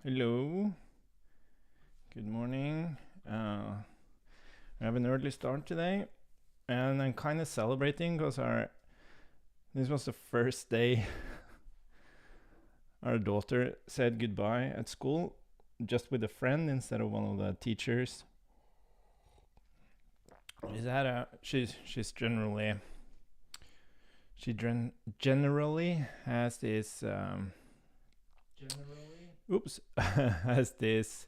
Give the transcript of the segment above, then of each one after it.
Hello. Good morning. We have an early start today, and I'm kind of celebrating because this was the first day our daughter said goodbye at school, just with a friend instead of one of the teachers. She's generally has this has this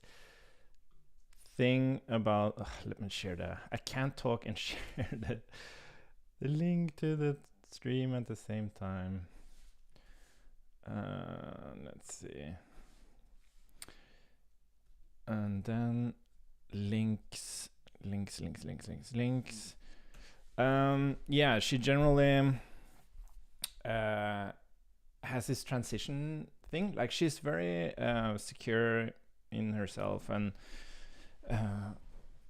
thing about let me share I can't talk and share the link to the stream at the same time. Let's see. And then links. Yeah, she generally has this transition thing. Like, she's very secure in herself, and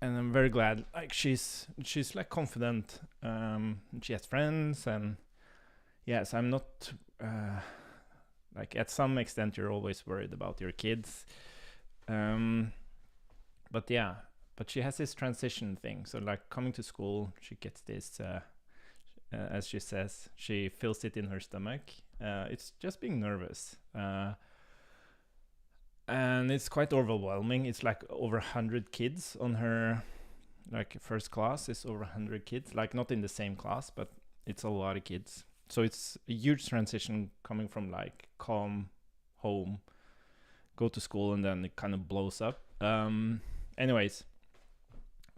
I'm very glad. Like, she's like confident. She has friends, and yes, I'm not like, at some extent you're always worried about your kids. But yeah, but she has this transition thing. So, like, coming to school, she gets this as she says, she feels it in her stomach. It's just being nervous. And it's quite overwhelming. It's like over 100 kids on her, like, first class is over 100 kids. Like, not in the same class, but it's a lot of kids. So it's a huge transition coming from, like, calm home, go to school, and then it kind of blows up. Anyways,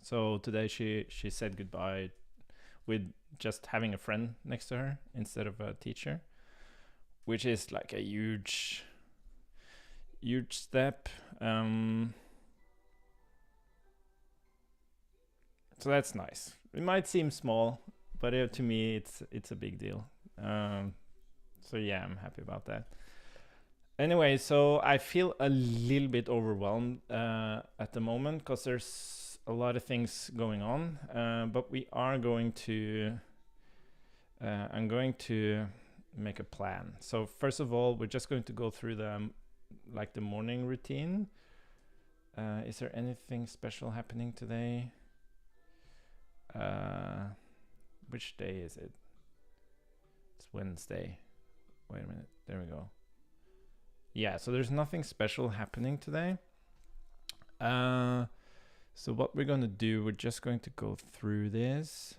so today she said goodbye with just having a friend next to her instead of a teacher, which is like a huge step. So that's nice. It might seem small, but to me it's a big deal. So yeah, I'm happy about that. Anyway, so I feel a little bit overwhelmed at the moment because there's a lot of things going on, but we are going to I'm going to make a plan. So first of all, we're just going to go through the morning routine. Is there anything special happening today? Which day is it? It's Wednesday. Wait a minute. There we go. Yeah, so there's nothing special happening today. So what we're going to do, we're just going to go through this.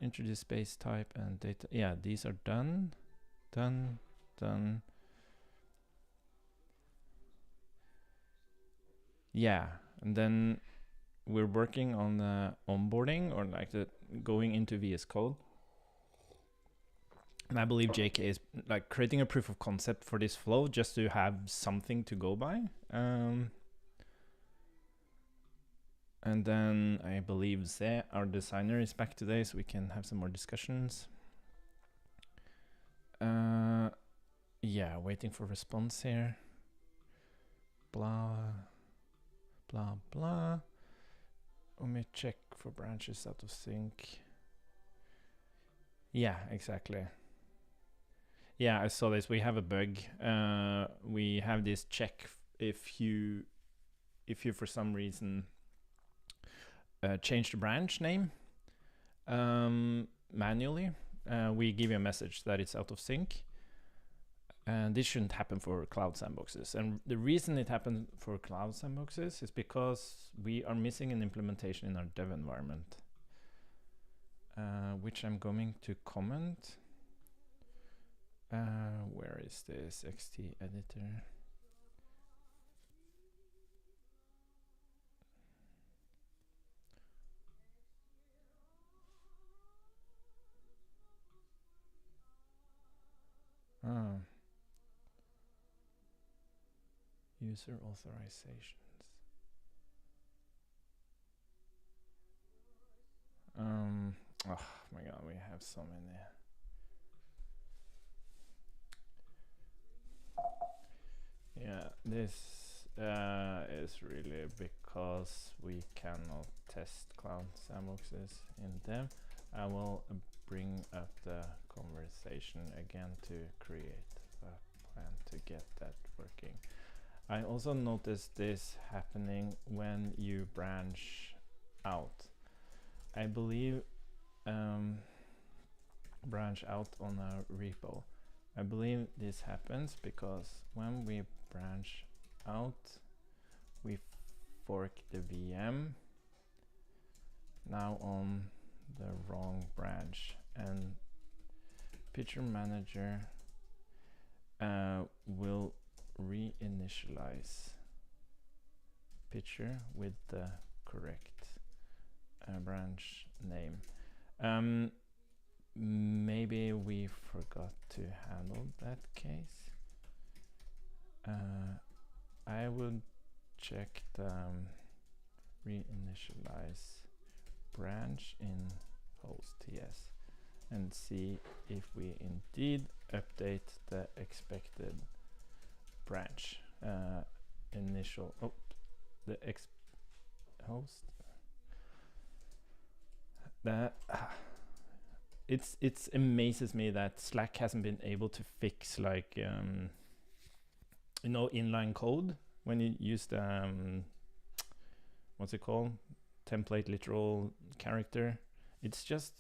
Introduce space type and data. Yeah, these are done. Yeah, and then we're working on the onboarding, or like the going into VS Code. And I believe JK is like creating a proof of concept for this flow just to have something to go by. And then I believe Ze, our designer, is back today, so we can have some more discussions. Yeah, waiting for response here. Blah, blah, blah. Let me check for branches out of sync. Yeah, exactly. Yeah, I saw this. We have a bug. We have this check if you for some reason change the branch name manually, we give you a message that it's out of sync. And this shouldn't happen for cloud sandboxes. And the reason it happened for cloud sandboxes is because we are missing an implementation in our dev environment, which I'm going to comment. Where is this XT editor? User authorizations. Oh my god, we have so many. Yeah, this is really because we cannot test cloud sandboxes in dev. I will bring up the conversation again to create a plan to get that working. I also noticed this happening when you branch out. I believe branch out on a repo. I believe this happens because when we branch out, we fork the VM now on the wrong branch, and Picture Manager will reinitialize picture with the correct branch name. Maybe we forgot to handle that case. I will check the reinitialize branch in host TS and see if we indeed update the expected branch initial the host. That it's amazes me that Slack hasn't been able to fix like inline code when you use the what's it called, template literal character. It's just,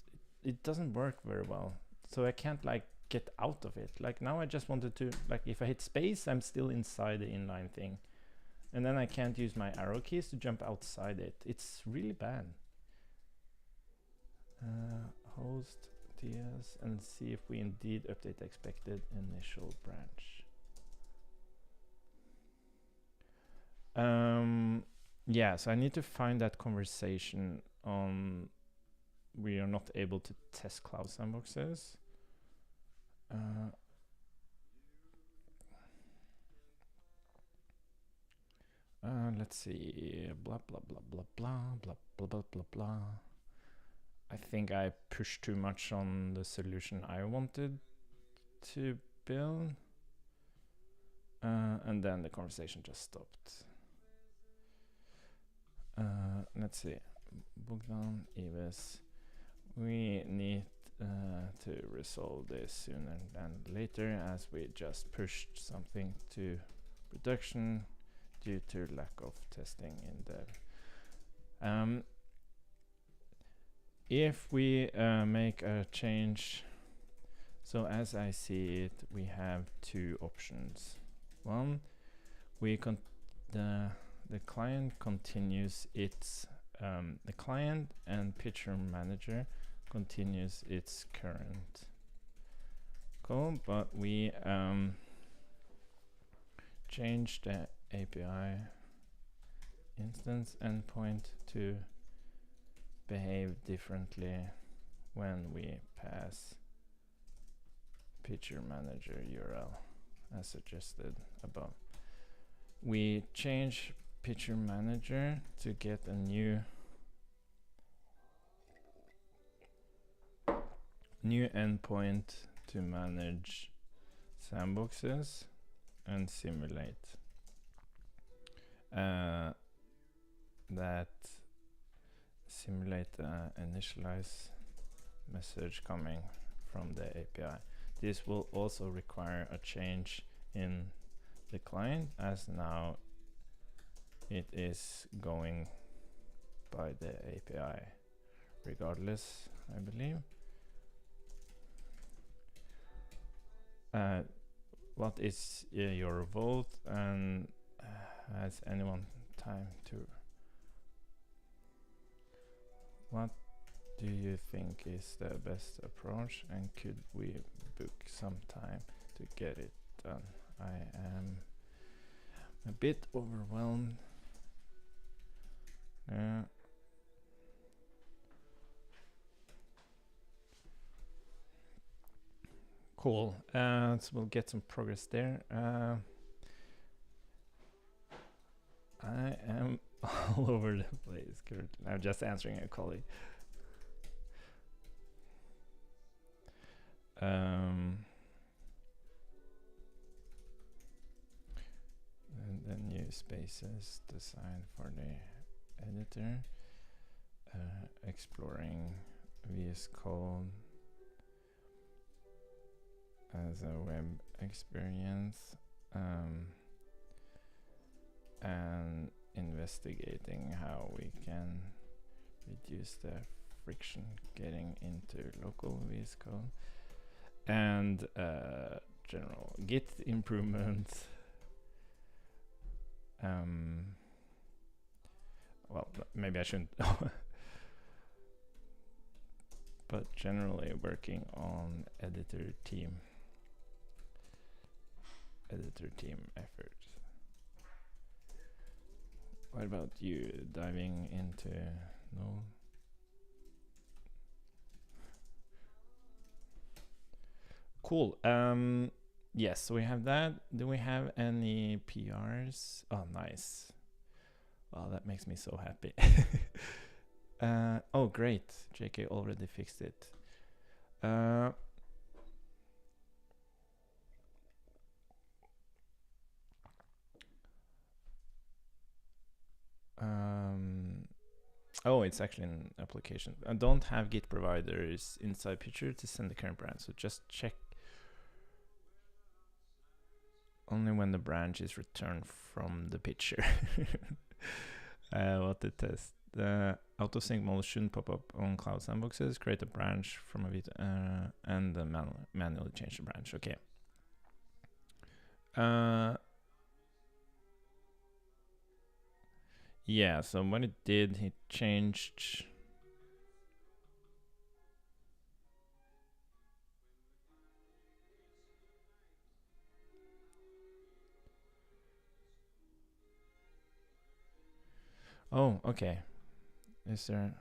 it doesn't work very well, so I can't like get out of it. Like now I just wanted to, like, if I hit space, I'm still inside the inline thing, and then I can't use my arrow keys to jump outside it. It's really bad. Host TS and see if we indeed update the expected initial branch. Yeah, so I need to find that conversation on we are not able to test CodeSandboxes. Let's see, blah blah blah blah blah blah blah blah blah blah. I think I pushed too much on the solution I wanted to build, and then the conversation just stopped. Let's see, Bogdan, Ives, we need to resolve this sooner than later, as we just pushed something to production due to lack of testing in dev. If we make a change, so as I see it, we have two options. One, we the client continues its the client and Picture Manager continues its current code, but we change the API instance endpoint to behave differently when we pass Picture Manager URL as suggested above. We change Picture Manager to get a new endpoint to manage sandboxes and simulate initialize message coming from the API. This will also require a change in the client, as now it is going by the API regardless, I believe. What is your vote, and has anyone time to, what do you think is the best approach, and could we book some time to get it done? I am a bit overwhelmed. Cool. So we'll get some progress there. I am all over the place currently. I'm just answering a colleague. And the new spaces designed for the editor. Exploring VS Code as a web experience, and investigating how we can reduce the friction getting into local VS Code, and general Git improvements. Well, maybe I shouldn't. But generally working on editor team efforts. What about you? Diving into no? Cool. Yes, we have that. Do we have any PRs? Oh, nice. Wow, that makes me so happy. Oh, great. JK already fixed it. Oh, it's actually an application. I don't have Git providers inside Picture to send the current branch, so just check only when the branch is returned from the picture. What to test? The autosync model shouldn't pop up on CodeSandboxes. Create a branch from a and manually change the branch. Okay. Yeah, so what it did, he changed. Oh, okay. Is there?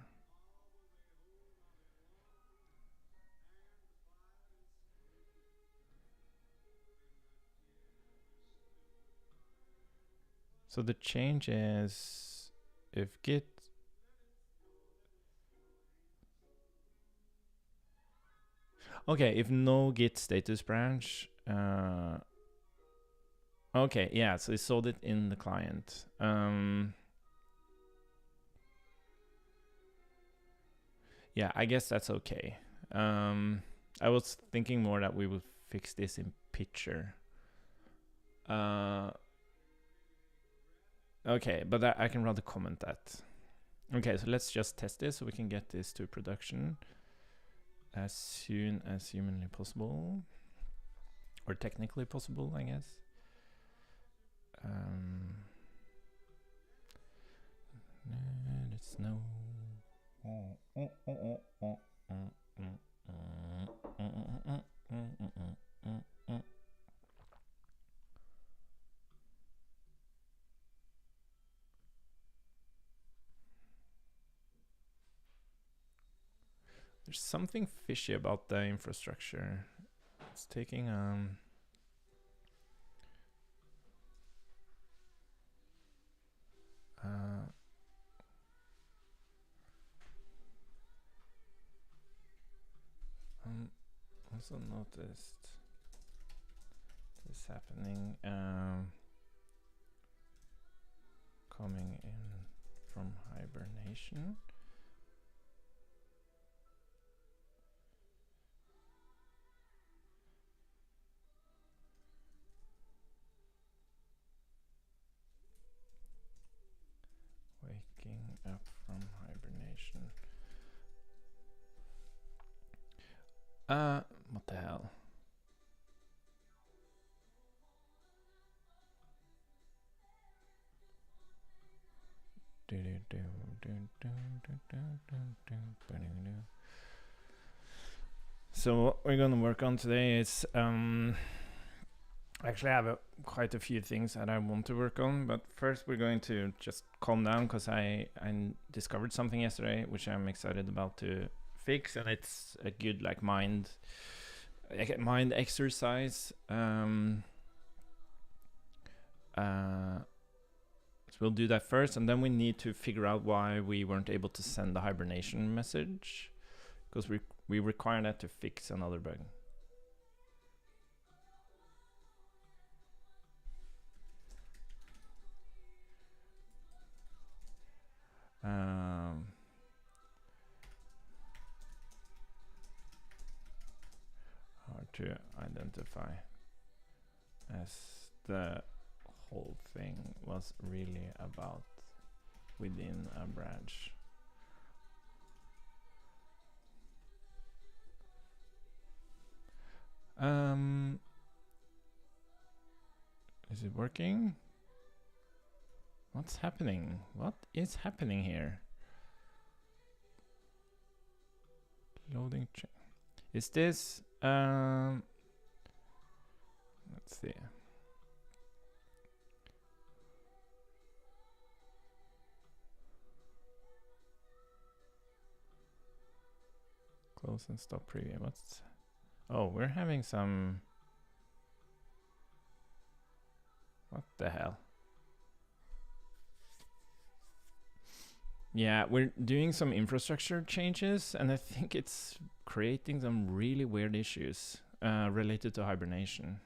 So the change is if Git. Okay, if no Git status branch. Okay, yeah, so it sold it in the client. Yeah, I guess that's okay. I was thinking more that we would fix this in picture. Okay, but I can rather comment that. Okay, so let's just test this so we can get this to production as soon as humanly possible. Or technically possible, I guess. Let it snow. There's something fishy about the infrastructure. It's taking also noticed this happening coming in from hibernation. Waking up from hibernation. What the hell? So what we're gonna work on today is actually I have quite a few things that I want to work on, but first we're going to just calm down because I discovered something yesterday which I'm excited about to fix, and it's a good like mind exercise. So we'll do that first, and then we need to figure out why we weren't able to send the hibernation message, because we require that to fix another bug. Hard to identify, as the whole thing was really about within a branch. Is it working? What's happening? What is happening here? Loading check. Is this let's see. Close and stop preview. What's oh, we're having some. What the hell? Yeah, we're doing some infrastructure changes, and I think it's creating some really weird issues related to hibernation.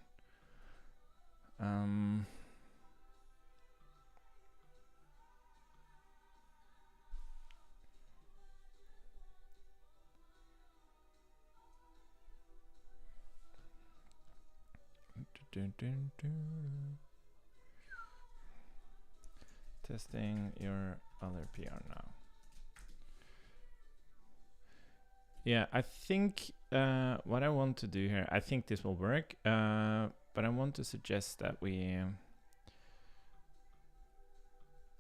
Testing your other PR now. Yeah, I think what I want to do here, I think this will work, but I want to suggest that we...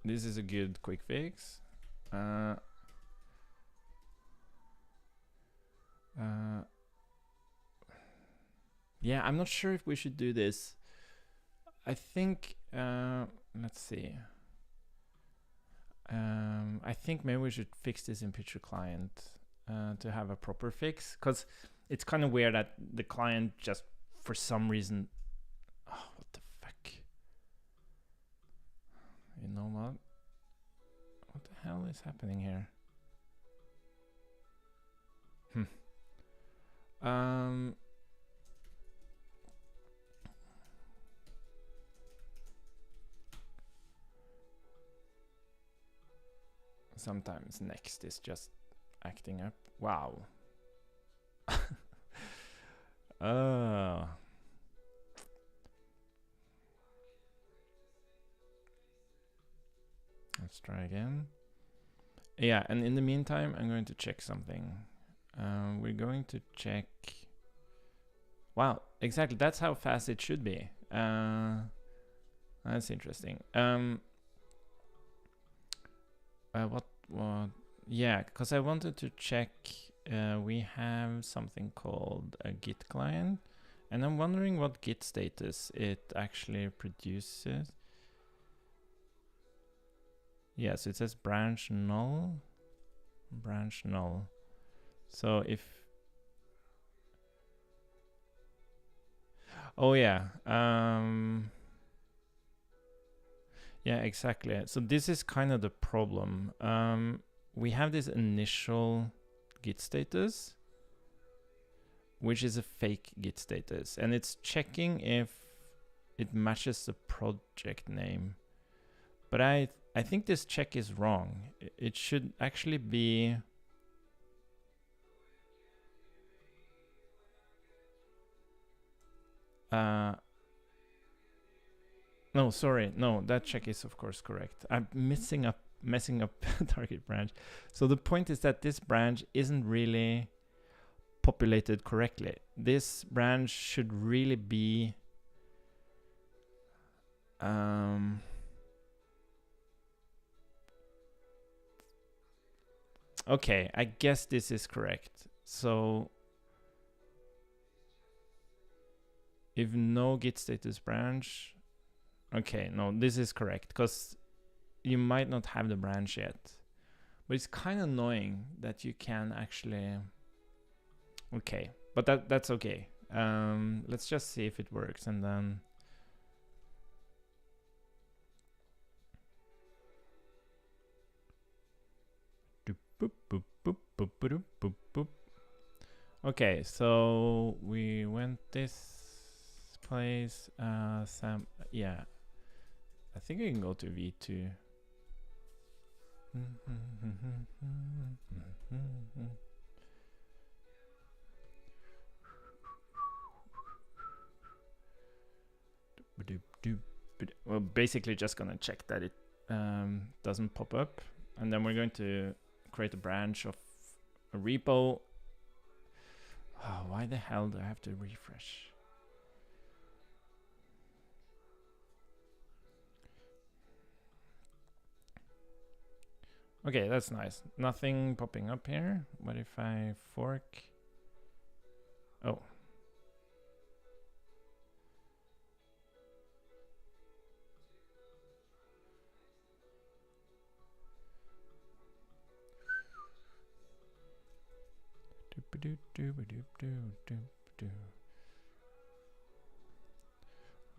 this is a good quick fix. Yeah, I'm not sure if we should do this. I think, let's see. I think maybe we should fix this in Picture Client to have a proper fix, because it's kind of weird that the client just, for some reason... oh, what the fuck? You know what? What the hell is happening here? Sometimes next is just acting up. Wow. Oh. Let's try again. Yeah, and in the meantime, I'm going to check something. We're going to check... wow, exactly. That's how fast it should be. That's interesting. What? Yeah, because I wanted to check. We have something called a Git client, and I'm wondering what Git status it actually produces. Yeah, so it says branch null. Branch null. So if... oh yeah. Yeah, exactly. So this is kind of the problem. We have this initial Git status, which is a fake Git status, and it's checking if it matches the project name. But I think this check is wrong. It should actually be... no, sorry. No, that check is of course correct. I'm messing up target branch. So the point is that this branch isn't really populated correctly. This branch should really be okay, I guess this is correct. So if no Git status branch... okay, no, this is correct, because you might not have the branch yet. But it's kind of annoying that you can actually... okay, but that's okay. Let's just see if it works, and then... okay, so we went this place. Yeah, I think we can go to V2. We're basically just gonna check that it doesn't pop up, and then we're going to create a branch of a repo. Oh, why the hell do I have to refresh? Okay, that's nice. Nothing popping up here. What if I fork? Oh.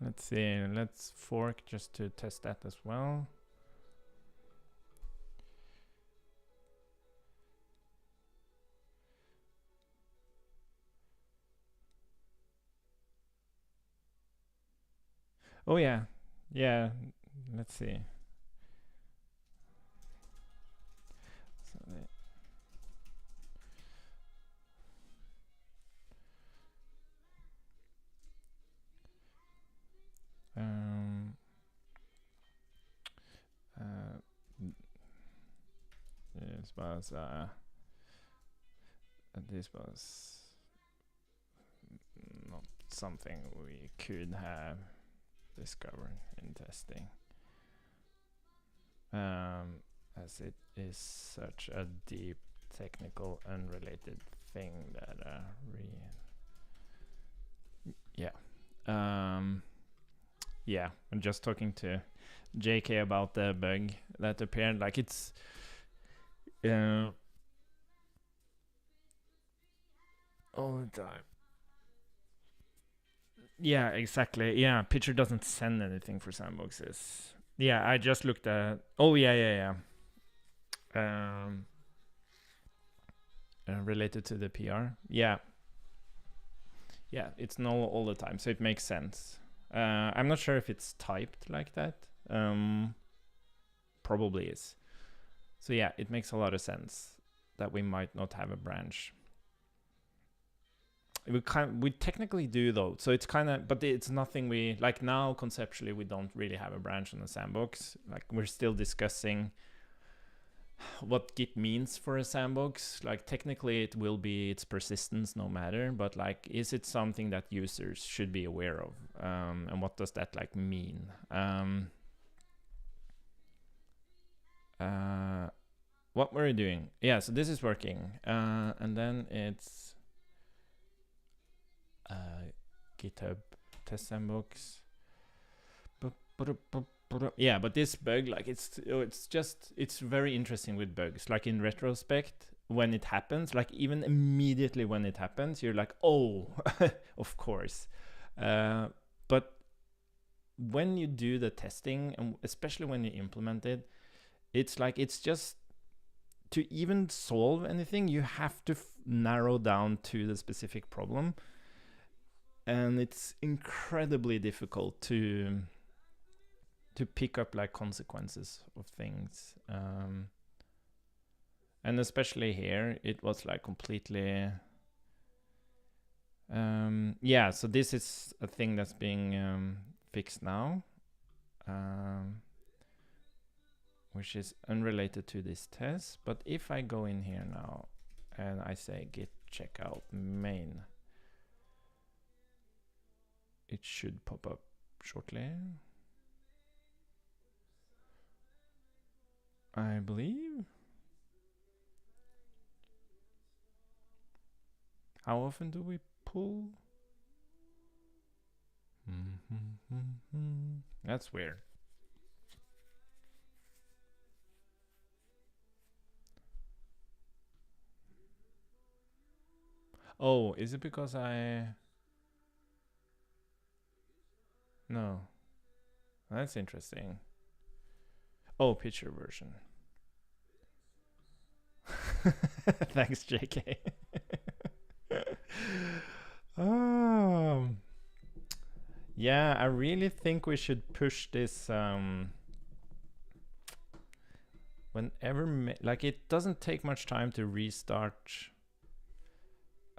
Let's see, let's fork just to test that as well. Oh yeah, yeah, let's see. So this was not something we could have discovered in testing, as it is such a deep technical unrelated thing that yeah, I'm just talking to JK about the bug that appeared. Like it's all the time. Yeah, exactly. Yeah, Pitcher doesn't send anything for sandboxes. Yeah, I just looked at. Oh yeah. Related to the PR. Yeah, it's no all the time, so it makes sense. I'm not sure if it's typed like that. Probably is. So yeah, it makes a lot of sense that we might not have a branch. We technically do though, so it's kind of, but it's nothing we like now. Conceptually, we don't really have a branch on the sandbox. Like we're still discussing what Git means for a sandbox. Like technically, it will be its persistence no matter, but like, is it something that users should be aware of? And what does that like mean? What were we doing? Yeah, so this is working, and then it's GitHub test sandbox. Yeah, but this bug, like it's very interesting with bugs. Like in retrospect, when it happens, like even immediately when it happens, you're like, oh, of course. But when you do the testing, and especially when you implement it, it's like it's just to even solve anything, you have to narrow down to the specific problem. And it's incredibly difficult to pick up like consequences of things. And especially here, it was like completely... yeah, so this is a thing that's being fixed now, which is unrelated to this test. But if I go in here now and I say git checkout main, it should pop up shortly, I believe. How often do we pull? That's weird. Oh, is it because No. That's interesting. Oh, picture version. Thanks, JK. Yeah, I really think we should push this whenever, like it doesn't take much time to restart.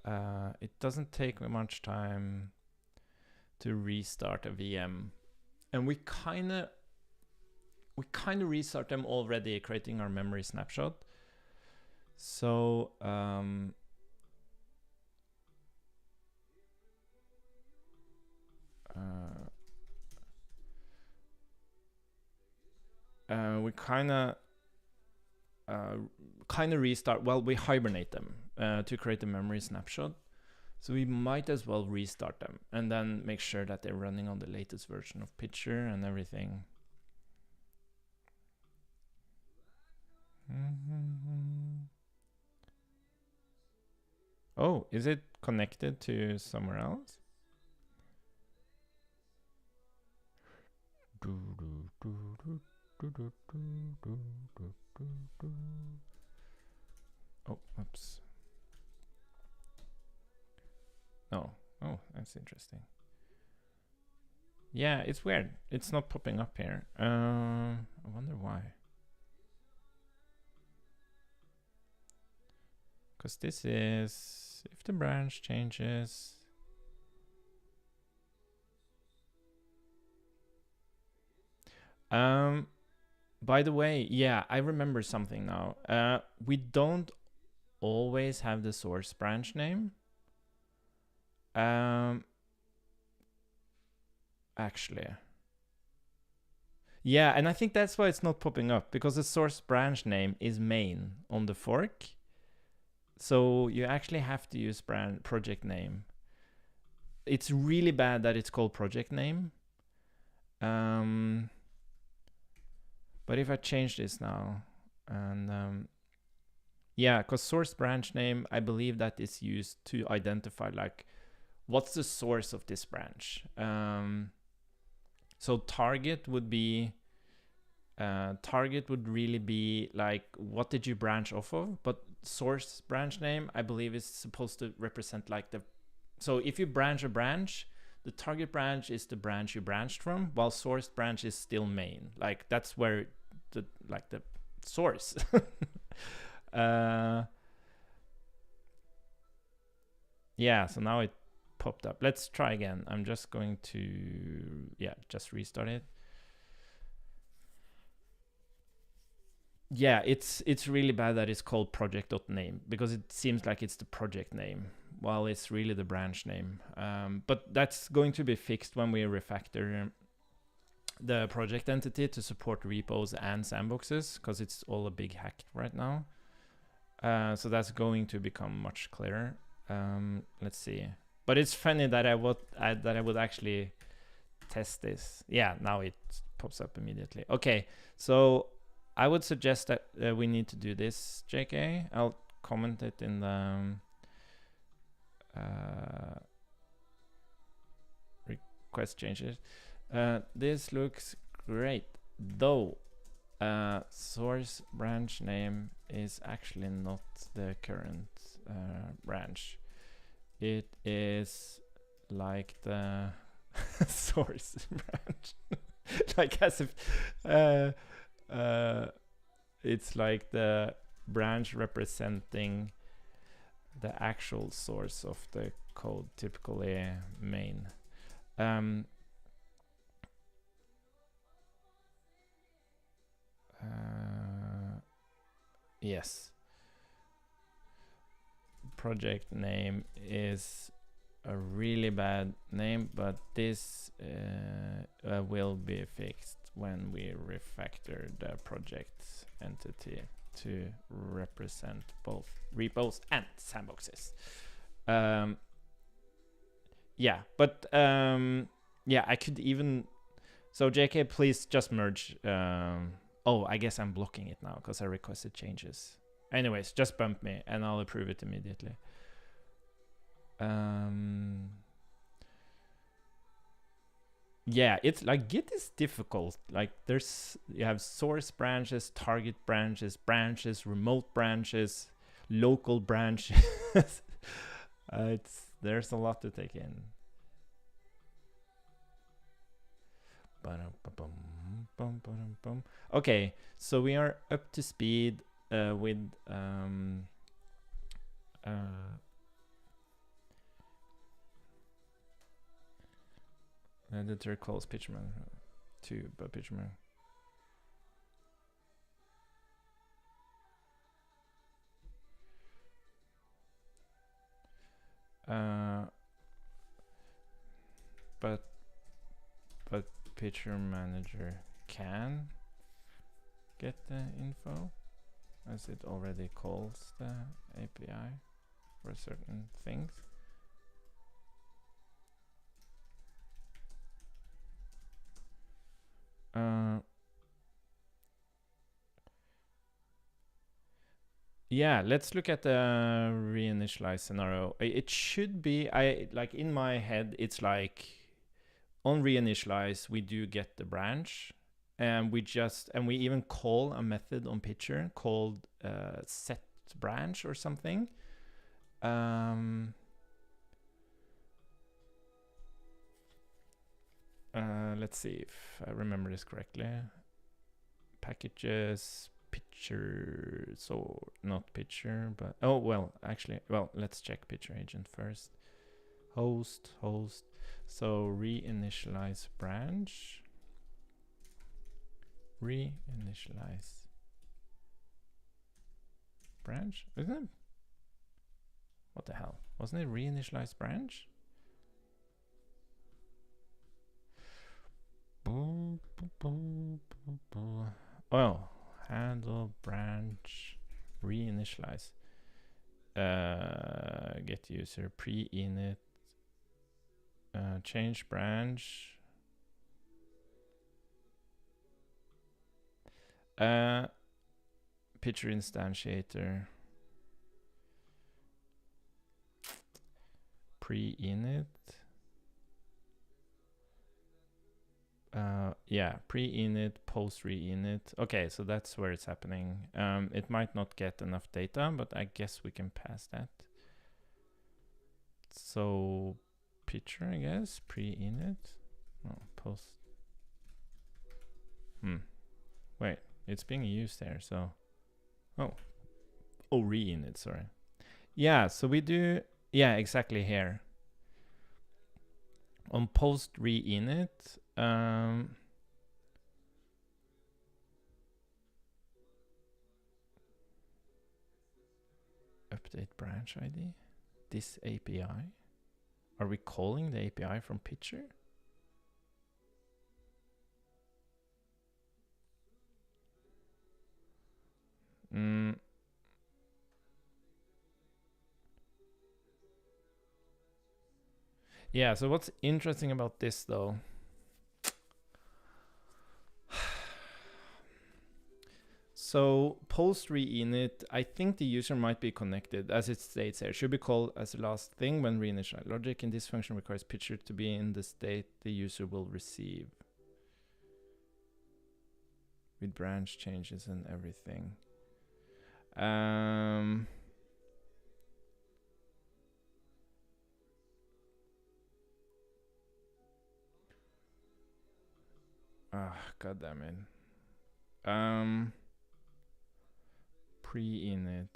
It doesn't take much time to restart a VM and we kind of restart them already, creating our memory snapshot. So we kind of restart. Well, we hibernate them to create a memory snapshot. So we might as well restart them and then make sure that they're running on the latest version of Pitcher and everything. Oh, is it connected to somewhere else? Oh, oops. Oh, that's interesting. Yeah, it's weird. It's not popping up here. I wonder why. Because this is, if the branch changes. By the way, yeah, I remember something now. We don't always have the source branch name. Actually. Yeah, and I think that's why it's not popping up, because the source branch name is main on the fork. So you actually have to use project name. It's really bad that it's called project name. But if I change this now, and yeah, because source branch name, I believe that is used to identify like what's the source of this branch. So target would be really be like what did you branch off of, but source branch name I believe is supposed to represent like the, so if you branch a branch, the target branch is the branch you branched from, while source branch is still main. Like that's where the source. Yeah, so now it popped up. Let's try again. I'm just going to, yeah, just restart it. Yeah, it's really bad that it's called project.name, because it seems like it's the project name while it's really the branch name. But that's going to be fixed when we refactor the project entity to support repos and sandboxes, because it's all a big hack right now. So that's going to become much clearer. Let's see. But it's funny that I would actually test this. Yeah, now it pops up immediately. Okay, so I would suggest that we need to do this, JK. I'll comment it in the request changes. This looks great, though source branch name is actually not the current branch. It is like the source branch. Like as if it's like the branch representing the actual source of the code, typically main. Yes. Project name is a really bad name, but this will be fixed when we refactor the project entity to represent both repos and sandboxes. Yeah, but yeah, I could even, so JK, please just merge. Oh, I guess I'm blocking it now because I requested changes. Anyways, just bump me and I'll approve it immediately. Yeah, it's like Git is difficult. Like you have source branches, target branches, remote branches, local branches. There's a lot to take in. Okay, so we are up to speed with editor calls pitchman. too, but picture manager. But picture manager can get the info as it already calls the API for certain things. Yeah, let's look at the reinitialize scenario. It should be, like in my head, it's like on reinitialize, we do get the branch, and we even call a method on picture called set branch or something. Let's see if I remember this correctly. Packages, picture, so not picture, but oh well, actually, well, let's check picture agent first. Host. So reinitialize branch. Reinitialize branch, isn't it? What the hell? Wasn't it reinitialize branch? Oh, handle branch reinitialize. Get user pre-init. Change branch. Picture instantiator. Pre-init. Yeah, pre-init, post-re-init. Okay, so that's where it's happening. It might not get enough data, but I guess we can pass that. So picture, I guess, pre-init. Oh, post. Wait, it's being used there, so. Oh, re-init, sorry. Yeah, so we do, yeah, exactly here. On post re-init, update branch ID, this API. Are we calling the API from picture? Yeah, so what's interesting about this though? So post re-init, I think the user might be connected, as it states here. Should be called as the last thing when reinitialize. Logic in this function requires picture to be in the state the user will receive, with branch changes and everything. God damn it. Pre-init,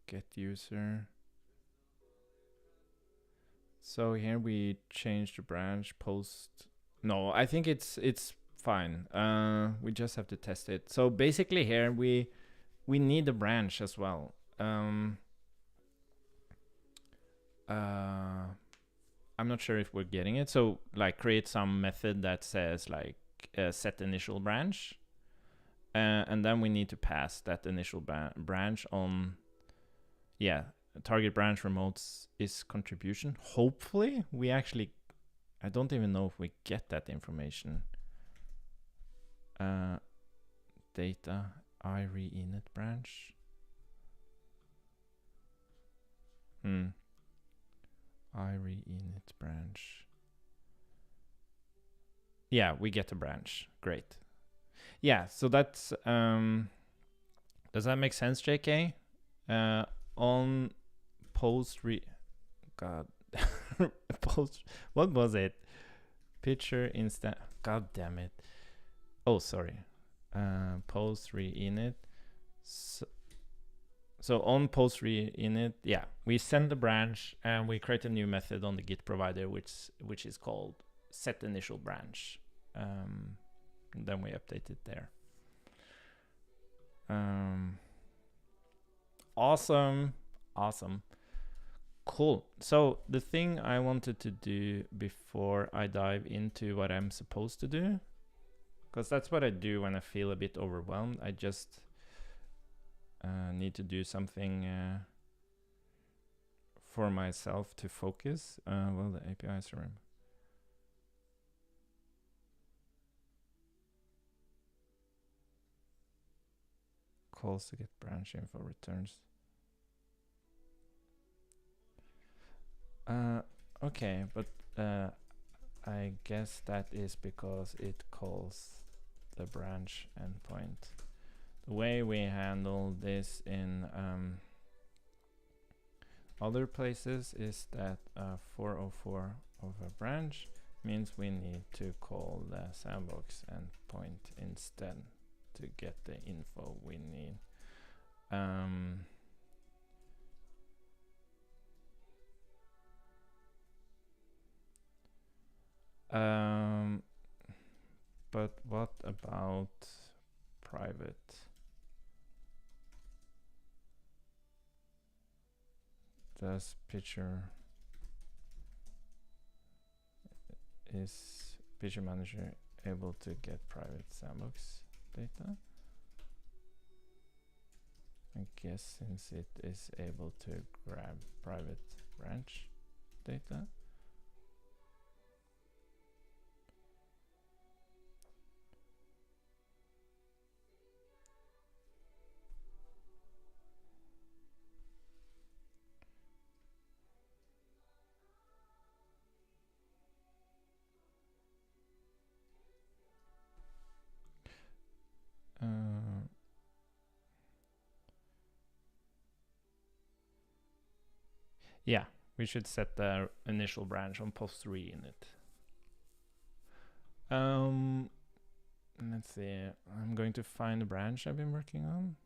get user. So here we change the branch post. No, I think it's fine. We just have to test it. So basically here we need a branch as well. I'm not sure if we're getting it. So like create some method that says like set initial branch. And then we need to pass that initial branch on, yeah, target branch remotes is contribution. Hopefully we actually, I don't even know if we get that information. Data, I re-init branch. I re-init branch. Yeah, we get a branch. Great. Yeah, so that's, does that make sense, JK? On post God, post, what was it? Picture instant, god damn it. Oh, sorry. Post re-init. So on post re-init, yeah, we send the branch and we create a new method on the Git provider, which is called set initial branch. and then we update it there. Awesome. Cool. So the thing I wanted to do before I dive into what I'm supposed to do, because that's what I do when I feel a bit overwhelmed. I just need to do something for myself to focus. Well, the APIs are calls to get branch info returns. Okay, but I guess that is because it calls the branch endpoint. The way we handle this in other places is that 404 of a branch means we need to call the sandbox endpoint instead to get the info we need. But what about private? Does is picture manager able to get private sandbox data? I guess since it is able to grab private branch data. Yeah, we should set the initial branch on post 3 in it. Let's see. I'm going to find the branch I've been working on.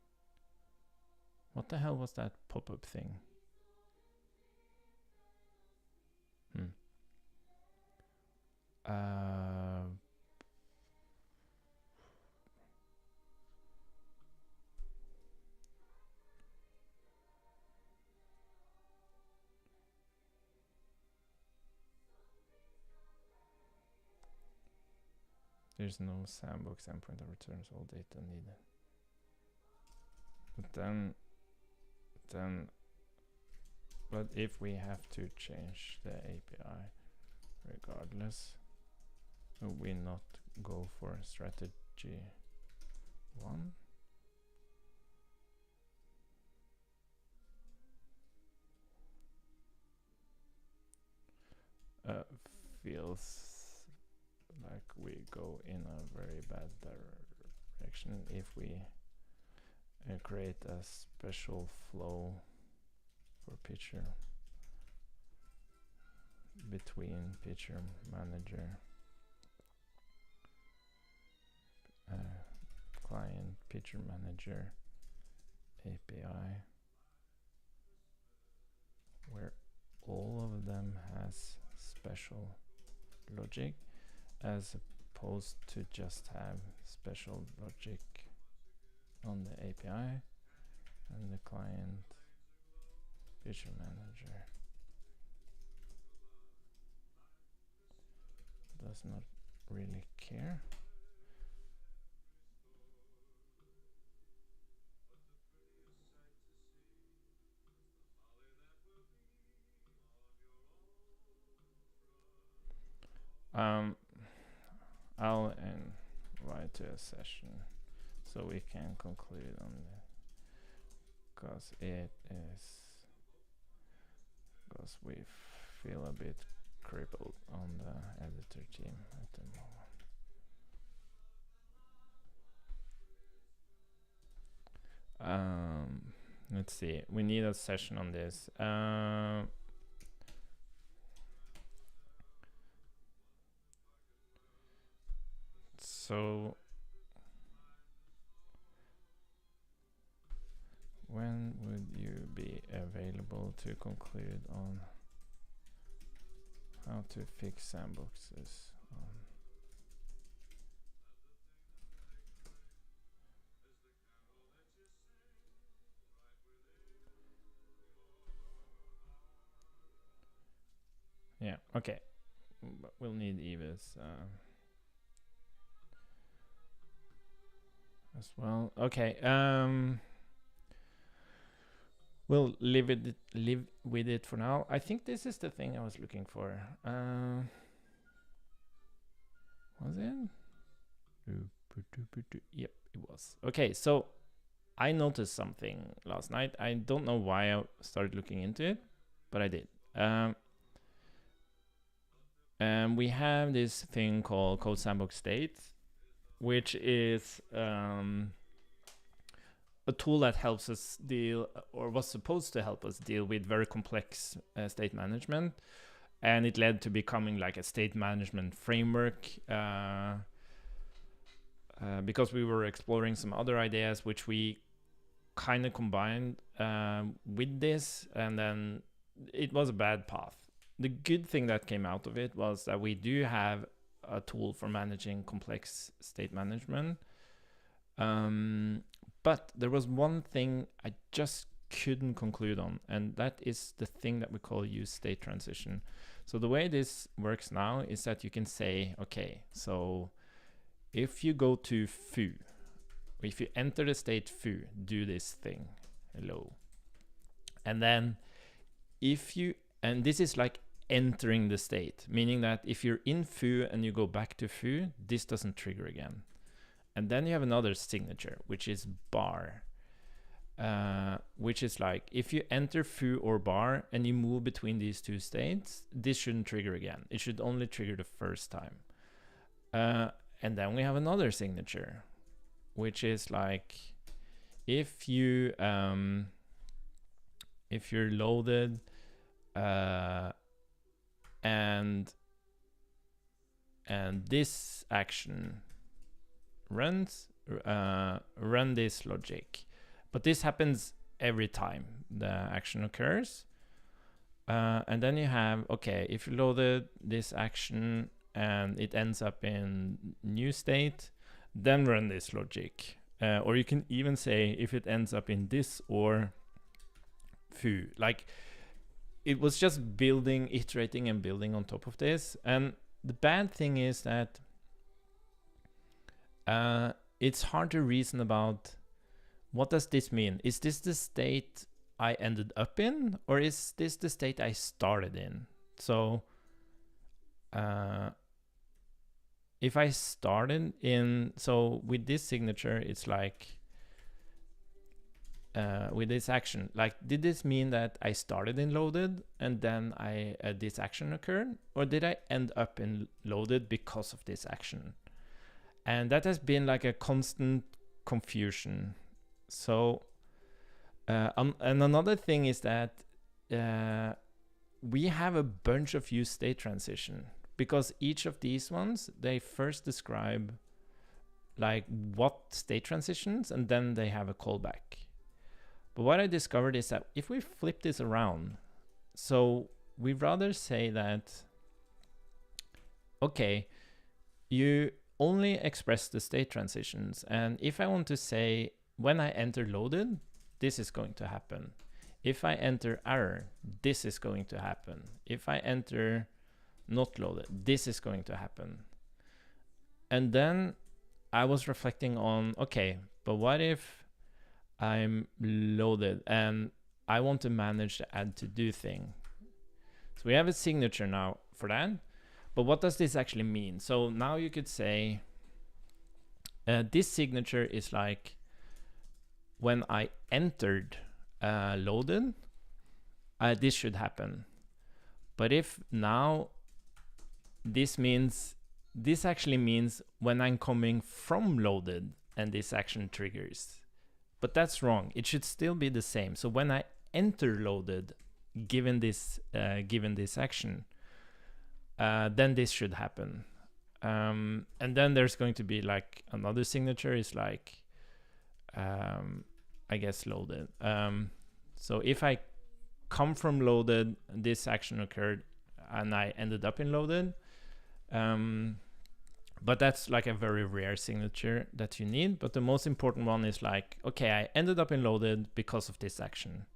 What the hell was that pop-up thing? There's no sandbox endpoint that returns all data needed. But but if we have to change the API regardless, will we not go for strategy 1? Feels like we go in a very bad direction if we create a special flow for picture between picture manager, client, picture manager, API, where all of them has special logic, as opposed to just have special logic on the API and the client picture manager does not really care. I'll invite to a session so we can conclude on it, because we feel a bit crippled on the editor team at the moment. Let's see, we need a session on this. So when would you be available to conclude on how to fix sandboxes? Okay, but we'll need evis as well. Okay, we'll live with it for now. I think this is the thing I was looking for. Was it? Yep, it was. Okay, so I noticed something last night. I don't know why I started looking into it, but I did. And we have this thing called CodeSandbox state, which is a tool that helps us deal, or was supposed to help us deal with very complex state management. And it led to becoming like a state management framework because we were exploring some other ideas which we kind of combined with this, and then it was a bad path. The good thing that came out of it was that we do have a tool for managing complex state management. But there was one thing I just couldn't conclude on, and that is the thing that we call use state transition. So the way this works now is that you can say, okay, so if you go to foo, if you enter the state foo, do this thing, hello. And then if you, and this is like entering the state, meaning that if you're in foo and you go back to foo, this doesn't trigger again. And then you have another signature, which is bar, which is like if you enter foo or bar and you move between these two states, this shouldn't trigger again. It should only trigger the first time. And then we have another signature, which is like if you if you're loaded and this action runs, run this logic. But this happens every time the action occurs. And then you have, okay, if you loaded this action and it ends up in new state, then run this logic. Or you can even say if it ends up in this or foo. Like it was just building, iterating and building on top of this. And the bad thing is that it's hard to reason about what does this mean? Is this the state I ended up in, or is this the state I started in? So if I started in, so with this signature, it's like with this action, like did this mean that I started in loaded and then this action occurred, or did I end up in loaded because of this action? And that has been like a constant confusion. So, and another thing is that we have a bunch of use state transition, because each of these ones, they first describe like what state transitions, and then they have a callback. But what I discovered is that if we flip this around, so we rather say that, okay, you only express the state transitions. And if I want to say, when I enter loaded, this is going to happen. If I enter error, this is going to happen. If I enter not loaded, this is going to happen. And then I was reflecting on, okay, but what if I'm loaded and I want to manage the add to do thing? So we have a signature now for that. But what does this actually mean? So now you could say this signature is like when I entered loaded, this should happen. But if now this means, this actually means when I'm coming from loaded and this action triggers. But that's wrong. It should still be the same. So when I enter loaded, given this action, then this should happen. And then there's going to be like another signature is like, I guess loaded. So if I come from loaded, this action occurred and I ended up in loaded. But that's like a very rare signature that you need. But the most important one is like, okay, I ended up in loaded because of this action.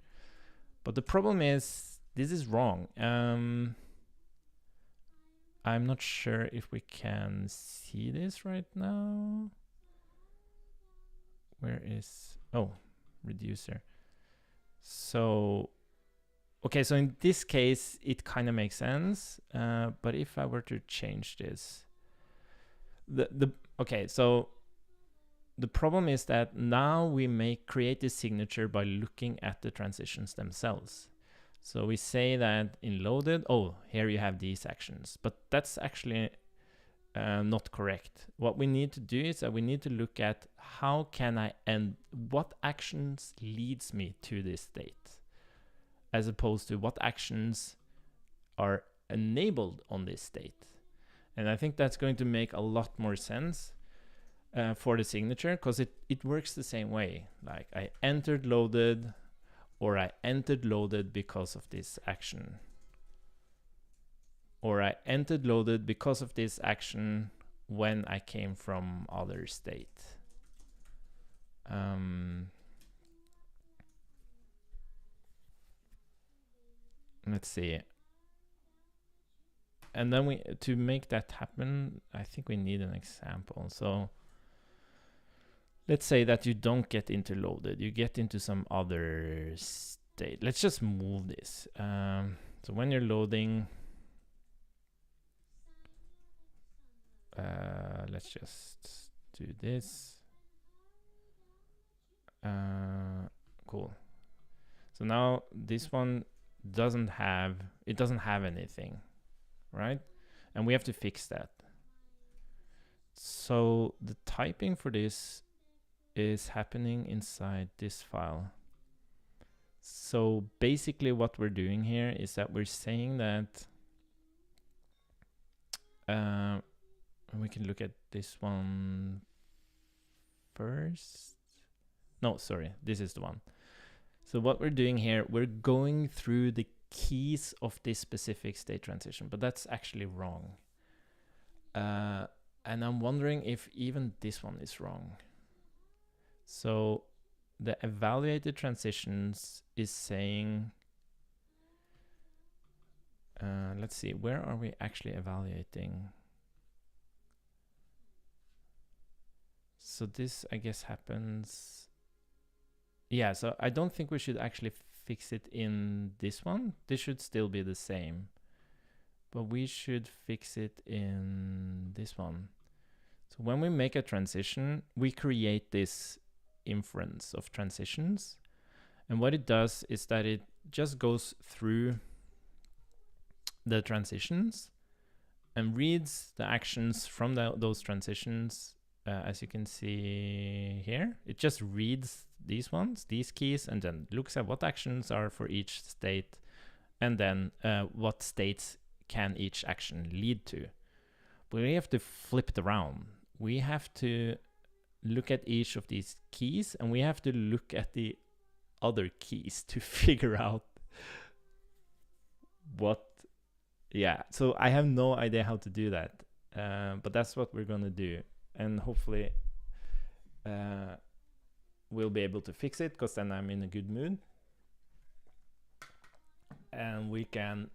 But the problem is, this is wrong. I'm not sure if we can see this right now. Where is, oh, reducer. So, okay, so in this case, it kind of makes sense. But if I were to change this, okay, so the problem is that now we create this signature by looking at the transitions themselves. So we say that in loaded, oh, here you have these actions, but that's actually not correct. What we need to do is that we need to look at how can I end, what actions leads me to this state, as opposed to what actions are enabled on this state. And I think that's going to make a lot more sense for the signature, because it works the same way. Like I entered loaded, or I entered loaded because of this action, or I entered loaded because of this action when I came from other state. Let's see. And then to make that happen, I think we need an example. So let's say that you don't get into loaded, you get into some other state. Let's just move this. So when you're loading, let's just do this. Cool. So now this one doesn't have anything, right? And we have to fix that. So the typing for this is happening inside this file. So basically what we're doing here is that we're saying that we can look at this one first. No, sorry, this is the one. So what we're doing here, we're going through the keys of this specific state transition, but that's actually wrong. And I'm wondering if even this one is wrong. So the evaluated transitions is saying, let's see, where are we actually evaluating? So this, I guess, happens. Yeah, so I don't think we should actually fix it in this one. This should still be the same, but we should fix it in this one. So when we make a transition, we create this inference of transitions. And what it does is that it just goes through the transitions and reads the actions from those transitions. As you can see here, it just reads these ones, these keys, and then looks at what actions are for each state, and then what states can each action lead to. But we have to flip it around. We have to look at each of these keys, and we have to look at the other keys to figure out what. Yeah, so I have no idea how to do that, but that's what we're gonna do. And hopefully we'll be able to fix it, because then I'm in a good mood. And we can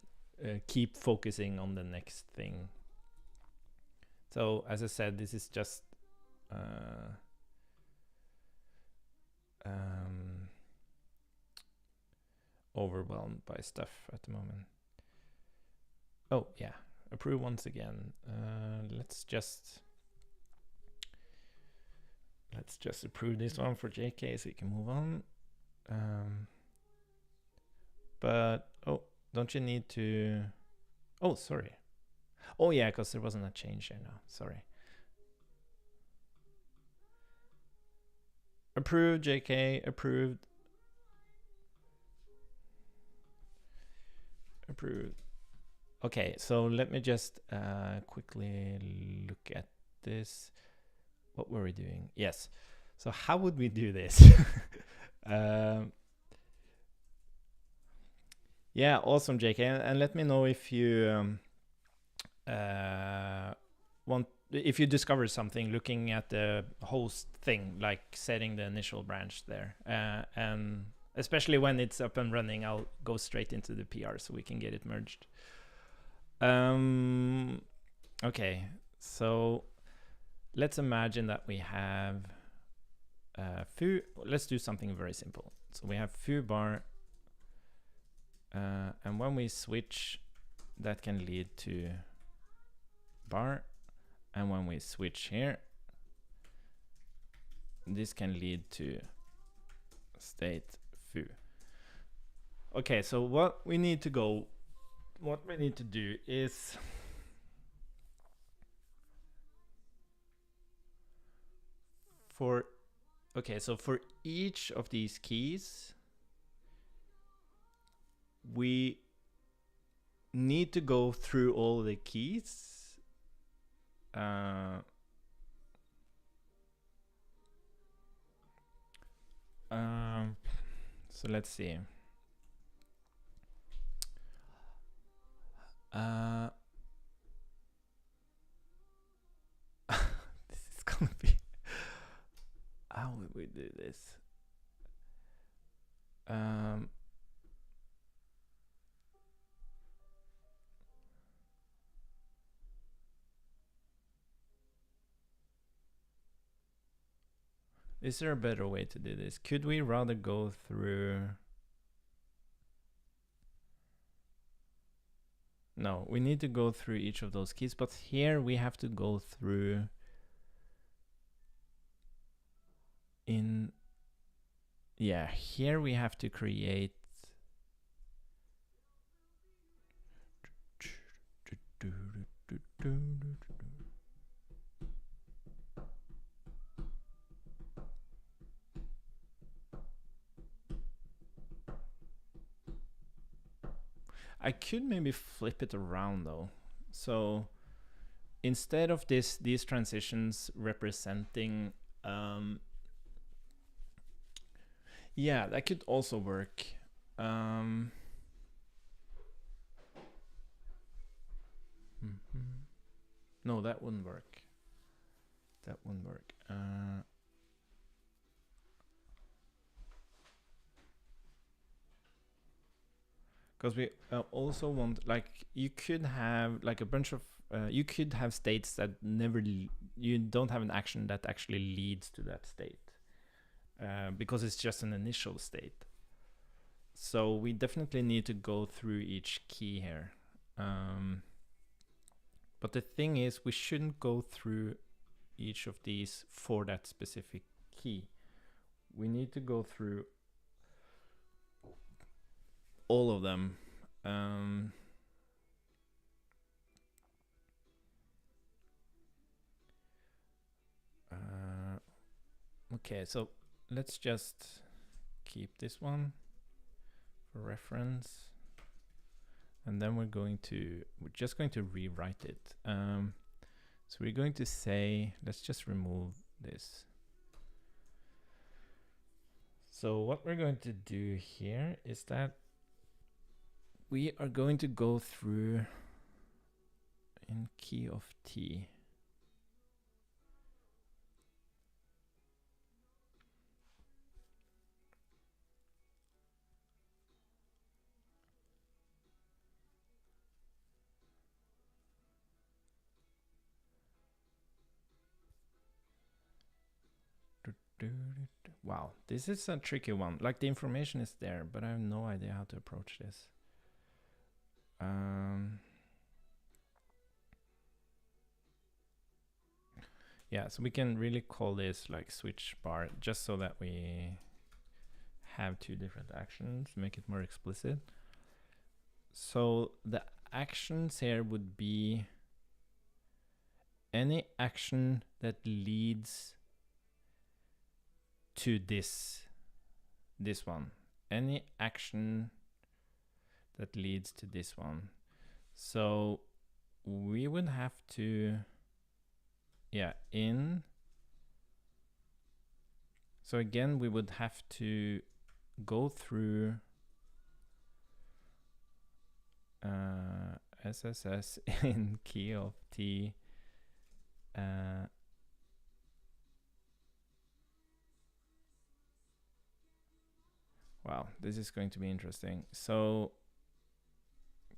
keep focusing on the next thing. So as I said, this is just overwhelmed by stuff at the moment. Oh yeah, approve once again. Let's just approve this one for JK so we can move on. But oh, don't you need to? Oh, sorry. Oh yeah, because there wasn't a change here now. Sorry. Approved, JK. Approved. Approved. Okay, so let me just quickly look at this. What were we doing? Yes. So how would we do this? Yeah, awesome, JK. And let me know if you if you discover something looking at the host thing, like setting the initial branch there. And especially when it's up and running, I'll go straight into the PR so we can get it merged. Okay, so let's imagine that we have foo. Let's do something very simple. So we have foo bar, and when we switch, that can lead to bar, and when we switch here, this can lead to state foo. Okay, so what we need to do is for each of these keys, we need to go through all the keys. So let's see. This is gonna be. How would we do this? Is there a better way to do this? Could we rather go through? No, we need to go through each of those keys, but here we have to go through here we have to create I could maybe flip it around though. So instead of these transitions representing yeah, that could also work. No, that wouldn't work. That wouldn't work. Because we also want, like, you could have like a bunch of you could have states that never you don't have an action that actually leads to that state, because it's just an initial state. So we definitely need to go through each key here. But the thing is, we shouldn't go through each of these for that specific key. We need to go through all of them. Okay, so let's just keep this one for reference, and then we're just going to rewrite it. So we're going to say, let's just remove this. So what we're going to do here is that we are going to go through in key of T. Wow, this is a tricky one. Like, the information is there, but I have no idea how to approach this. Yeah, so we can really call this like switch bar, just so that we have two different actions, make it more explicit. So the actions here would be any action that leads to this one. Any action that leads to this one. So we would have to, so again, we would have to go through SSS in key of T. Wow, this is going to be interesting. So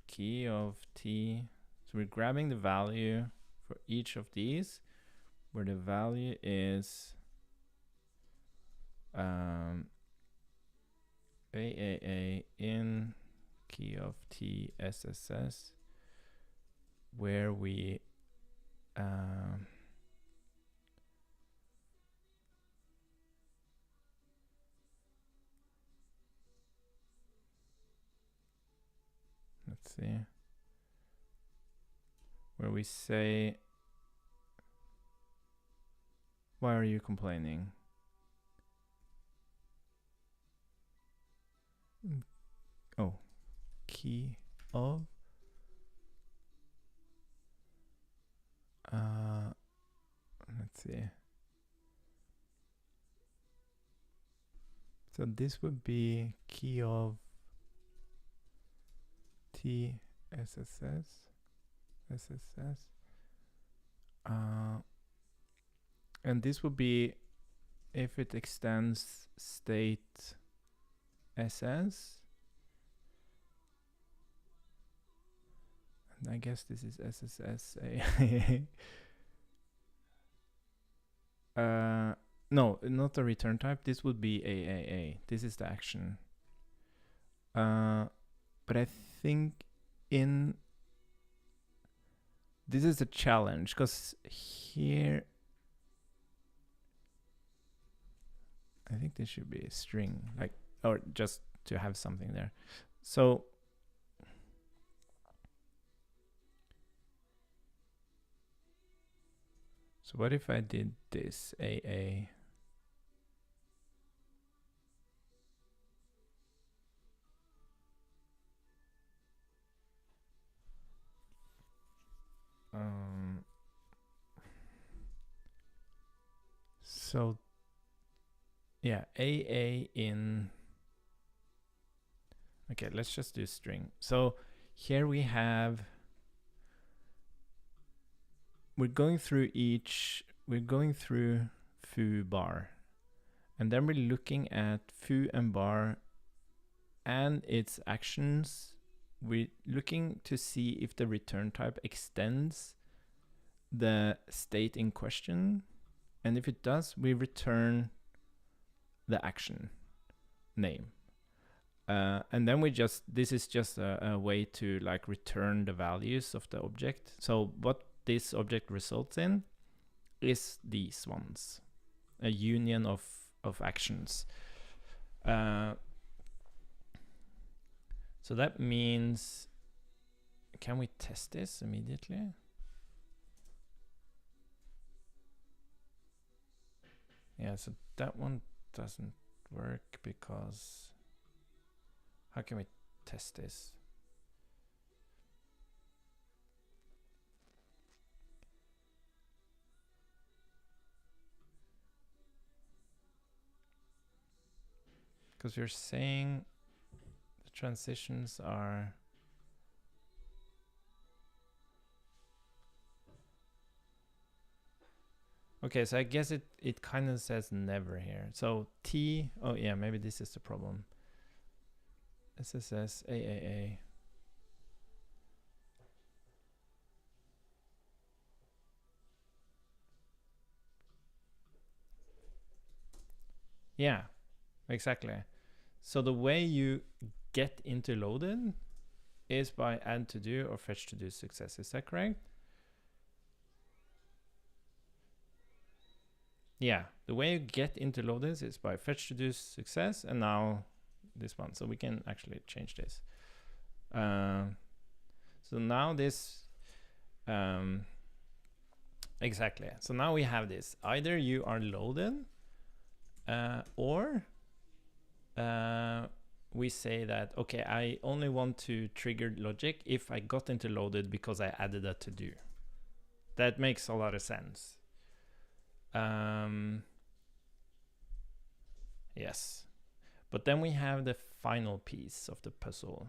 key of T, so we're grabbing the value, for each of these, where the value is AAA in key of T SSS, where we let's see, where we say, why are you complaining? Oh, key of let's see. So this would be key of T SSS. And this would be if it extends state SS. And I guess this is SSS. No, not the return type. This would be AAA. This is the action. But I think this is a challenge, because here I think this should be a string, like, or just to have something there. So what if I did this AA? So yeah, AA in, okay, let's just do string. So here we have, we're going through foo bar, and then we're looking at foo and bar and its actions. We're looking to see if the return type extends the state in question, and if it does, we return the action name. And then this is just a way to like return the values of the object. So what this object results in is these ones, a union of actions. So that means, can we test this immediately? Yeah, so that one doesn't work because, how can we test this? Because you're saying the transitions are, okay, so I guess it kind of says never here. So T, oh yeah, maybe this is the problem. SSS, AAA. Yeah, exactly. So the way you get into loaded is by add to do or fetch to do success. Is that correct? Yeah, the way you get into loaded is by fetch to do success, and now this one. So we can actually change this. So now this, exactly. So now we have this. Either you are loaded, or we say that, okay, I only want to trigger logic if I got into loaded because I added a to do. That makes a lot of sense. Yes. But then we have the final piece of the puzzle.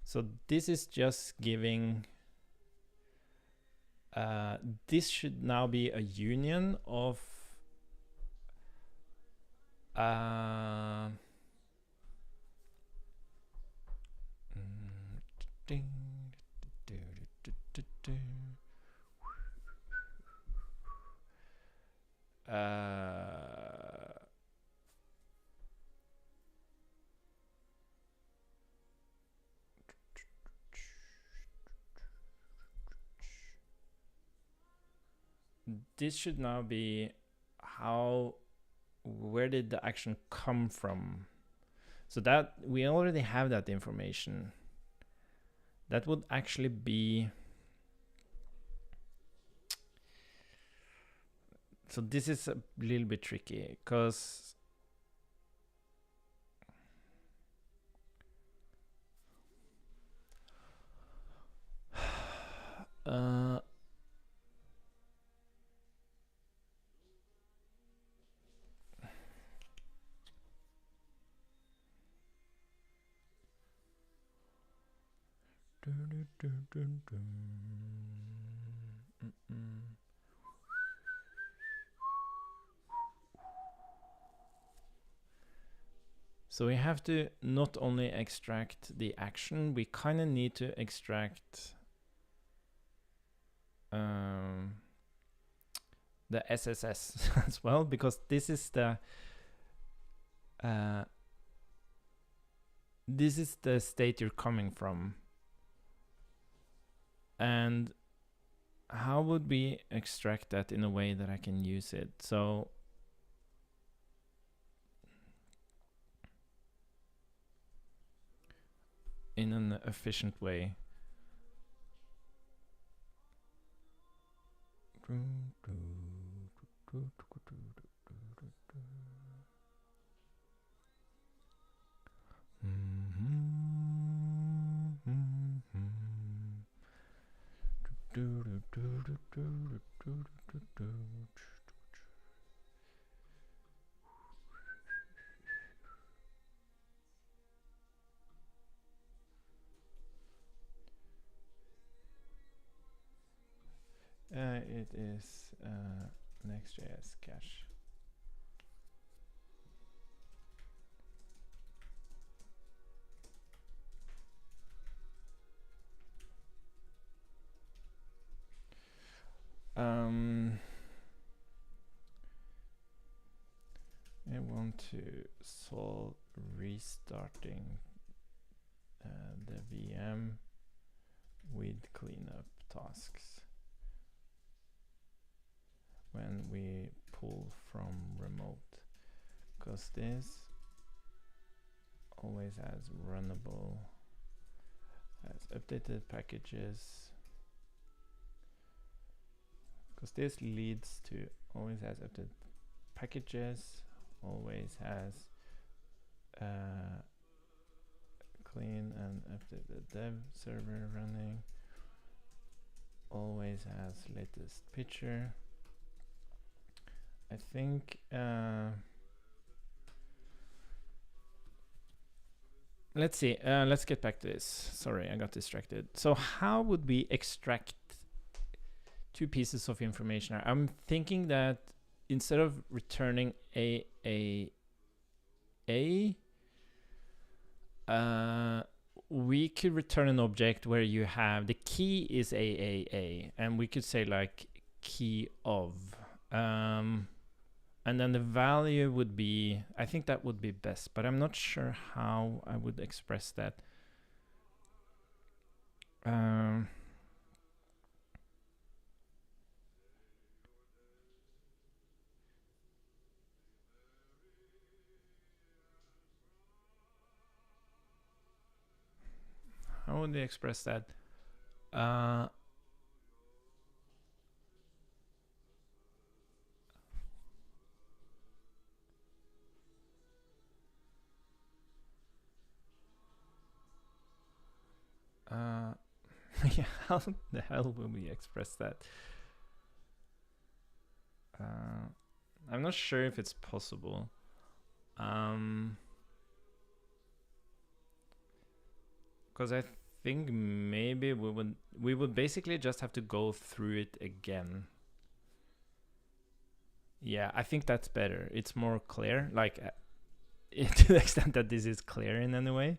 So this is just giving, this should now be a union of this should now be where did the action come from? So that we already have that information. That would actually be, so this is a little bit tricky because so we have to not only extract the action, we kind of need to extract the SSS as well, because this is the state you're coming from. And how would we extract that in a way that I can use it? So in an efficient way. It is Next.js cache. I want to solve restarting the VM with cleanup tasks when we pull from remote, because this always has runnable, has updated packages, because this leads to always has updated packages, always has clean and updated dev server running, always has latest picture. I think let's see, let's get back to this. Sorry, I got distracted. So how would we extract two pieces of information? I'm thinking that instead of returning we could return an object where you have the key is a, and we could say like key of, and then the value would be, I think that would be best, but I'm not sure how I would express that. How would we express that? Yeah, how the hell will we express that? I'm not sure if it's possible. Because I think maybe we would basically just have to go through it again. Yeah, I think that's better. It's more clear, like to the extent that this is clear in any way.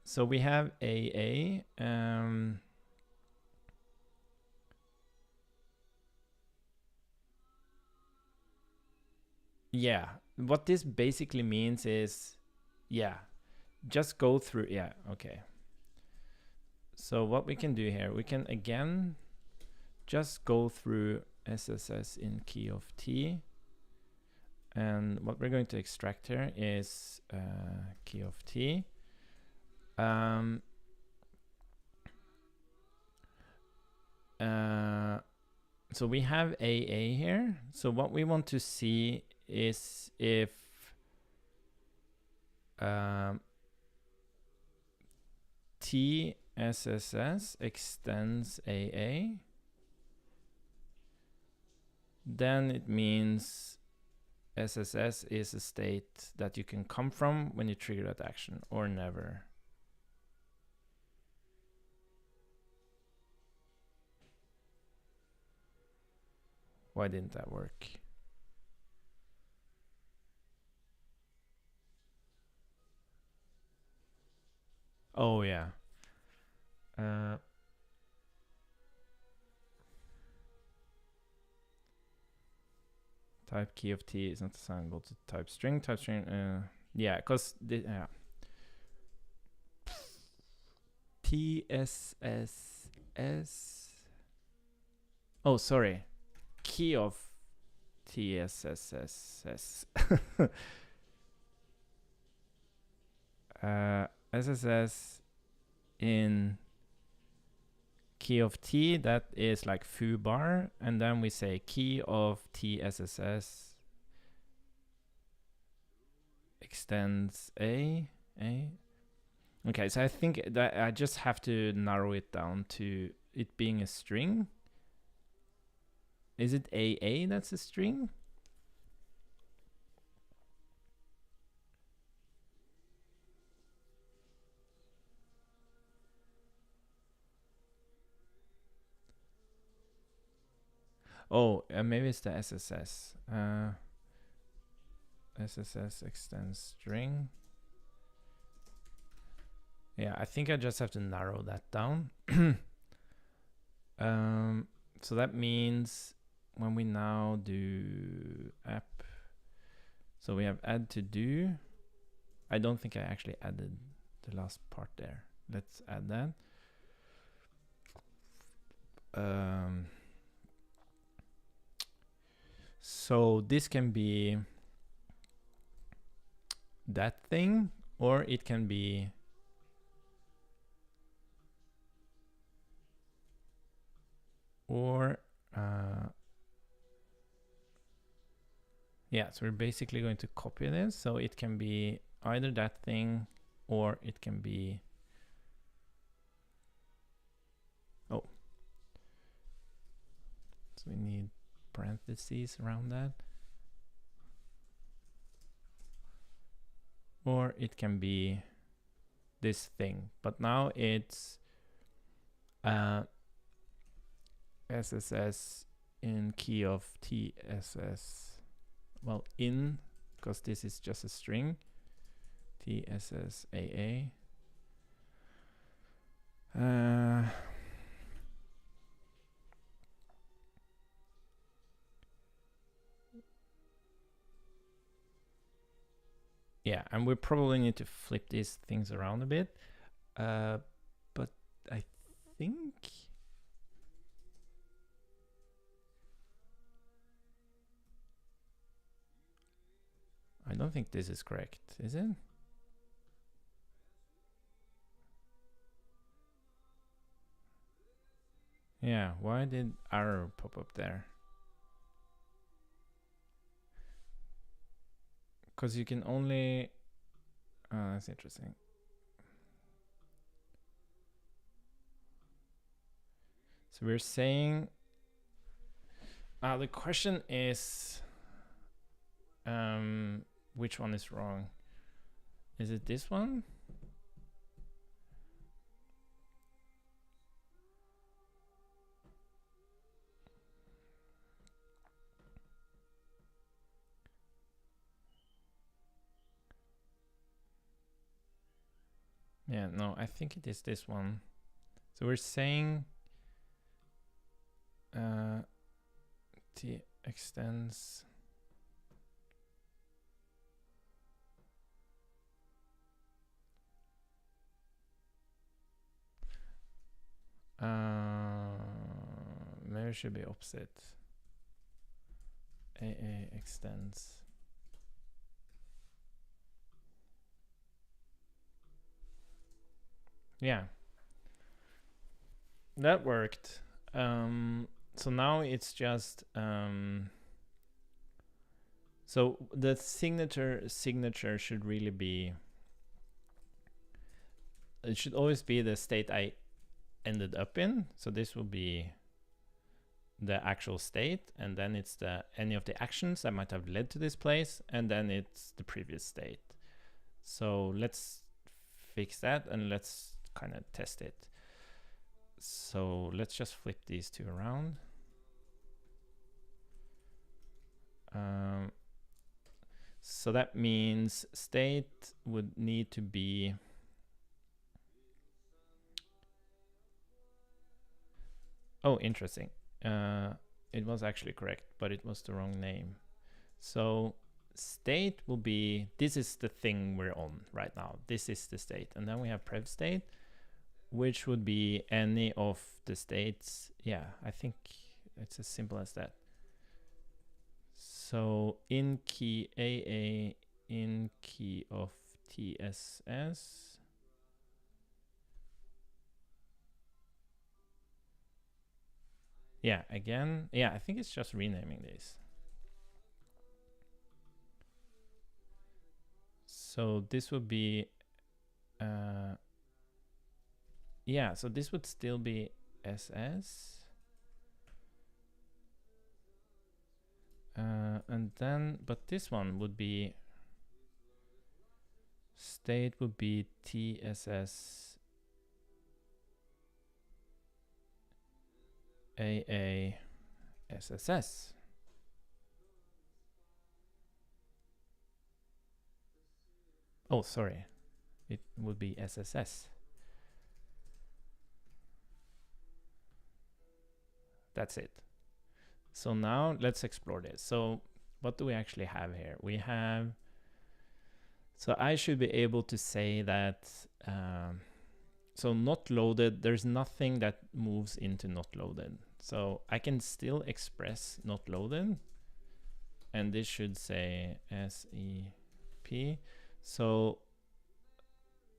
So we have AA. yeah, what this basically means is, yeah, just go through. Yeah, okay. So what we can do here, we can again just go through SSS in key of t. And what we're going to extract here is key of t. So we have AA here. So what we want to see is if TSSS extends AA, then it means SSS is a state that you can come from when you trigger that action, or never. Why didn't that work? Oh yeah. Type key of t is not assignable to type string. Type string. Yeah, because TSSS. Oh, sorry. Key of TSSS. SSS in key of t, that is like foo bar, and then we say key of TSSS extends a. Okay, so I think that I just have to narrow it down to it being a string. Is it AA that's a string? Oh, maybe it's the SSS. SSS extends string. Yeah, I think I just have to narrow that down. So that means when we now do app, so we have add to do. I don't think I actually added the last part there. Let's add that. So this can be that thing, or it can be yeah, so we're basically going to copy this, so it can be either that thing or it can be so we need parentheses around that, or it can be this thing, but now it's SSS in key of TSS, well, in, because this is just a string, TSSAA. Yeah, and we probably need to flip these things around a bit, but I think I don't think this is correct, is it? Yeah, why did error pop up there? Because you can only... Oh, that's interesting. So we're saying... the question is... which one is wrong? Is it this one? Yeah, no, I think it is this one. So we're saying t extends Maybe it should be opposite. AA extends. Yeah, that worked. So now it's just so the signature should really be, it should always be the state I ended up in. So this will be the actual state, and then it's the any of the actions that might have led to this place, and then it's the previous state. So let's fix that and let's kind of test it. So let's just flip these two around. So that means state would need to be interesting. It was actually correct, but it was the wrong name. So state will be, this is the thing we're on right now. This is the state. And then we have prev state, which would be any of the states. Yeah, I think it's as simple as that. So in key AA, in key of TSS. Yeah, again, yeah, I think it's just renaming these. So this would be, yeah, so this would still be SS. And then, but this one would be, state would be TSS AA SSS. Oh, sorry. It would be SSS. That's it. So now let's explore this. So what do we actually have here? We have, so I should be able to say that, so not loaded, there's nothing that moves into not loaded. So I can still express not loaded, and this should say SEP. So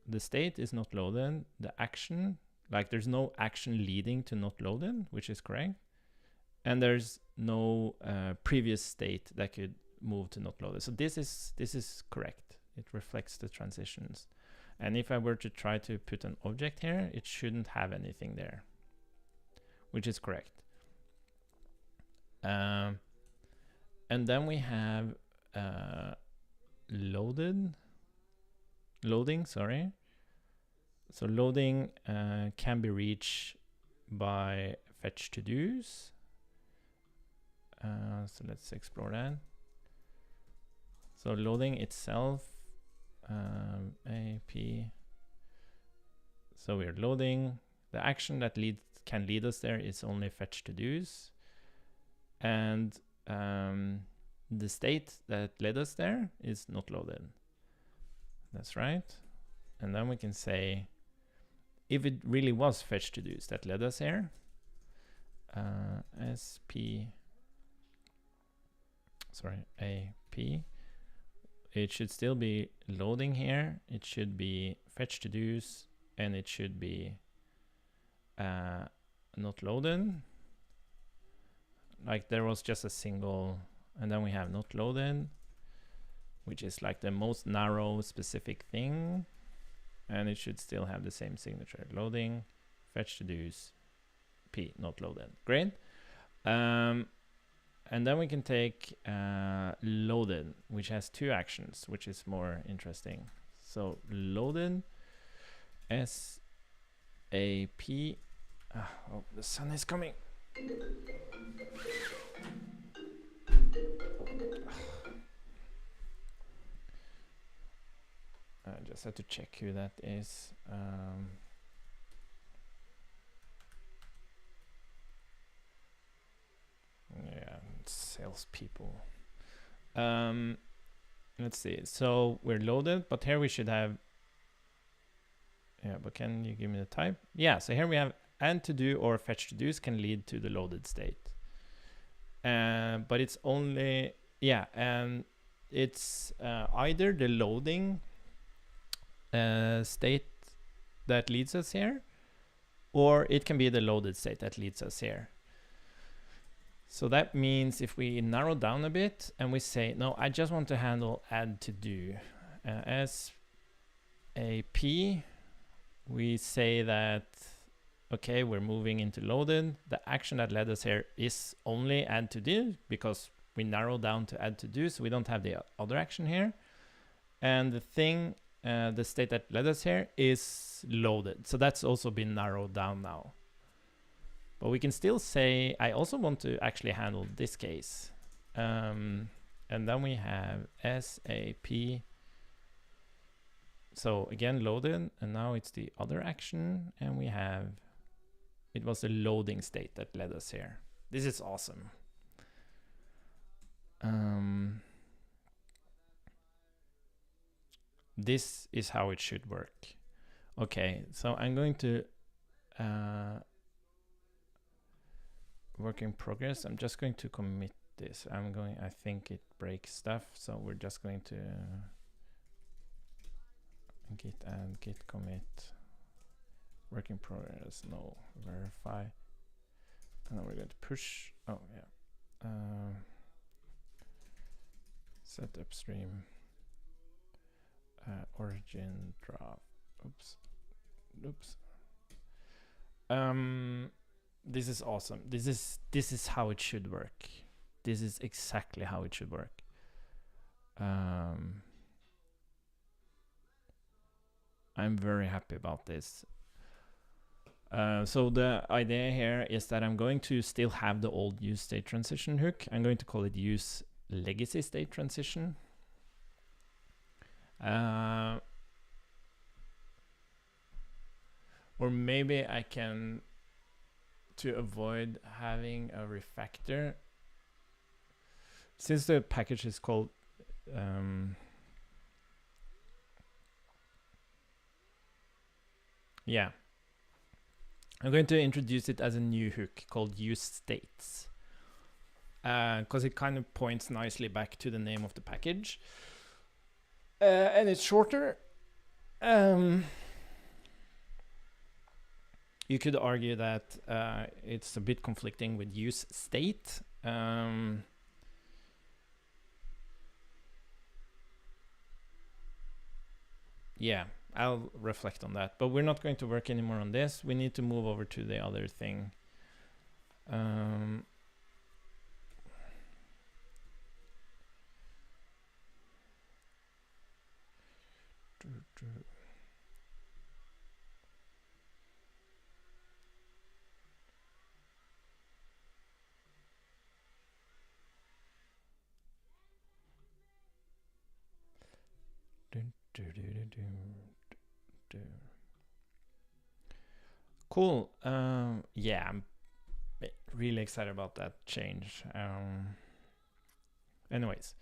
the state is not loaded, the action, like there's no action leading to not loaded, which is correct. And there's no previous state that could move to not loaded. So this is correct. It reflects the transitions. And if I were to try to put an object here, it shouldn't have anything there, which is correct. And then we have loading, sorry. So loading can be reached by fetch to dos. So let's explore that. So loading itself, AP. So we're loading. The action that can lead us there is only fetch to dos. And the state that led us there is not loaded. That's right. And then we can say, if it really was fetch to dos that led us here, AP, it should still be loading here. It should be fetch to dos, and it should be not loaded. Like there was just a single, and then we have not loaded, which is like the most narrow specific thing, and it should still have the same signature. Loading, fetch to dos, P, not loaded. Great. And then we can take loaded, which has two actions, which is more interesting. So loaded, SAP. Oh, the sun is coming. I just have to check who that is. Yeah, salespeople. Let's see. So we're loaded, but here we should have. Yeah, but can you give me the type? Yeah, so here we have add to do or fetch to do's can lead to the loaded state. But it's only, and it's either the loading state that leads us here, or it can be the loaded state that leads us here. So that means if we narrow down a bit and we say, no, I just want to handle add to do. As a P, we say that, okay, we're moving into loaded. The action that led us here is only add to do because we narrow down to add to do, so we don't have the other action here. And the thing, the state that led us here is loaded. So that's also been narrowed down now. But we can still say, I also want to actually handle this case. And then we have SAP. So again, loaded, and now it's the other action. And we have, it was the loading state that led us here. This is awesome. This is how it should work. Okay, so I'm going to work in progress. I'm just going to commit this. I think it breaks stuff, so we're just going to git add, git commit, work in progress, no, verify, and then we're going to push. Oh yeah, set upstream, origin drop. Oops. This is awesome. This is how it should work. This is exactly how it should work. I'm very happy about this. So the idea here is that I'm going to still have the old use state transition hook. I'm going to call it use legacy state transition. Or maybe I can, to avoid having a refactor, since the package is called I'm going to introduce it as a new hook called use states, because it kind of points nicely back to the name of the package, and it's shorter. You could argue that it's a bit conflicting with use state. Yeah, I'll reflect on that, but we're not going to work anymore on this. We need to move over to the other thing. Cool. Yeah, I'm really excited about that change. Anyways,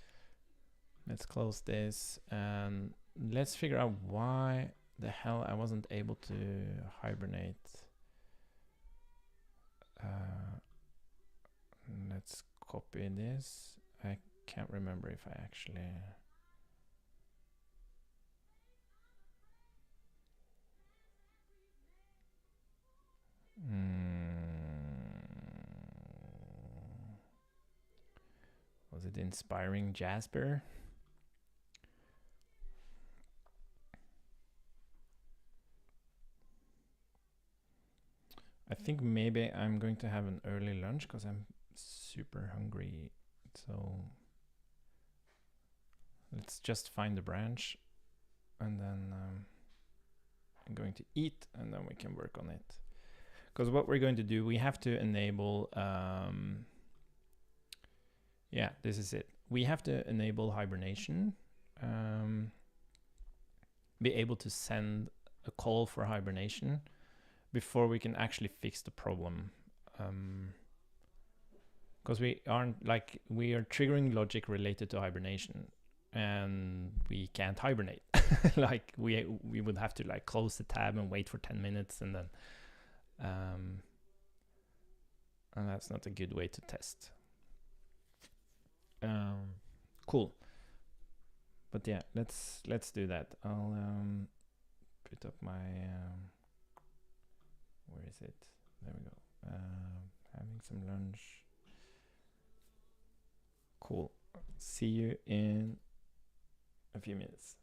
let's close this and let's figure out why the hell I wasn't able to hibernate. Let's copy this. I can't remember if I actually... Was it inspiring Jasper? I think maybe I'm going to have an early lunch because I'm super hungry. So let's just find the branch and then I'm going to eat and then we can work on it. Because what we're going to do, we have to enable, yeah, this is it. We have to enable hibernation, be able to send a call for hibernation before we can actually fix the problem. Because we are triggering logic related to hibernation and we can't hibernate. Like we would have to like close the tab and wait for 10 minutes and then And that's not a good way to test. Cool. But yeah, let's do that. I'll put up my where is it? There we go. Having some lunch. Cool. See you in a few minutes.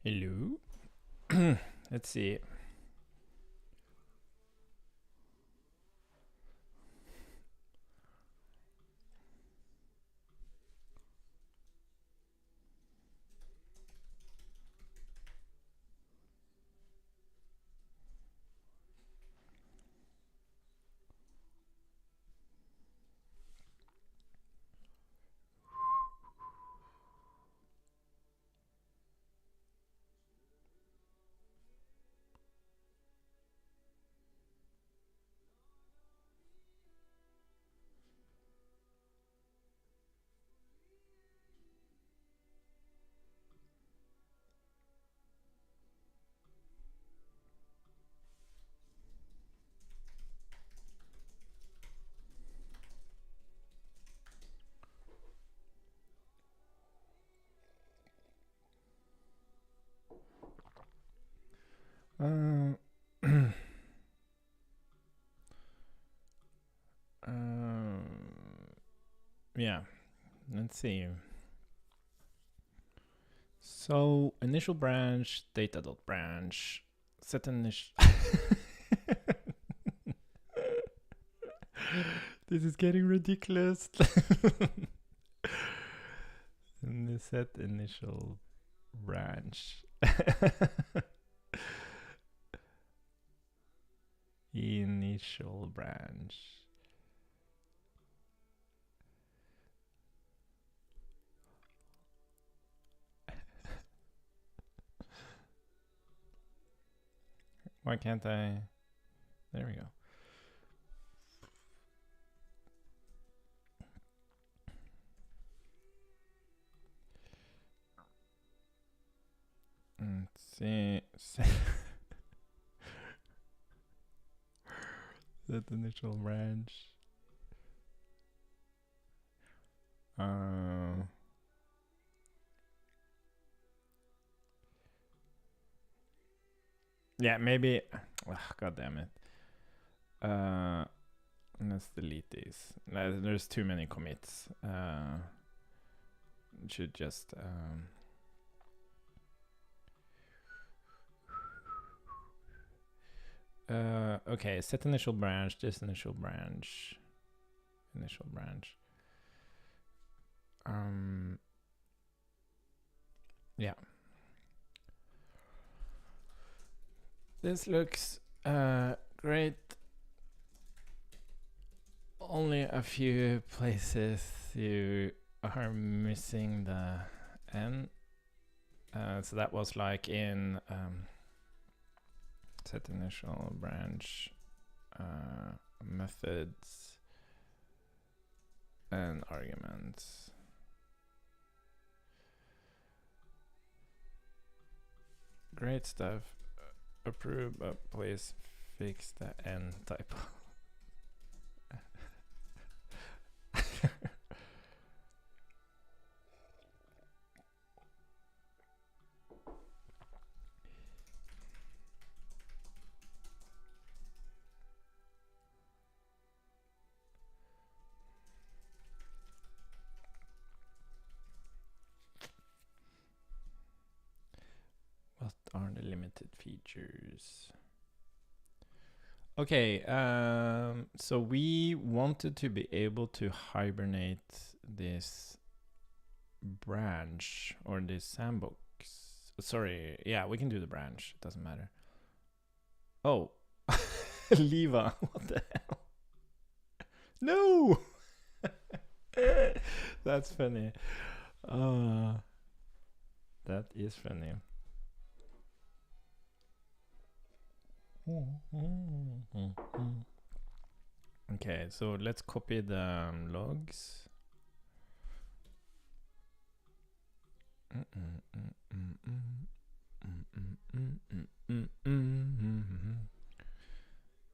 Hello. Let's see. Um, yeah, let's see. So initial branch, data.branch, set initial. This is getting ridiculous. And set initial branch. Initial branch. Why can't I? There we go. Let's see. Set initial branch. Yeah, maybe. God damn it. Let's delete these. There's too many commits. Should just. Okay, set initial branch, this initial branch. Initial branch. Yeah. This looks great. Only a few places you are missing the N. So that was like in set initial branch methods and arguments. Great stuff. Approve, but please fix the N typo. What are the limited features? Okay, so we wanted to be able to hibernate this branch or this sandbox. Sorry, yeah, we can do the branch. It doesn't matter. Oh, Leva, what the hell? No! That's funny. That is funny. Okay, so let's copy the logs.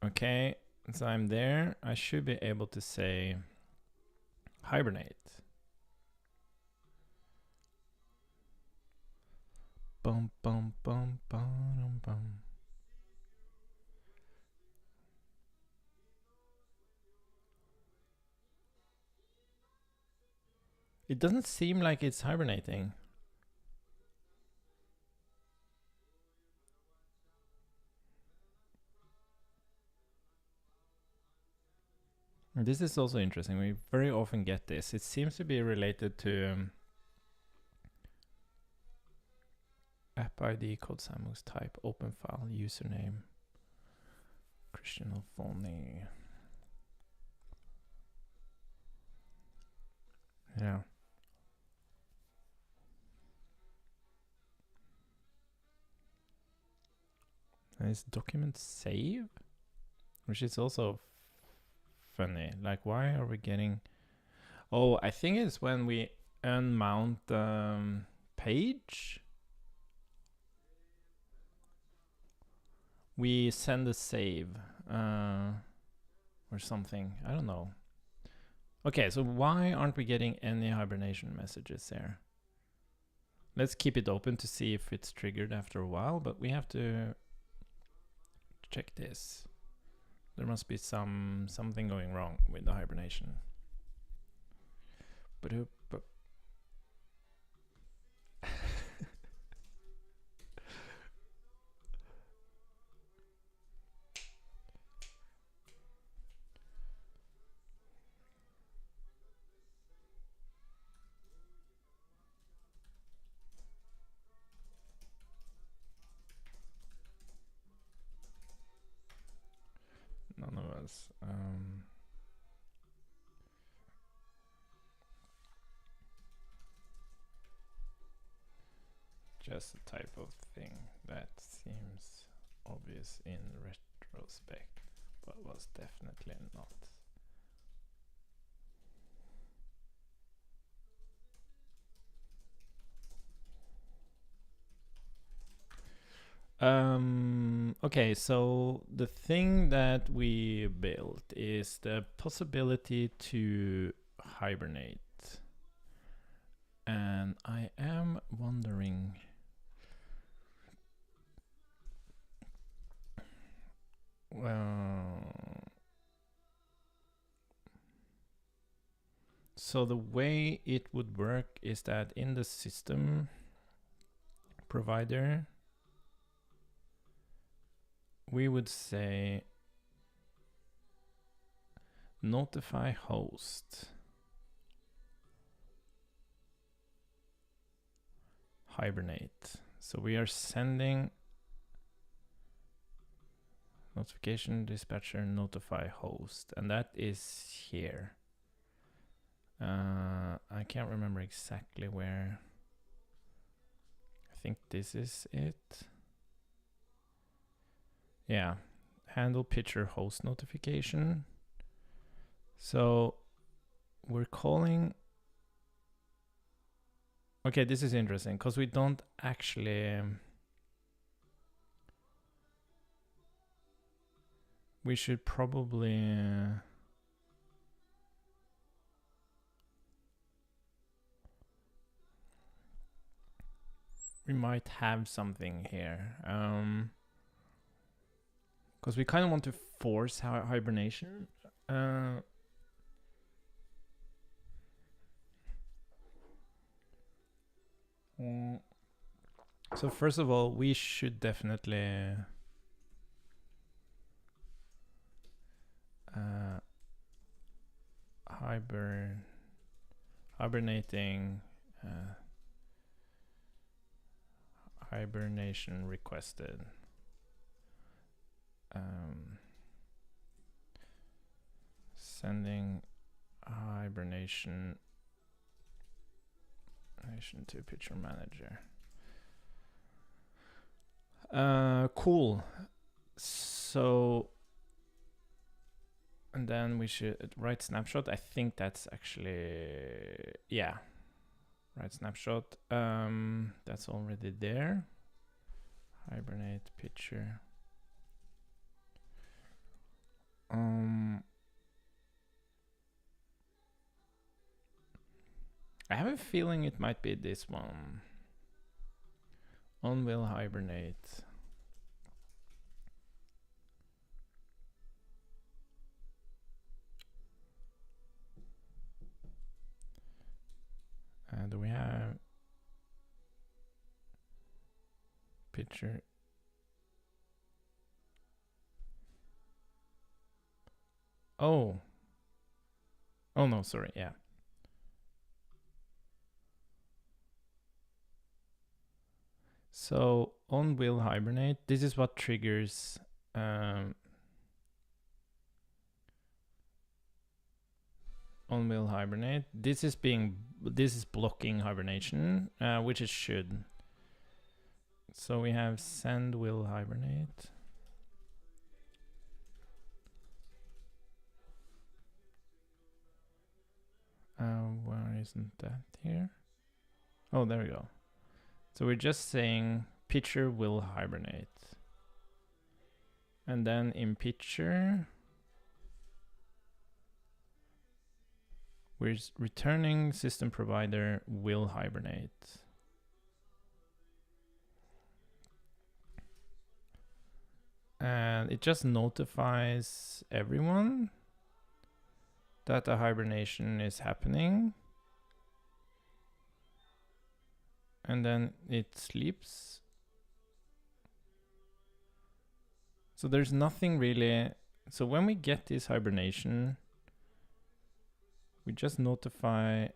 Okay, so I'm there. I should be able to say hibernate. Bum bum bum bum bum. It doesn't seem like it's hibernating. This is also interesting. We very often get this. It seems to be related to app ID, CodeSandbox type, open file, username, Christian Alfoni. Yeah. And is document save? Which is also funny. Like, why are we getting... Oh, I think it's when we unmount the page. We send a save or something. I don't know. Okay, so why aren't we getting any hibernation messages there? Let's keep it open to see if it's triggered after a while, but we have to check this. There must be something going wrong with the hibernation. None of us. Just a type of thing that seems obvious in retrospect, but was definitely not. Okay, so the thing that we built is the possibility to hibernate. And I am wondering... Well... So the way it would work is that in the system provider, we would say notify host hibernate. So we are sending notification dispatcher notify host, and that is here. I can't remember exactly where. I think this is it. Yeah, handle pitcher host notification. So we're calling... Okay, this is interesting because we don't actually... we should probably... we might have something here. Because we kind of want to force hibernation. So first of all, we should definitely hibernating hibernation requested. Sending hibernation to pitcher manager. Cool. So, and then we should write snapshot. I think that's actually, yeah, write snapshot. That's already there. Hibernate pitcher. I have a feeling it might be this one. On will hibernate. Do we have pitcher? Oh, Oh no, sorry, yeah. So on will hibernate, this is what triggers on will hibernate. This is blocking hibernation, which it should. So we have send will hibernate. Why isn't that here? Oh, there we go. So we're just saying pitcher will hibernate. And then in pitcher, we're returning system provider will hibernate. And it just notifies everyone that a hibernation is happening. And then it sleeps. So there's nothing really. So when we get this hibernation, we just notify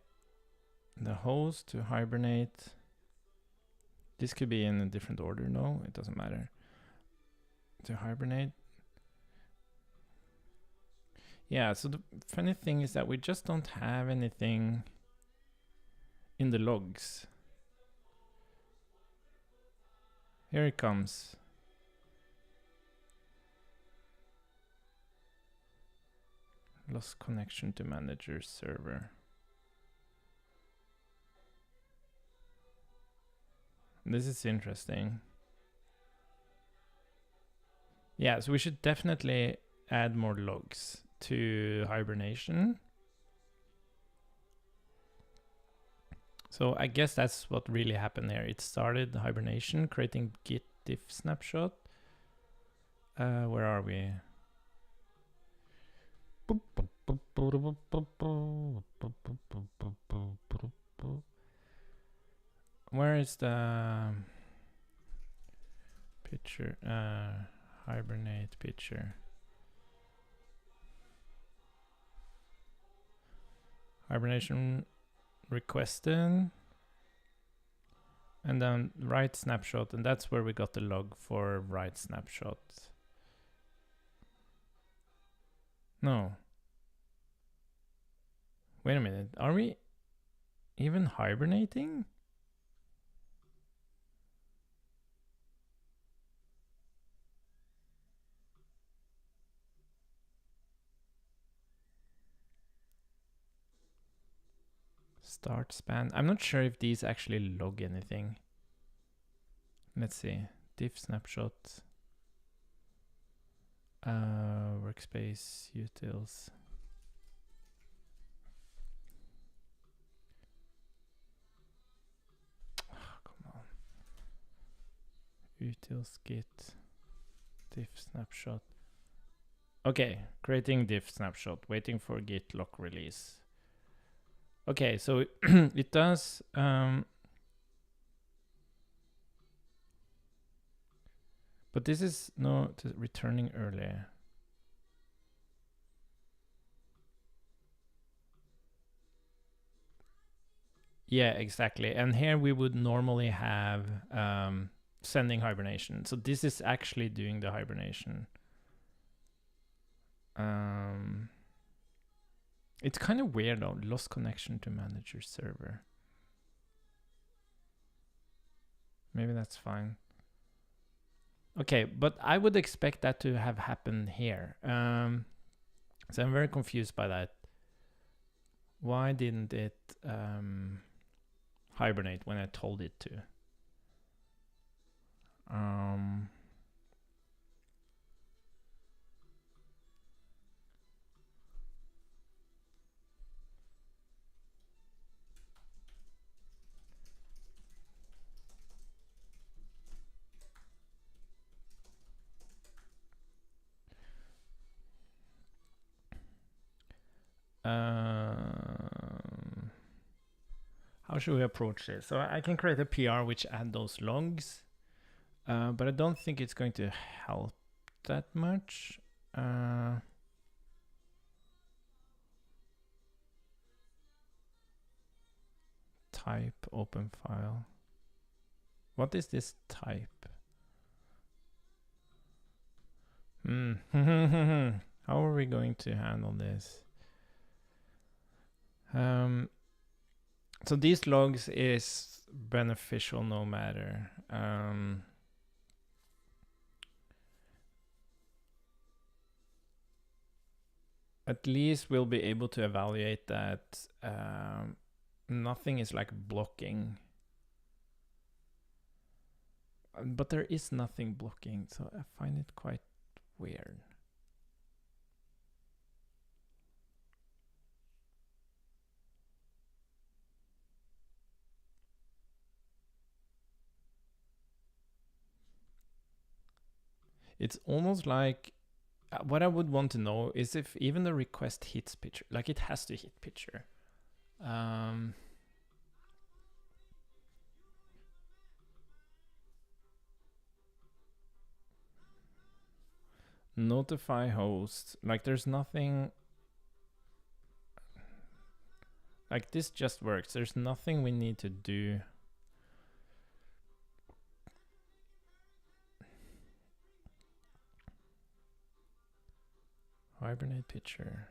the host to hibernate. This could be in a different order. No, it doesn't matter. To hibernate. Yeah, so the funny thing is that we just don't have anything in the logs. Here it comes. Lost connection to manager server. This is interesting. Yeah, so we should definitely add more logs to hibernation. So I guess that's what really happened here. It started hibernation, creating git diff snapshot. Where are we? Where is the picture? Hibernate picture. Hibernation requested. And then write snapshot, and that's where we got the log for write snapshot. No. Wait a minute, are we even hibernating? Start span. I'm not sure if these actually log anything. Let's see. Diff snapshot. Workspace utils. Oh, come on. Utils git diff snapshot. Okay, creating diff snapshot. Waiting for git lock release. Okay, so it does. But this is not returning earlier. Yeah, exactly. And here we would normally have sending hibernation. So this is actually doing the hibernation. It's kind of weird though. Lost connection to manager server. Maybe that's fine. Okay, but I would expect that to have happened here. So I'm very confused by that. Why didn't it hibernate when I told it to? How should we approach this? So I can create a PR which add those logs, but I don't think it's going to help that much. type open file. What is this type? How are we going to handle this? So these logs is beneficial no matter. At least we'll be able to evaluate that nothing is like blocking. But there is nothing blocking, so I find it quite weird. It's almost like what I would want to know is if even the request hits picture, like it has to hit picture. Notify host, like there's nothing, like this just works. There's nothing we need to do. Hibernate picture.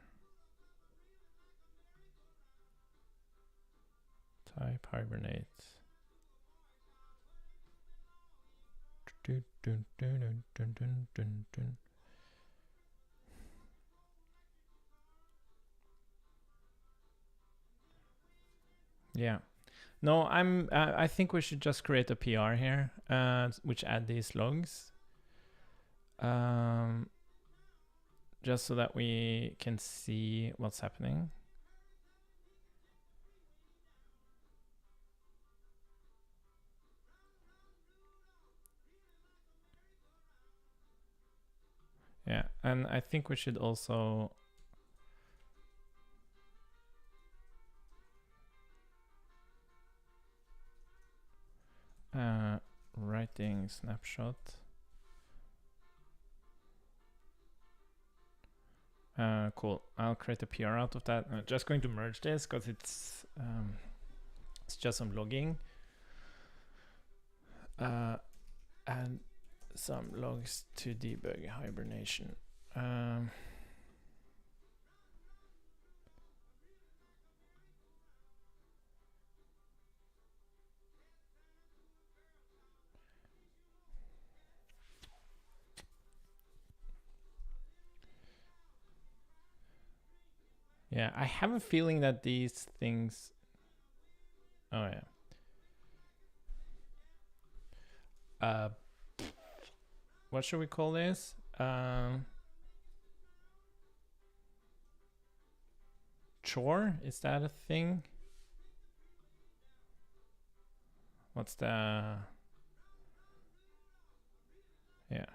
Type hibernate. Yeah. No, I think we should just create a PR here, which add these logs. Just so that we can see what's happening. Yeah, and I think we should also writing snapshot. Cool. I'll create a PR out of that. I'm just going to merge this because it's just some logging. And some logs to debug hibernation. Yeah, I have a feeling that these things. Oh yeah. What should we call this? Chore? Is that a thing? What's the... Yeah.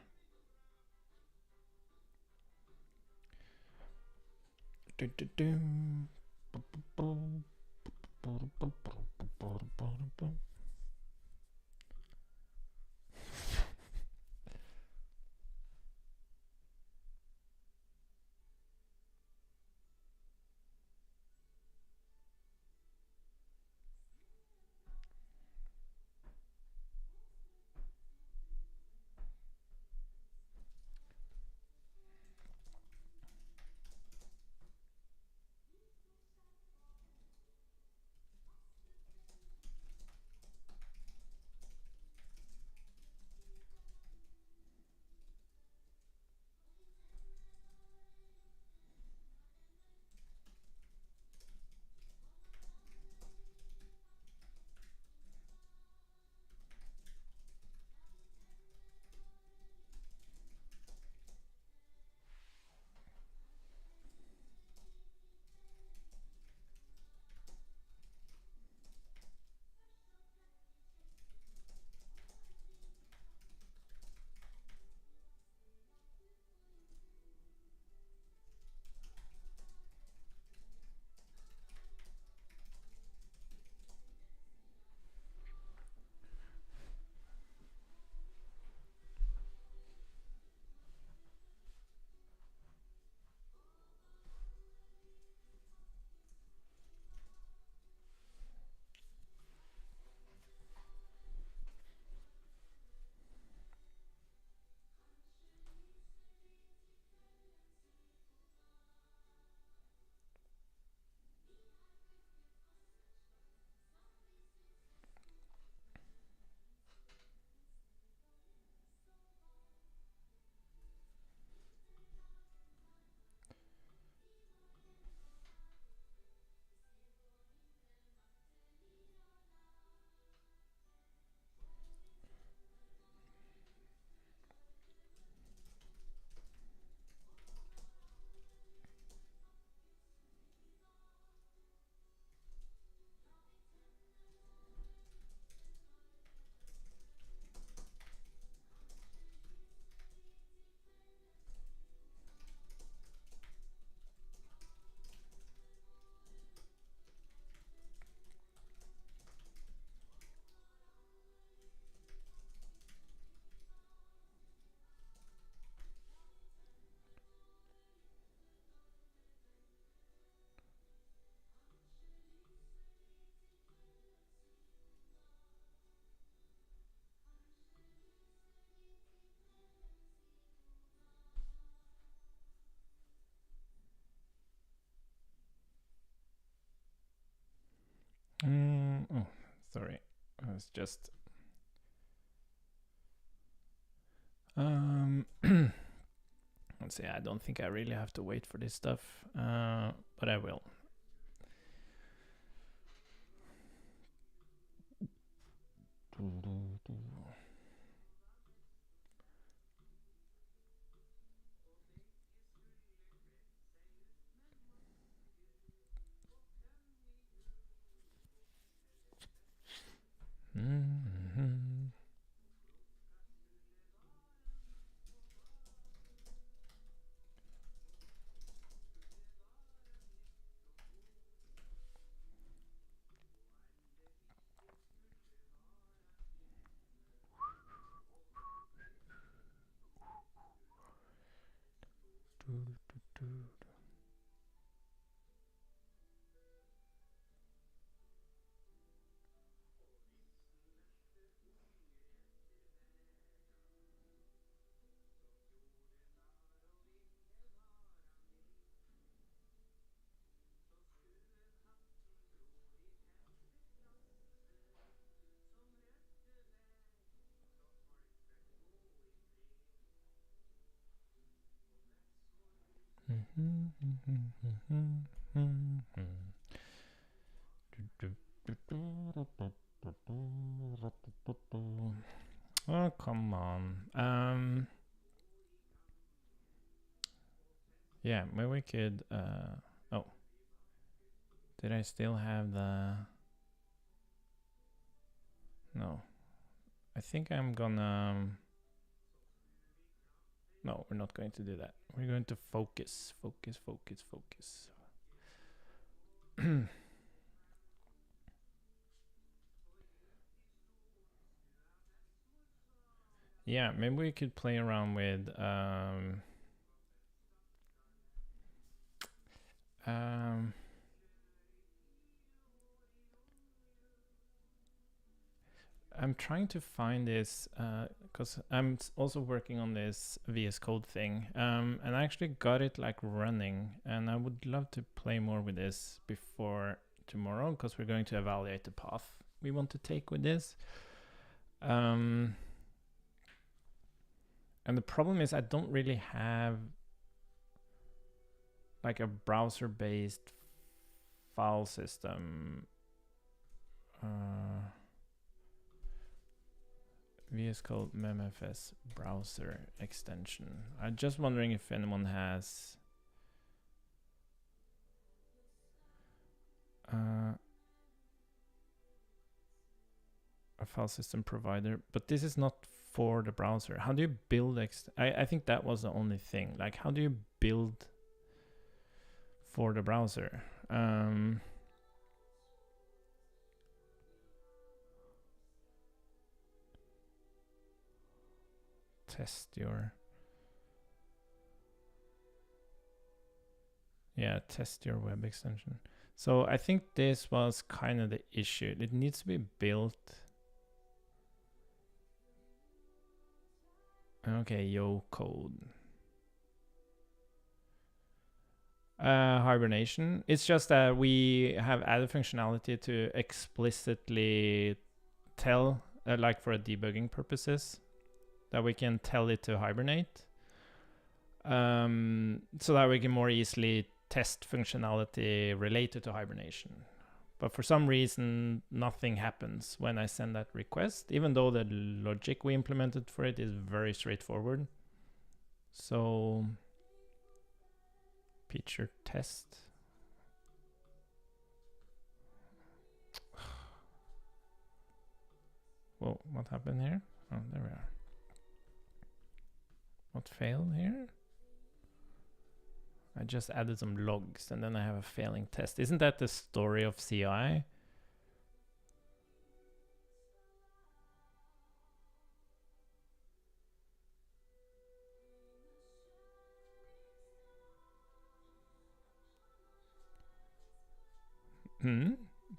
Sorry, I was just let's see, I don't think I really have to wait for this stuff, but I will. Oh, come on. Yeah, maybe we could, oh. Did I still have the... No. I think I'm gonna... No, we're not going to do that. We're going to focus. Yeah, maybe we could play around with... I'm trying to find this because I'm also working on this VS Code thing, and I actually got it like running, and I would love to play more with this before tomorrow because we're going to evaluate the path we want to take with this. And the problem is I don't really have like a browser-based file system. VS Code MemFS browser extension. I'm just wondering if anyone has a file system provider, but this is not for the browser. How do you build I think that was the only thing. Like, how do you build for the browser? Test your... Yeah, test your web extension. So I think this was kind of the issue. It needs to be built. Okay, yo code. Hibernation. It's just that we have added functionality to explicitly tell, like for debugging purposes, that we can tell it to hibernate. So that we can more easily test functionality related to hibernation. But for some reason, nothing happens when I send that request, even though the logic we implemented for it is very straightforward. So, feature test. Whoa, what happened here? Oh, there we are. What failed here? I just added some logs and then I have a failing test. Isn't that the story of CI?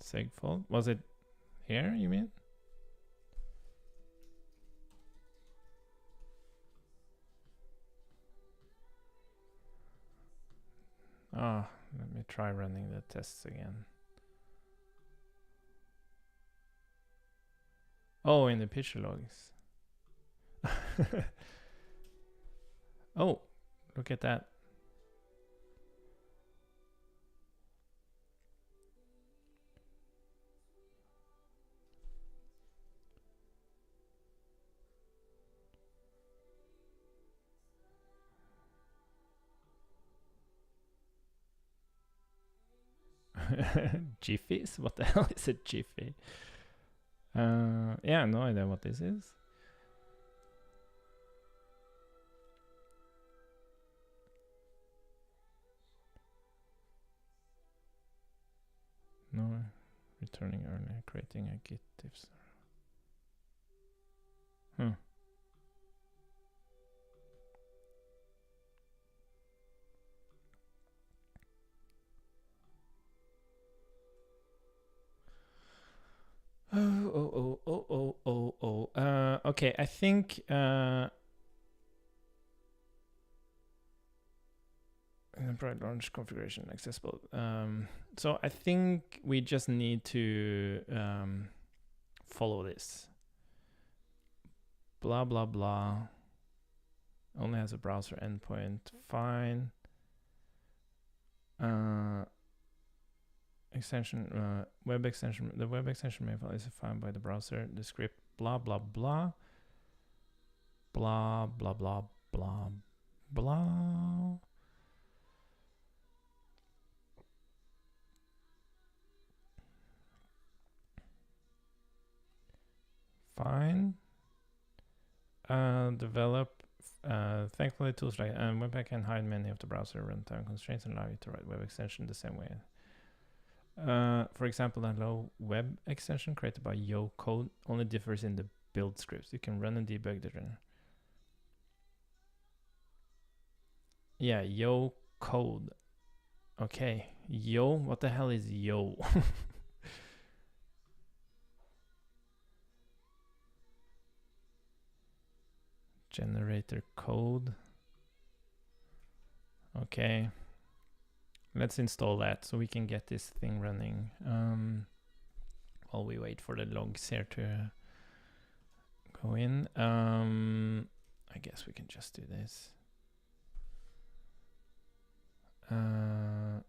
Segfault? Was it here, you mean? Oh, let me try running the tests again. Oh, in the picture logs. Oh, look at that. Jiffys? What the hell is a Jiffy? Yeah, no idea what this is. No, returning earlier, creating a git tips. Hmm. Oh. Okay, I think bright launch configuration accessible. So I think we just need to follow this. Blah blah blah. Only has a browser endpoint. Fine. Extension, web extension. The web extension main file is defined by the browser. The script. Blah blah blah. Blah blah blah blah blah. Fine. Develop. Thankfully, tools like Webpack can hide many of the browser runtime constraints and allow you to write web extension the same way. For example, the hello web extension created by Yo Code only differs in the build scripts. You can run and debug the run. Yeah, Yo Code. Okay, Yo. What the hell is Yo? Generator code. Okay. Let's install that so we can get this thing running. While we wait for the logs here to go in. I guess we can just do this. And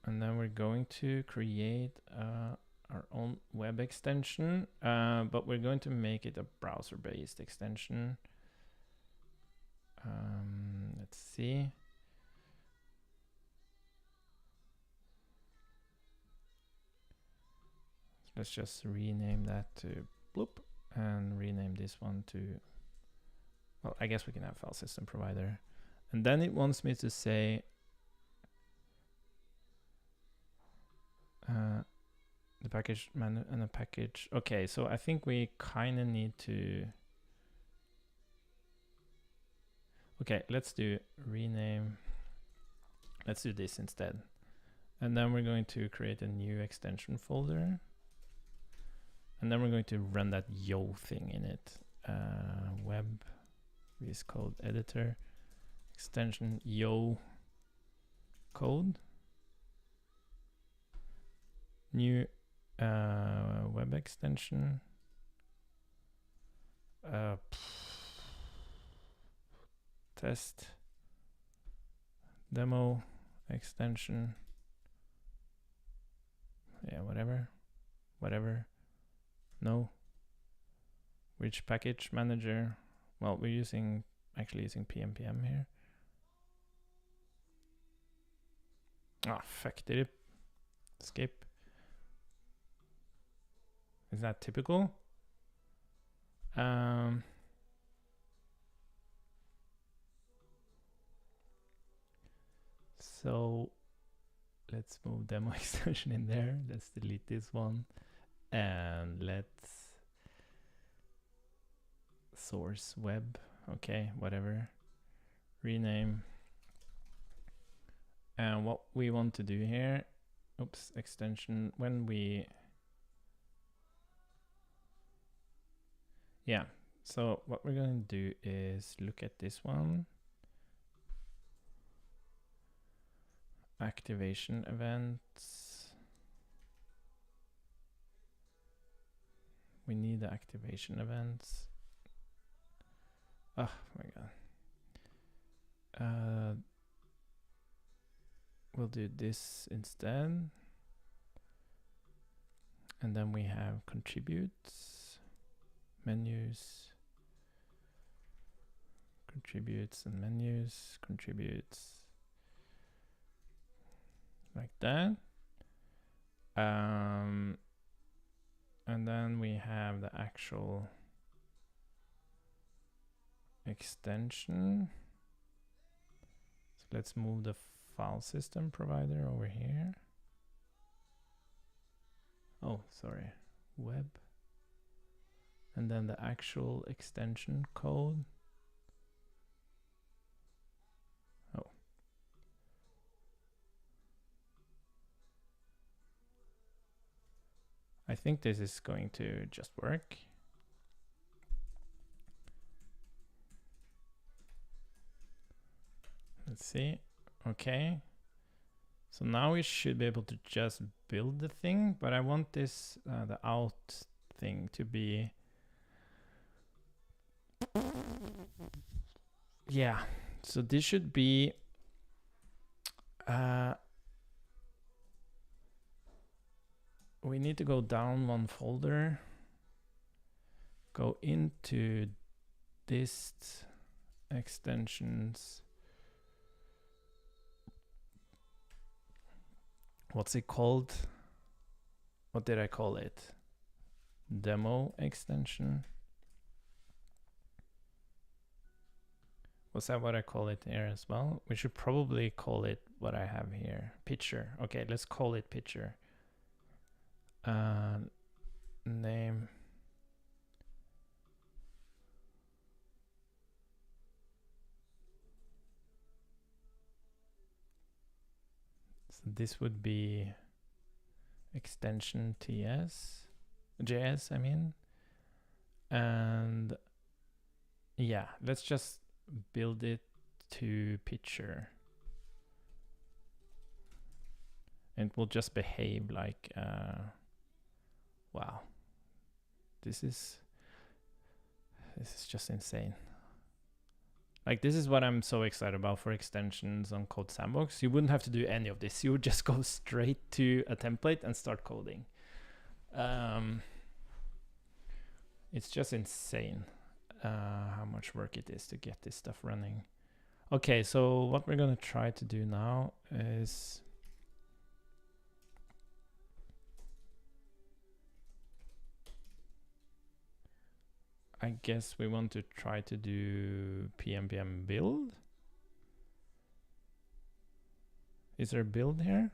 then we're going to create our own web extension, but we're going to make it a browser-based extension. Let's see. Let's just rename that to bloop and rename this one to, well, I guess we can have file system provider. And then it wants me to say the package menu and a package. Okay, so I think we kind of need to. Okay, let's do rename. Let's do this instead. And then we're going to create a new extension folder. And then we're going to run that Yo thing in it. Web VS Code editor extension Yo code. New web extension. Test demo extension. Yeah, whatever. No. Which package manager? Well, we're actually using PNPM here. Ah, fuck, did it skip? Is that typical? So let's move demo extension in there. Let's delete this one. And let's source web. Okay, whatever. Rename. And what we want to do here, oops, extension, when we, yeah, so what we're going to do is look at this one. Activation events. we need the activation events. Oh my god. We'll do this instead. And then we have contributes, menus, contributes and menus, contributes, like that. And then we have the actual extension. So let's move the file system provider over here. Oh, sorry, web. And then the actual extension code. Oh. I think this is going to just work. Let's see. Okay. So now we should be able to just build the thing, but I want this, the out thing to be, yeah. So this should be, we need to go down one folder, go into dist extensions. What's it called? What did I call it? Demo extension. Was that what I call it here as well? We should probably call it what I have here. Picture. Okay, let's call it picture. Name. So this would be extension JS, I mean. And yeah, let's just build it to picture. And it will just behave like, wow, this is just insane. Like, this is what I'm so excited about for extensions on CodeSandbox. You wouldn't have to do any of this. You would just go straight to a template and start coding. It's just insane how much work it is to get this stuff running. Okay, so what we're gonna try to do now is I guess we want to try to do pm build. Is there a build here?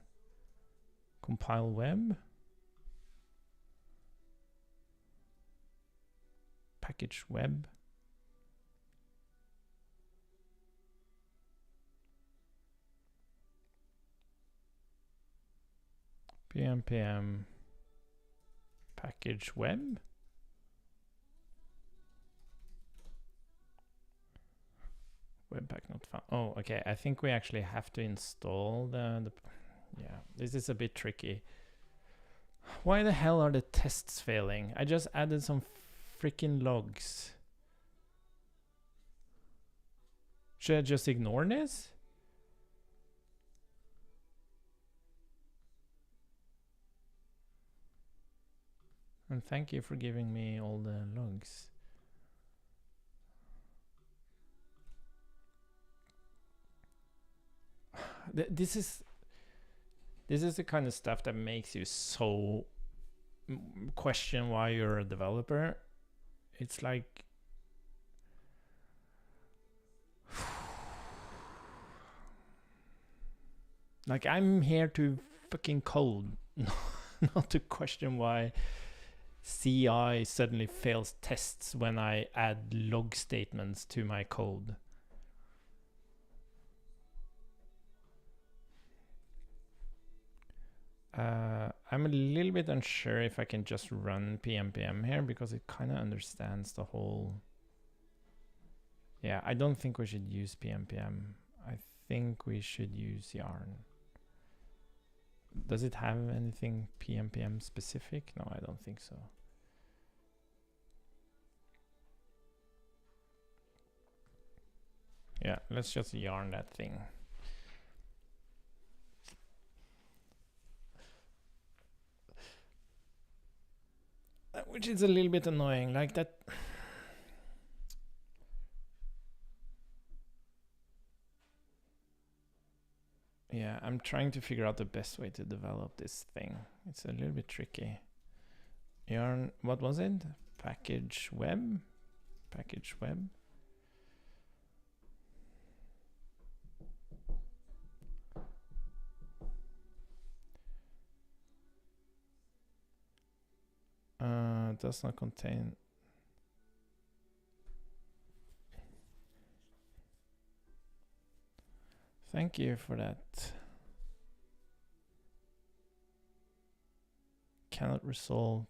Compile web. Package web. pm package web. Webpack not found. Oh, okay. I think we actually have to install the yeah, this is a bit tricky. Why the hell are the tests failing? I just added some freaking logs. Should I just ignore this? And thank you for giving me all the logs. This is the kind of stuff that makes you so question why you're a developer. It's like I'm here to fucking code, not to question why CI suddenly fails tests when I add log statements to my code. I'm a little bit unsure if I can just run pm here because it kind of understands the whole. Yeah, I don't think we should use pm. I think we should use yarn. Does it have anything pm specific? No, I don't think so. Yeah, let's just yarn that thing. Which is a little bit annoying, like that. Yeah, I'm trying to figure out the best way to develop this thing. It's a little bit tricky. Yarn, what was it? Package web? Package web? Does not contain. Thank you for that. Cannot resolve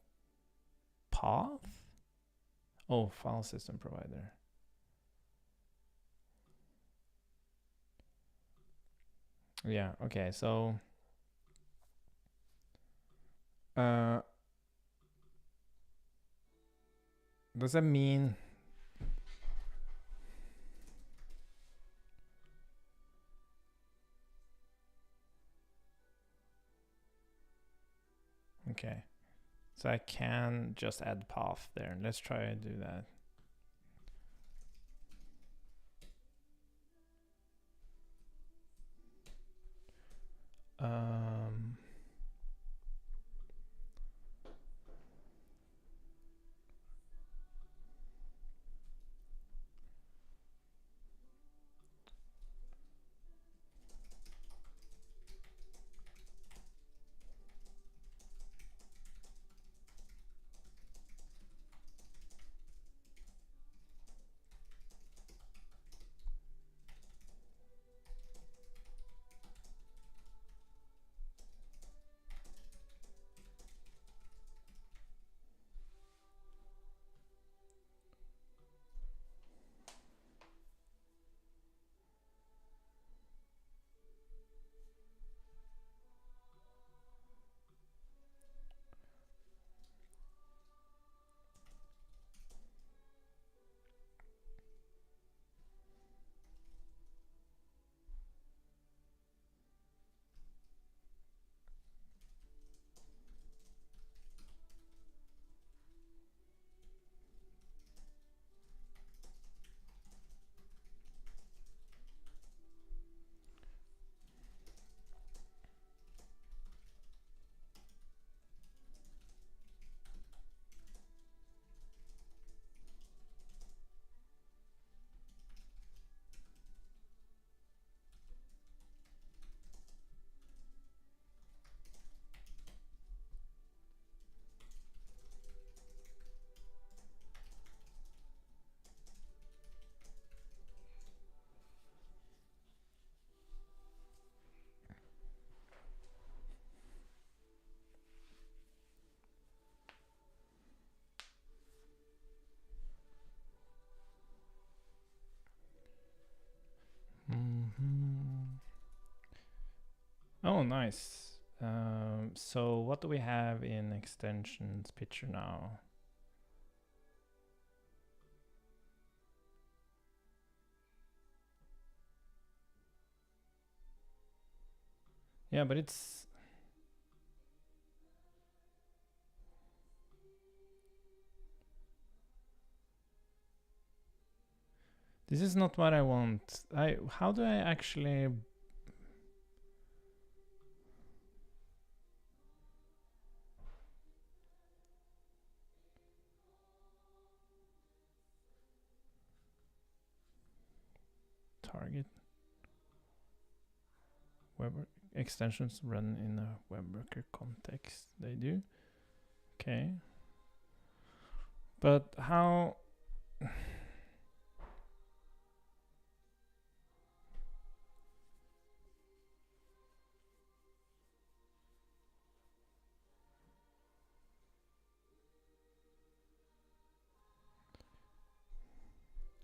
path? Oh, file system provider. Yeah, okay, so does that mean okay, so I can just add path there. Let's try to do that. Oh, nice. So what do we have in extensions picture now? Yeah, but it's this is not what I want. How do I actually target web extensions run in a web worker context? They do. Okay. But how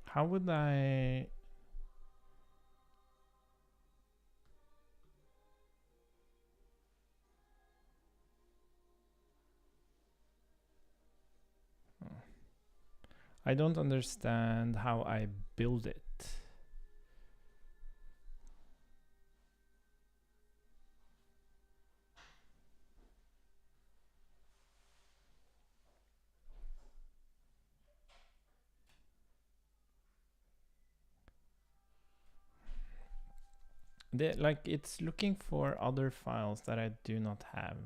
how would I I don't understand how I build it. like it's looking for other files that I do not have.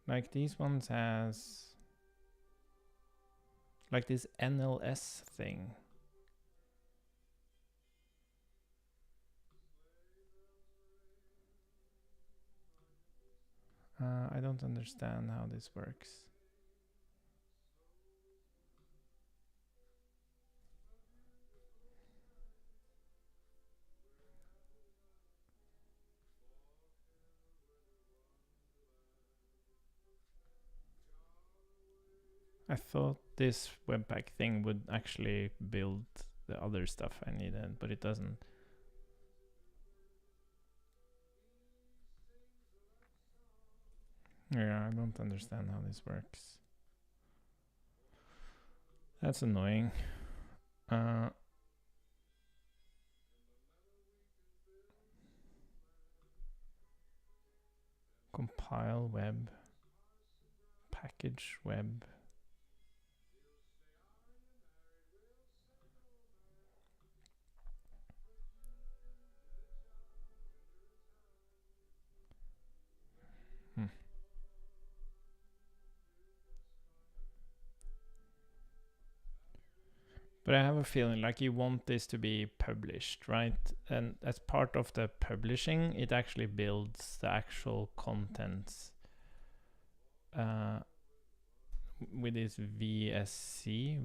Like these ones has like this NLS thing. I don't understand how this works. I thought this Webpack thing would actually build the other stuff I needed, but it doesn't. Yeah, I don't understand how this works. That's annoying. Compile web, package web. But I have a feeling like you want this to be published, right? And as part of the publishing, it actually builds the actual contents with this VSC.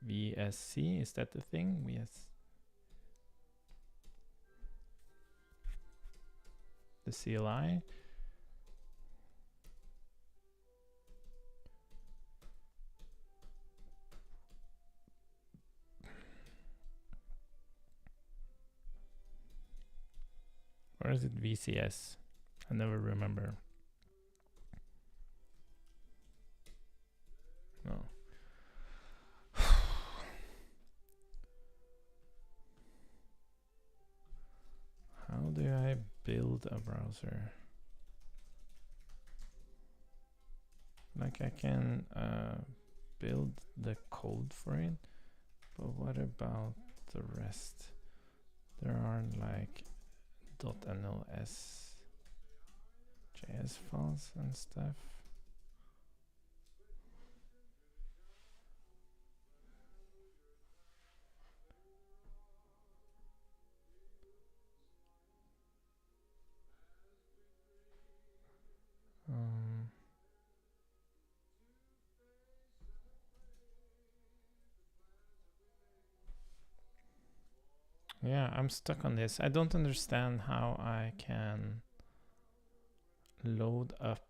VSC, is that the thing? The CLI. Or is it VCS? I never remember. No. How do I build a browser? Like I can build the code for it, but what about the rest? There aren't like .nls JS files and stuff. Yeah, I'm stuck on this. I don't understand how I can load up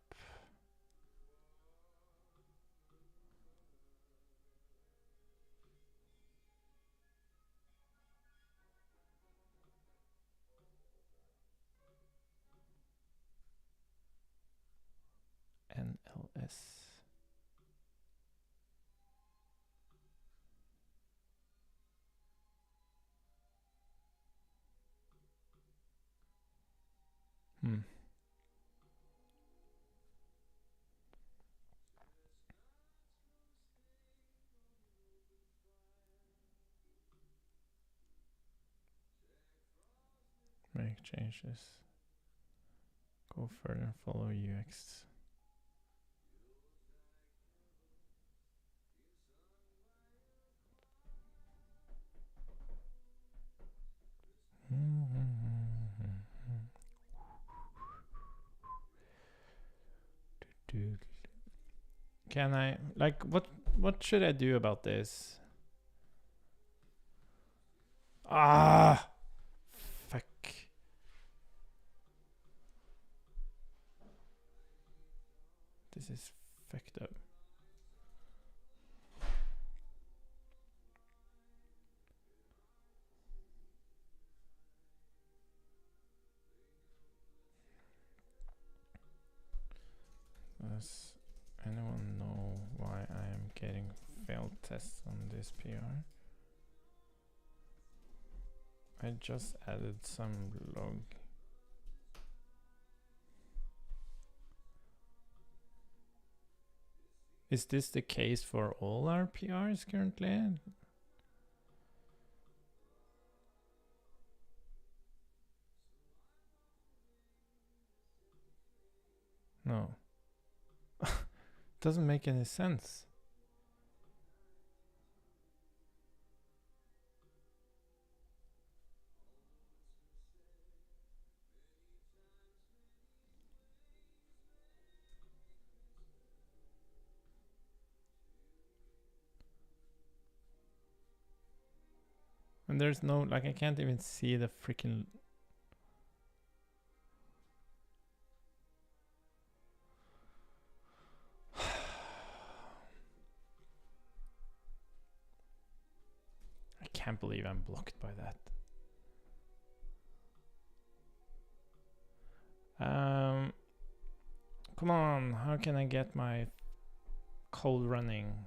NLS. Make changes. Go further and follow UX. Can I, like, what should I do about this? Ah, fuck. This is fucked up. Does anyone know why I am getting failed tests on this PR? I just added some log. Is this the case for all our PRs currently? Doesn't make any sense. And there's no, like, I can't even see the freaking. I can't believe I'm blocked by that. Come on, how can I get my code running?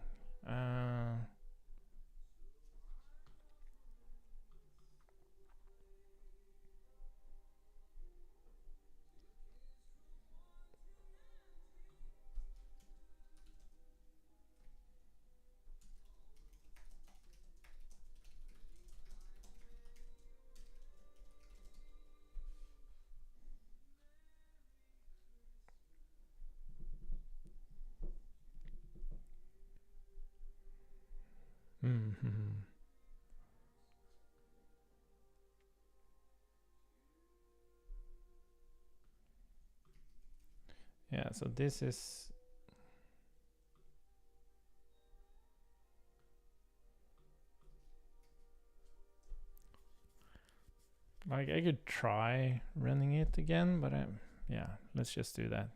Yeah, so this is. Like, I could try running it again, but yeah, let's just do that.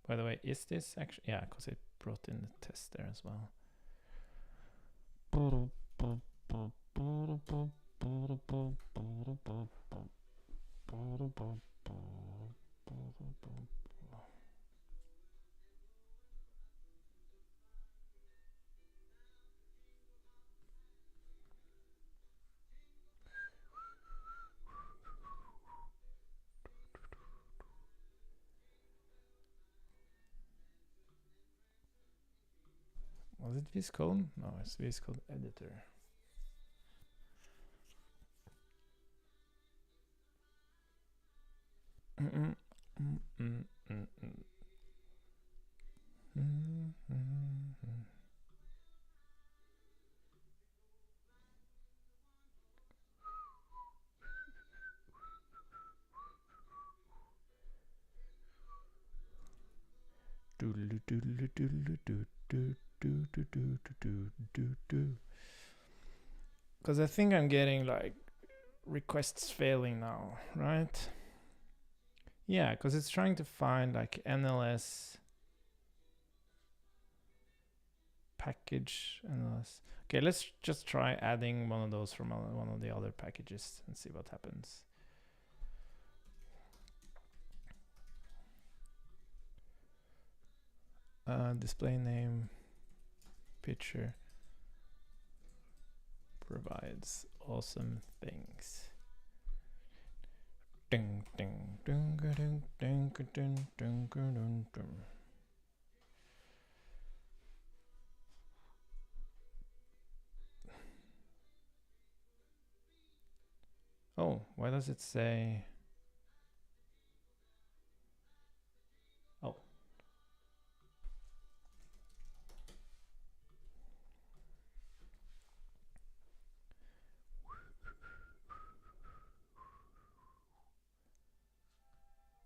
By the way, is this actually, yeah, because it brought in the test there as well. Was it VS Code? No, it's VS Code editor. Because I think I'm getting like requests failing now, right? Yeah, because it's trying to find like NLS package NLS. Okay, let's just try adding one of those from one of the other packages and see what happens. Display name picture provides awesome things. Ding ding ding ding ding ding ding ding ding. Oh, why does it say? Oh.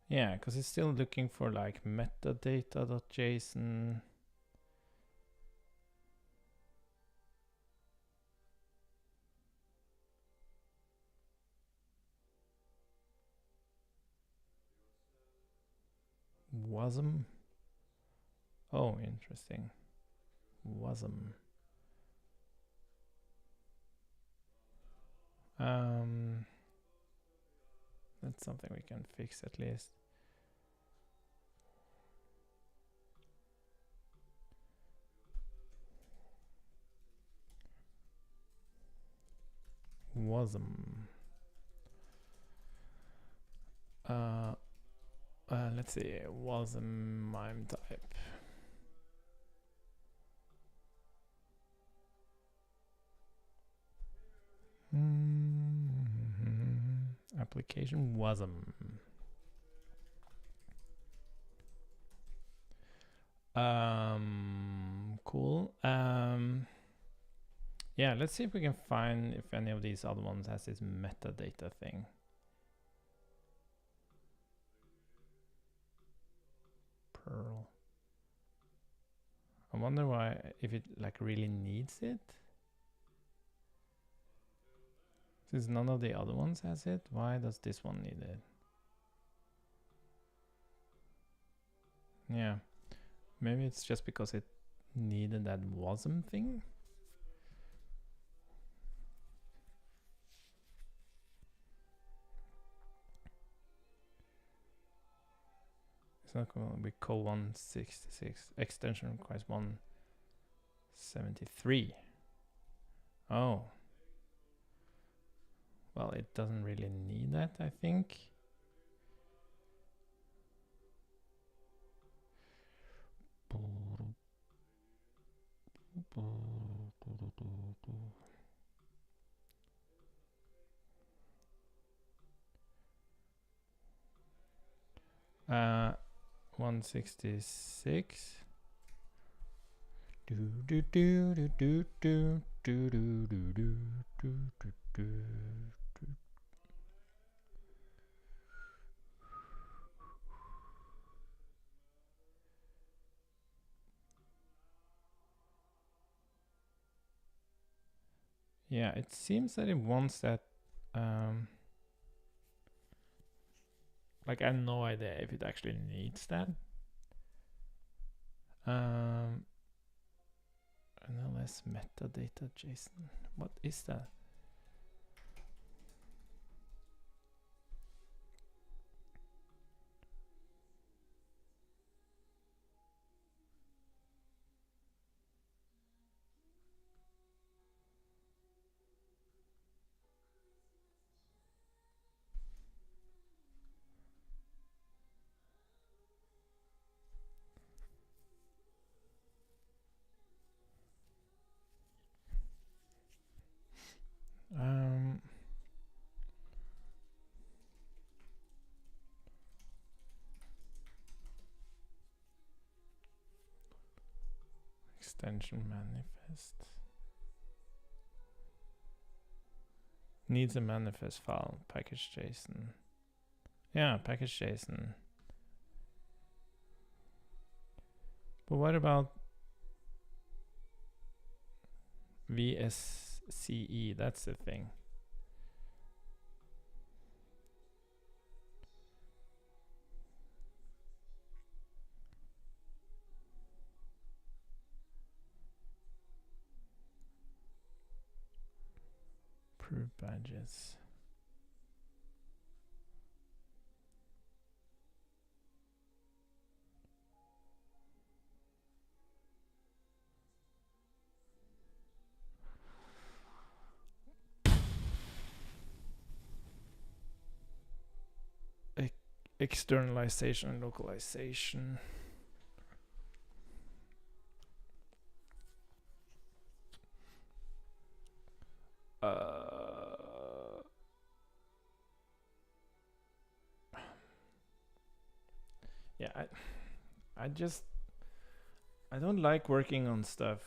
Yeah, because it's still looking for like metadata.json. Wasm. Oh, interesting. Wasm. That's something we can fix at least. Wasm. Let's see. Wasm mime type. application wasm. Cool. Yeah, let's see if we can find if any of these other ones has this metadata thing. Perl. I wonder why, if it like really needs it. Since none of the other ones has it, why does this one need it? Yeah, maybe it's just because it needed that wasm thing. It's not going to be code 166. Extension requires 173. Oh. Well, it doesn't really need that, I think. Uh, 166. Do do do do do do do do do do do do. Yeah, it seems that it wants that. Like, I have no idea if it actually needs that. NLS metadata JSON. What is that? Extension manifest. Needs a manifest file, package JSON. Yeah, package JSON. But what about VSCE? That's the thing. Proof badges. Externalization and localization. Yeah, I don't like working on stuff.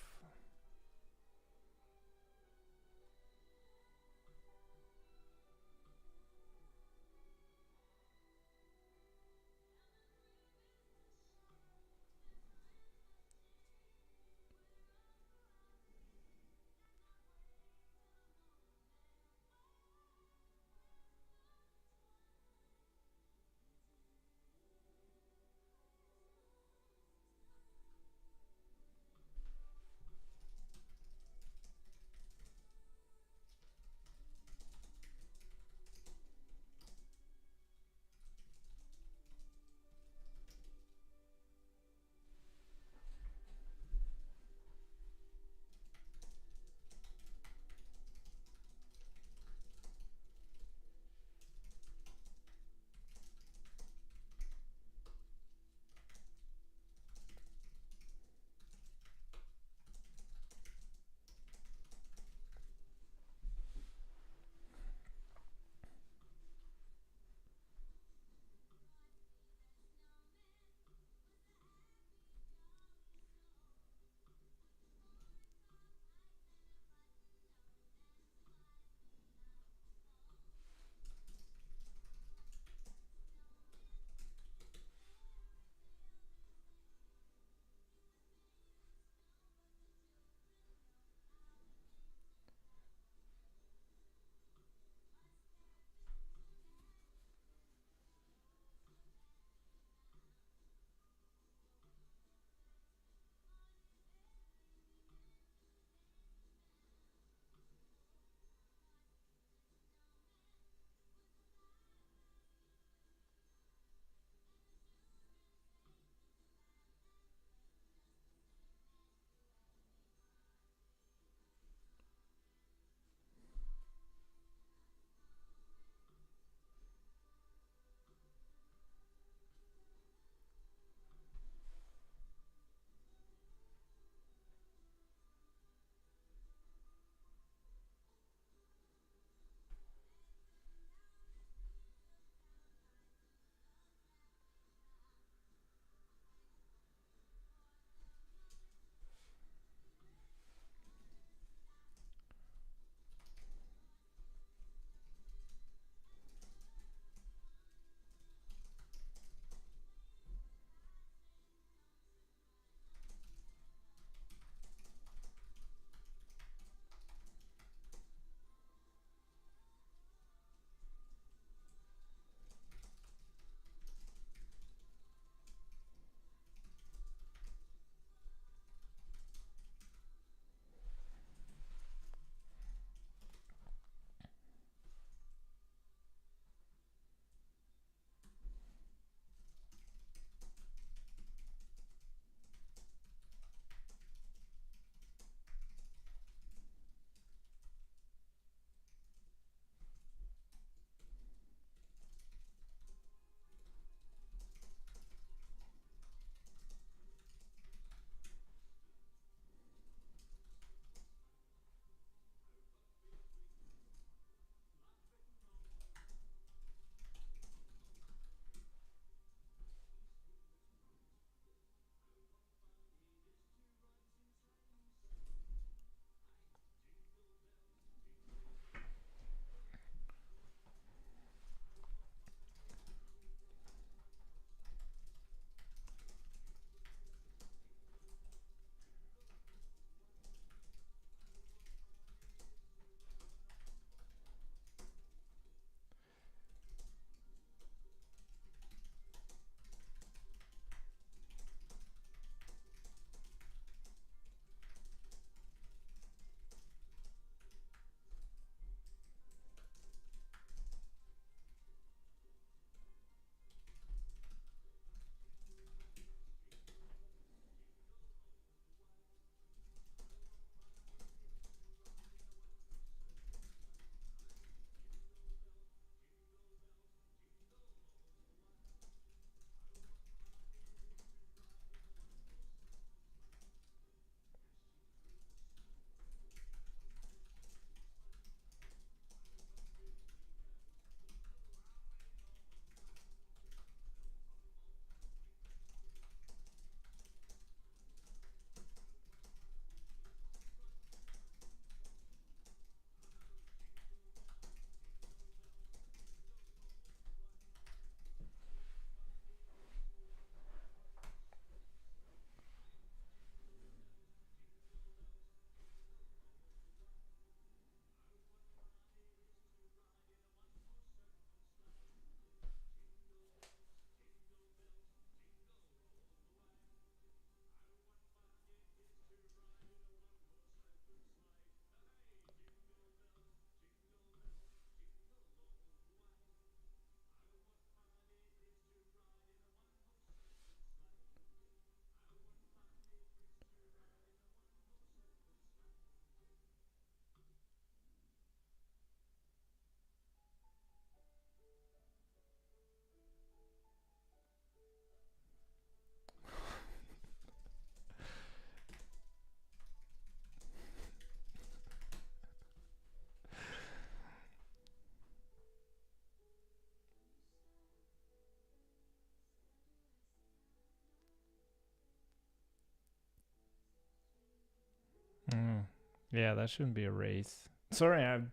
Yeah, that shouldn't be a race. Sorry, I'm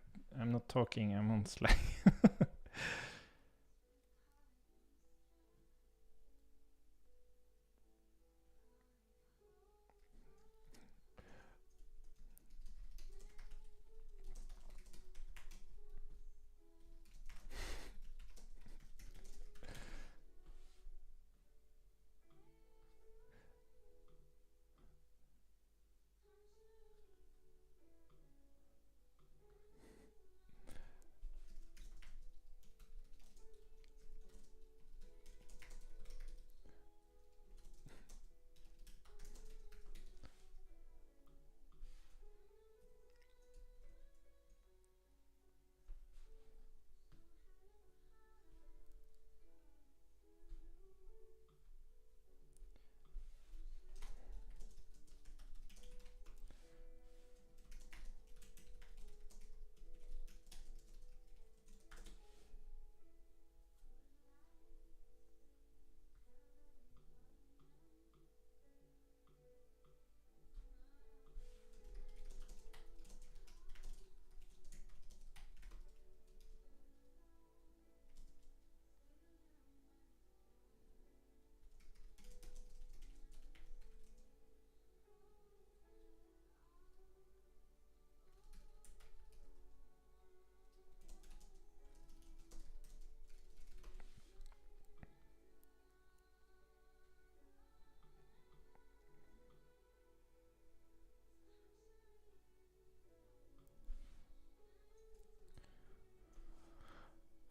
not talking. I'm on Slack.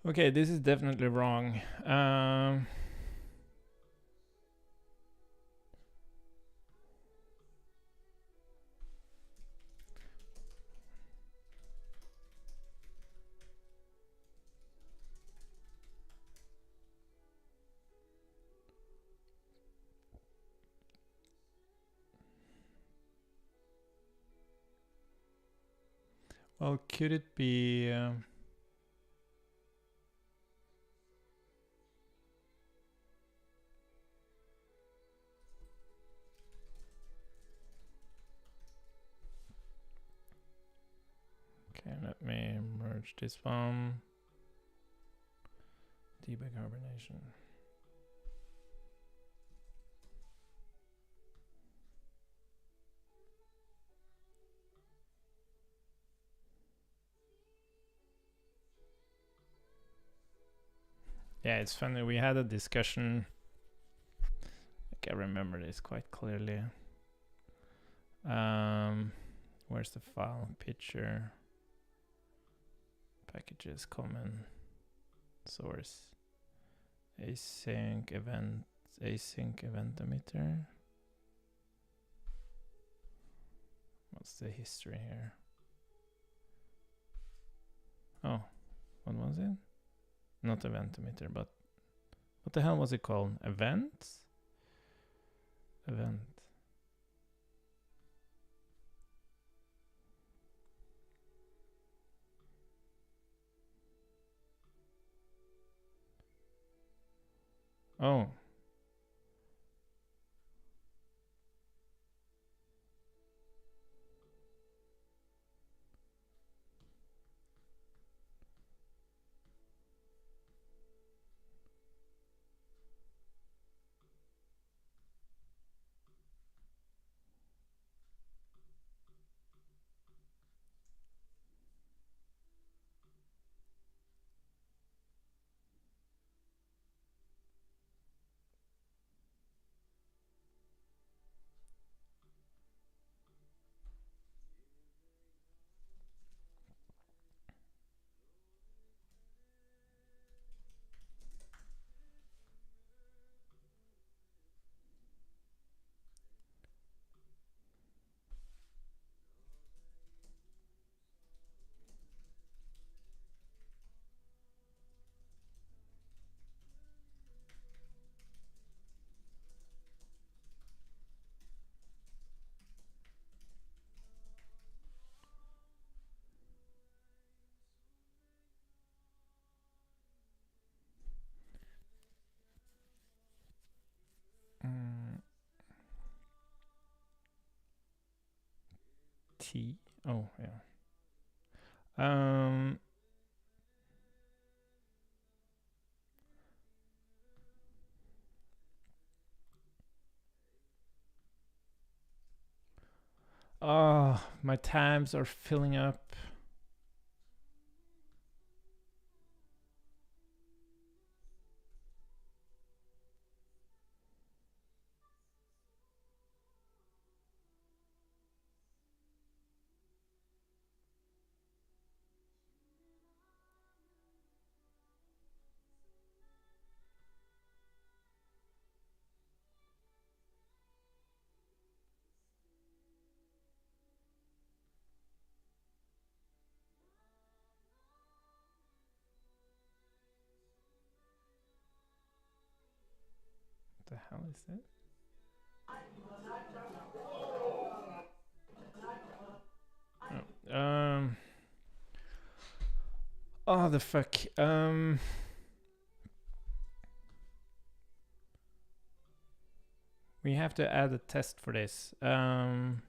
Okay, this is definitely wrong. Well, could it be... okay, let me merge this one. Debicarbonation. Yeah, it's funny. We had a discussion. I can remember this quite clearly. Where's the file? Picture. Packages, common. Source. Async event emitter. What's the history here? Oh, what was it? Not event emitter, but what the hell was it called? Events? Event. Oh. T Oh, yeah. Oh, my tabs are filling up. What the hell is it? Oh, oh the fuck. We have to add a test for this. Now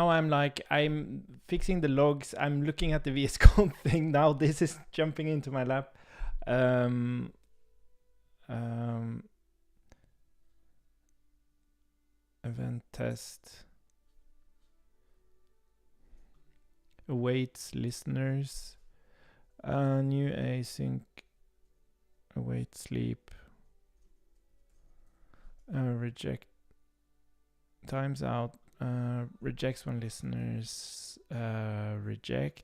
I'm fixing the logs. I'm looking at the VS Code thing. Now this is jumping into my lap. Event test. Awaits listeners. New async. Await sleep. Reject. Times out. Rejects when listeners reject.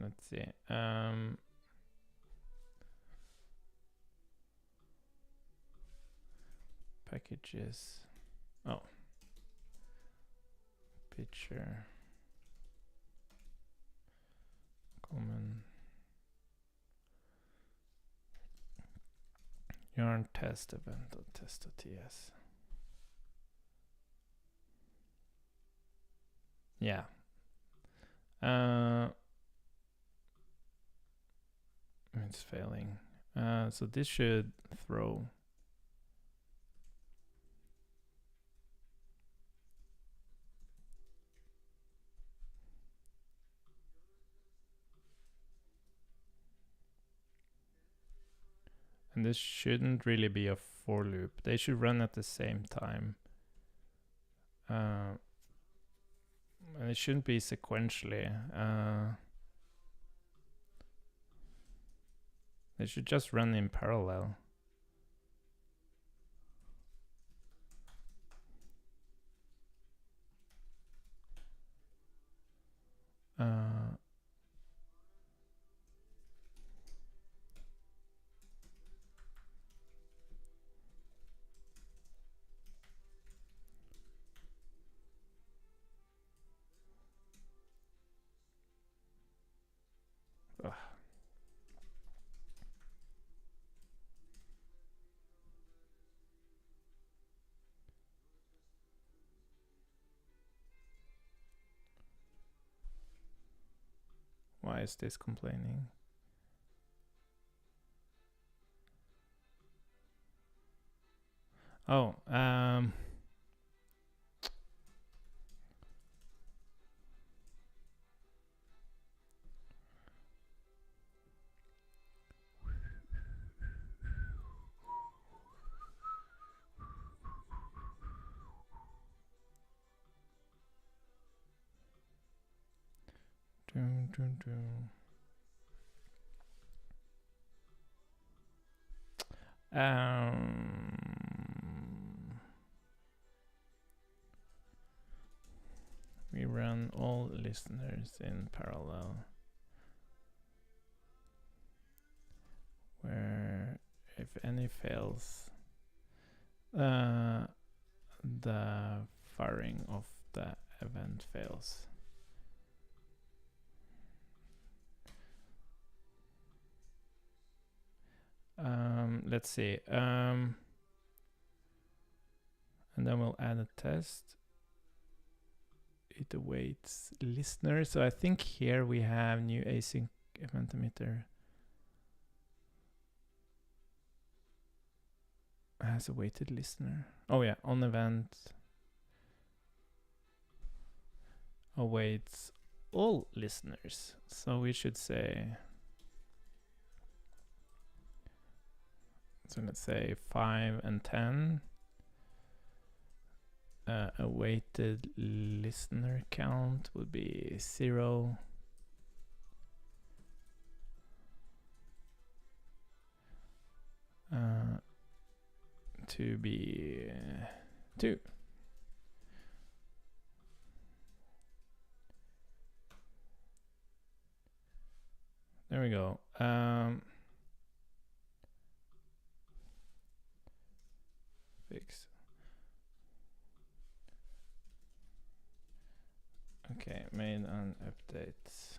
Let's see. Packages. Oh. Picture. Common. Yarn test event test.ts. Yeah. It's failing. So this should throw. And this shouldn't really be a for loop. They should run at the same time. And it shouldn't be sequentially. They should just run in parallel. Why is this complaining? Oh, we run all listeners in parallel. Where if any fails, the firing of the event fails. Let's see. and then we'll add a test. It awaits listener. So I think here we have new async event emitter has awaited listener. Oh yeah, on event awaits all listeners. So we should say, so let's say 5 and 10. Awaited listener count would be 0. To be 2. There we go. Fix. Okay, made an update.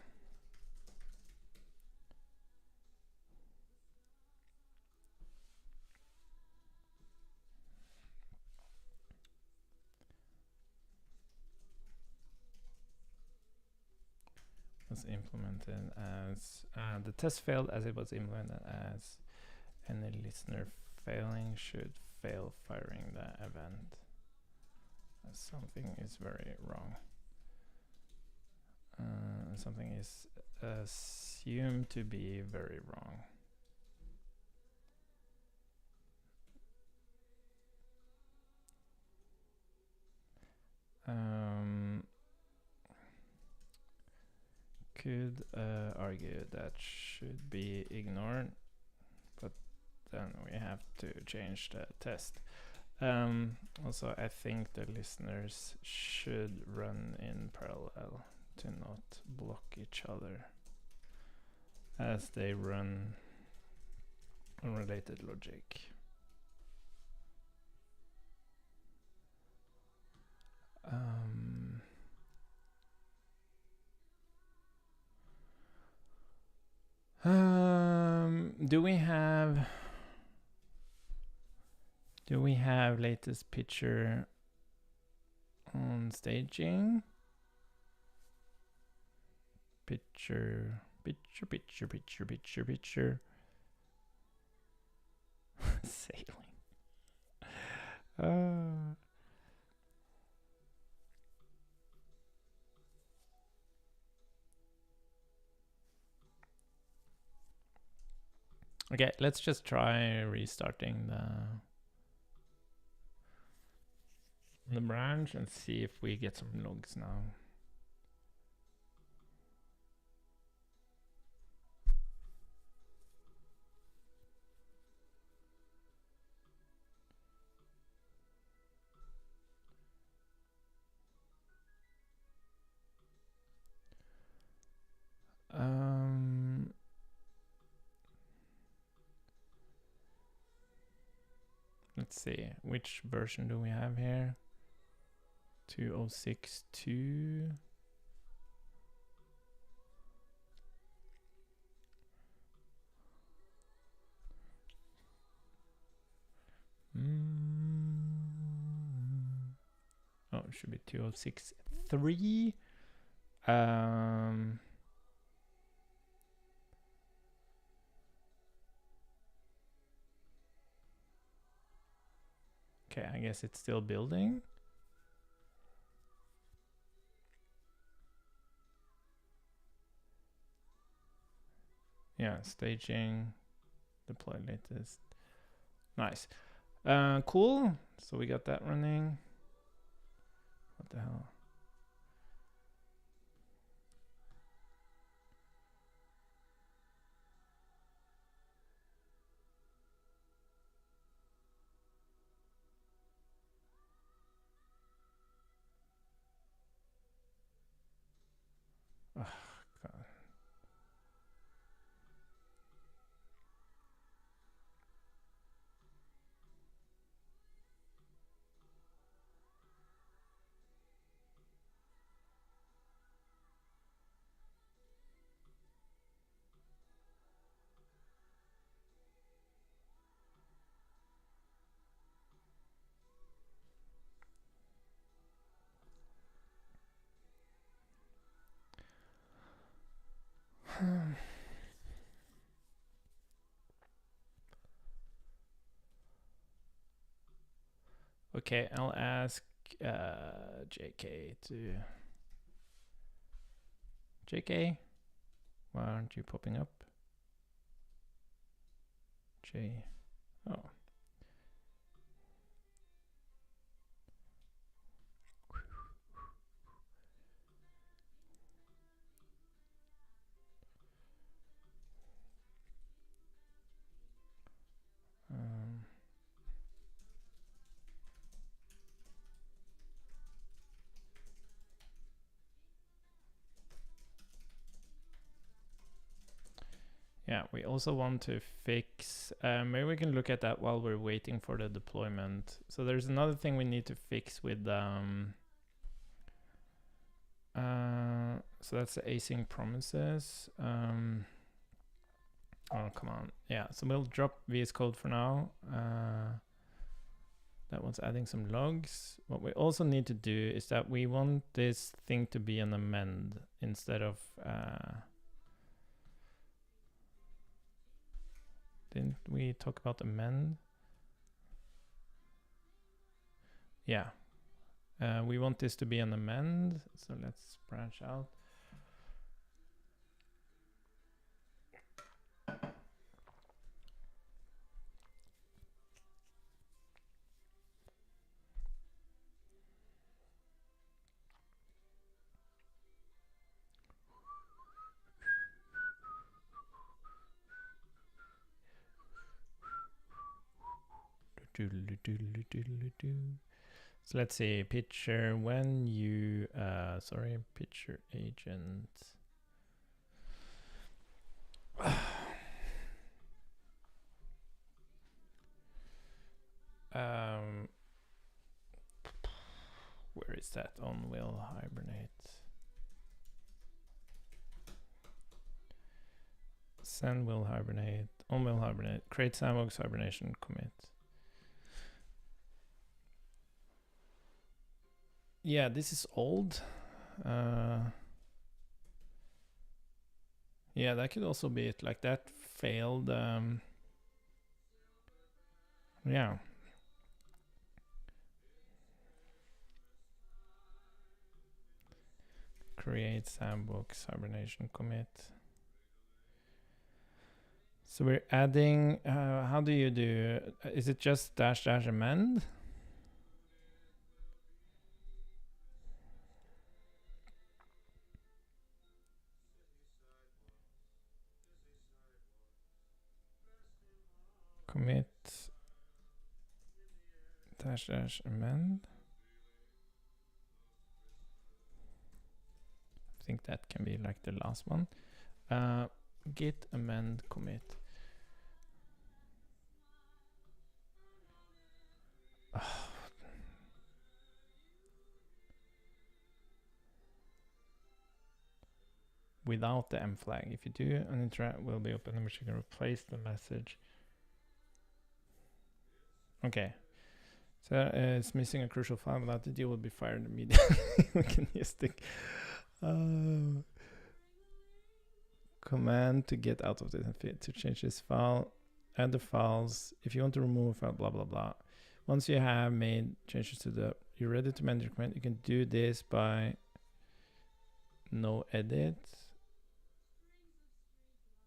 Was implemented as the test failed as it was implemented as any listener failing should fail firing the event. Something is very wrong. Something is assumed to be very wrong. Could argue that should be ignored, but then we have to change the test. Also, I think the listeners should run in parallel to not block each other as they run unrelated logic. Do we have latest picture on staging? Picture. Sailing. Okay, let's just try restarting the branch and see if we get some logs now. Let's see, which version do we have here? 2062. Oh, it should be 2063. Okay, I guess it's still building. Yeah, staging, deploy latest. Nice. Cool. So we got that running. What the hell? Oh, God. Okay, I'll ask JK to... JK, why aren't you popping up? J... Oh. Yeah, we also want to fix, maybe we can look at that while we're waiting for the deployment. So there's another thing we need to fix with, so that's the async promises. Oh, come on. Yeah, so we'll drop VS Code for now. That one's adding some logs. What we also need to do is that we want this thing to be an amend instead of... didn't we talk about amend? Yeah. We want this to be an amend. So let's branch out. So let's see, picture when you, sorry, picture agent. Where is that on will hibernate? Send will hibernate, on will hibernate, create sandbox hibernation commit. Yeah, this is old. Yeah, that could also be it. Like that failed. Yeah. Create sandbox hibernation commit. So we're adding, how do you do, is it just dash dash amend? Commit dash dash amend. I think that can be like the last one. Git amend commit. Without the M flag. If you do, an interact will be open, which you can replace the message. Okay. So it's missing a crucial file. Without the deal will be fired immediately. We can use the command to get out of this and to change this file. Add the files. If you want to remove a file, blah blah blah. Once you have made changes to the, you're ready to amend your command. You can do this by no edit.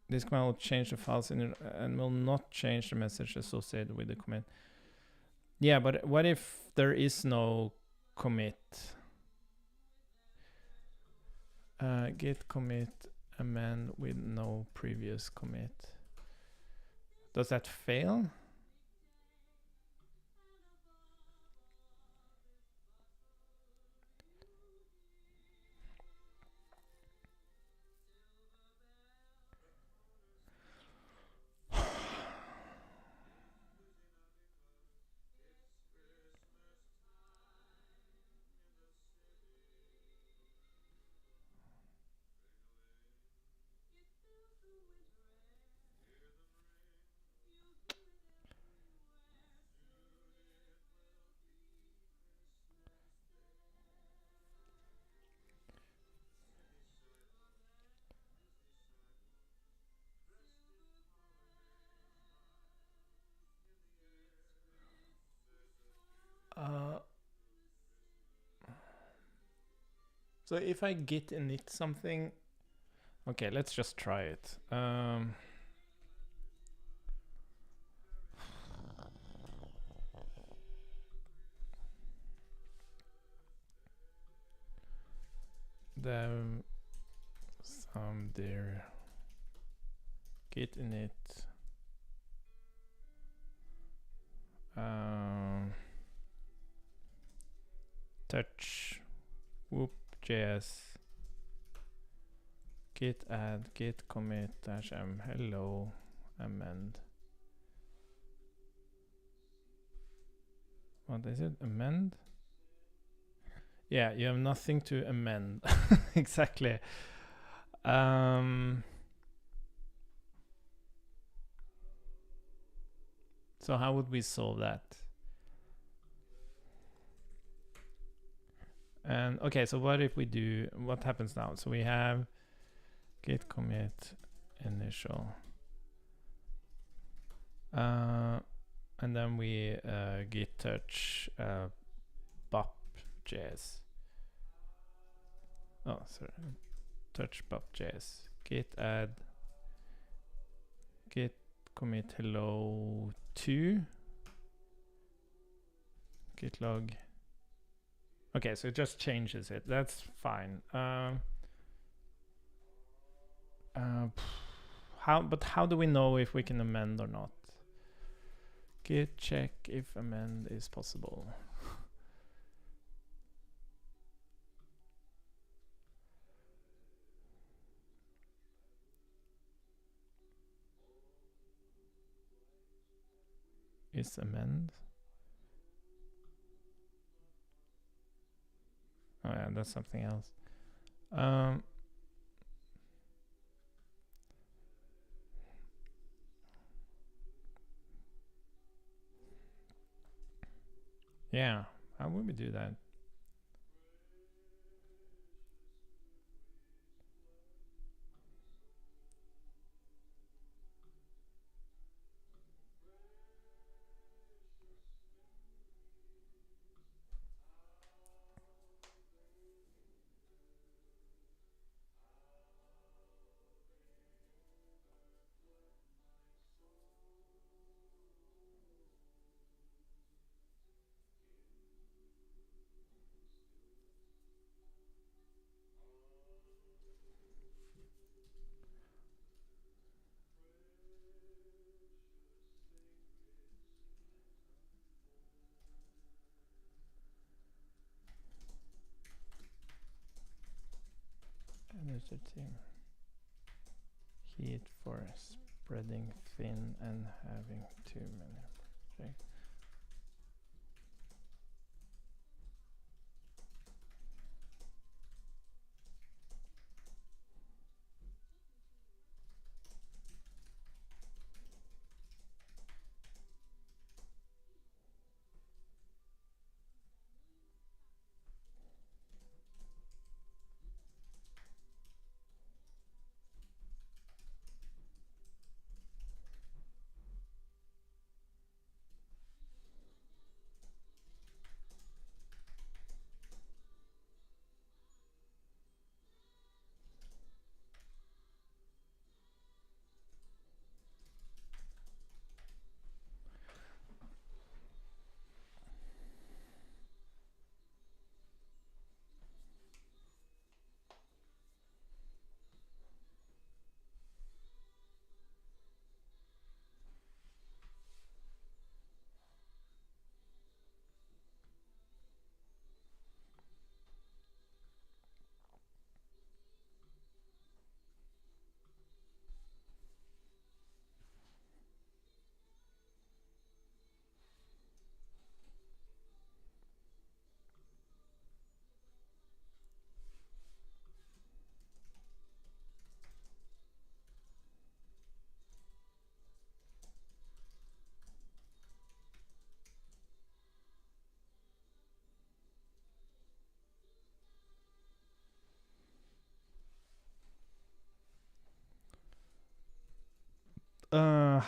This command will change the files in and will not change the message associated with the commit. Yeah, but what if there is no commit? Git commit amend with no previous commit. Does that fail? So if I git init something, okay, let's just try it. The some there git init touch whoop.js git add git commit -m hello amend. What is it? Amend? Yeah, you have nothing to amend. Exactly. So how would we solve that? And okay, so what if we do, what happens now? So we have git commit initial. And then we git touch bop.js. Oh, sorry. Touch bop.js. Git add git commit hello to git log. Okay, so it just changes it. That's fine. How do we know if we can amend or not? Git check if amend is possible. Is amend? Oh yeah, that's something else. Yeah, how would we do that? Editor team. Heat for spreading thin and having too many projects.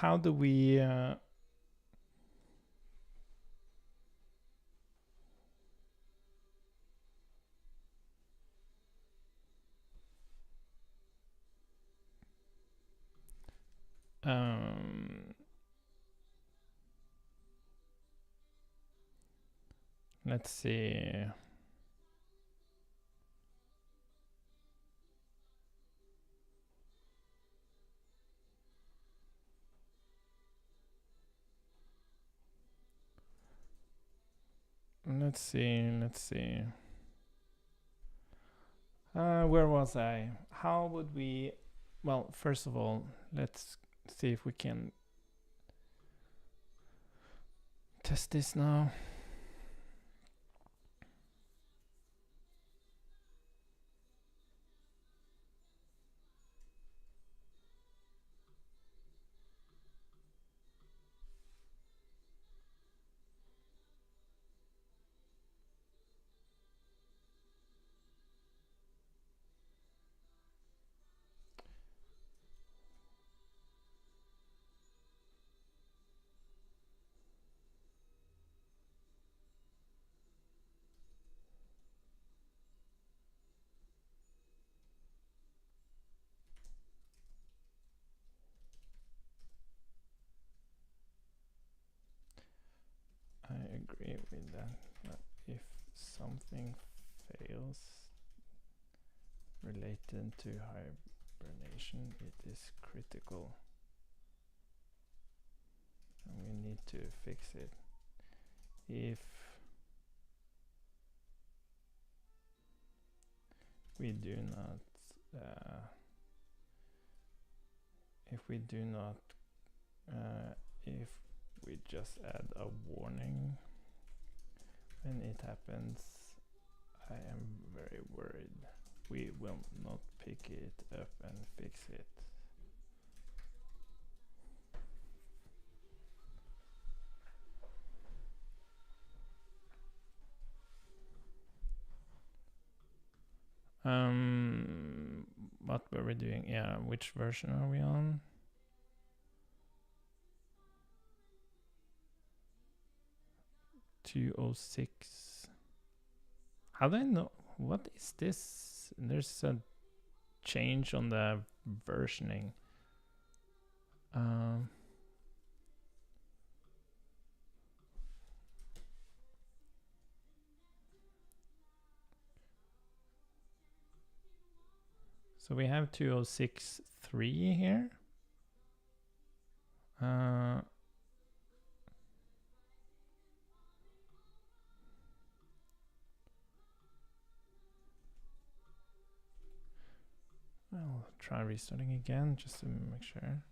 How do we Let's see. Let's see. Where was I? How would we... Well, first of all, let's see if we can test this now. I agree with that. But if something fails related to hibernation, it is critical. And we need to fix it. If we do not if we just add a warning when it happens, I am very worried we will not pick it up and fix it. What were we doing? Yeah, which version are we on? .206. How do I know? What is this? There's a change on the versioning. So we have 206.3 here. I'll try restarting again just to make sure.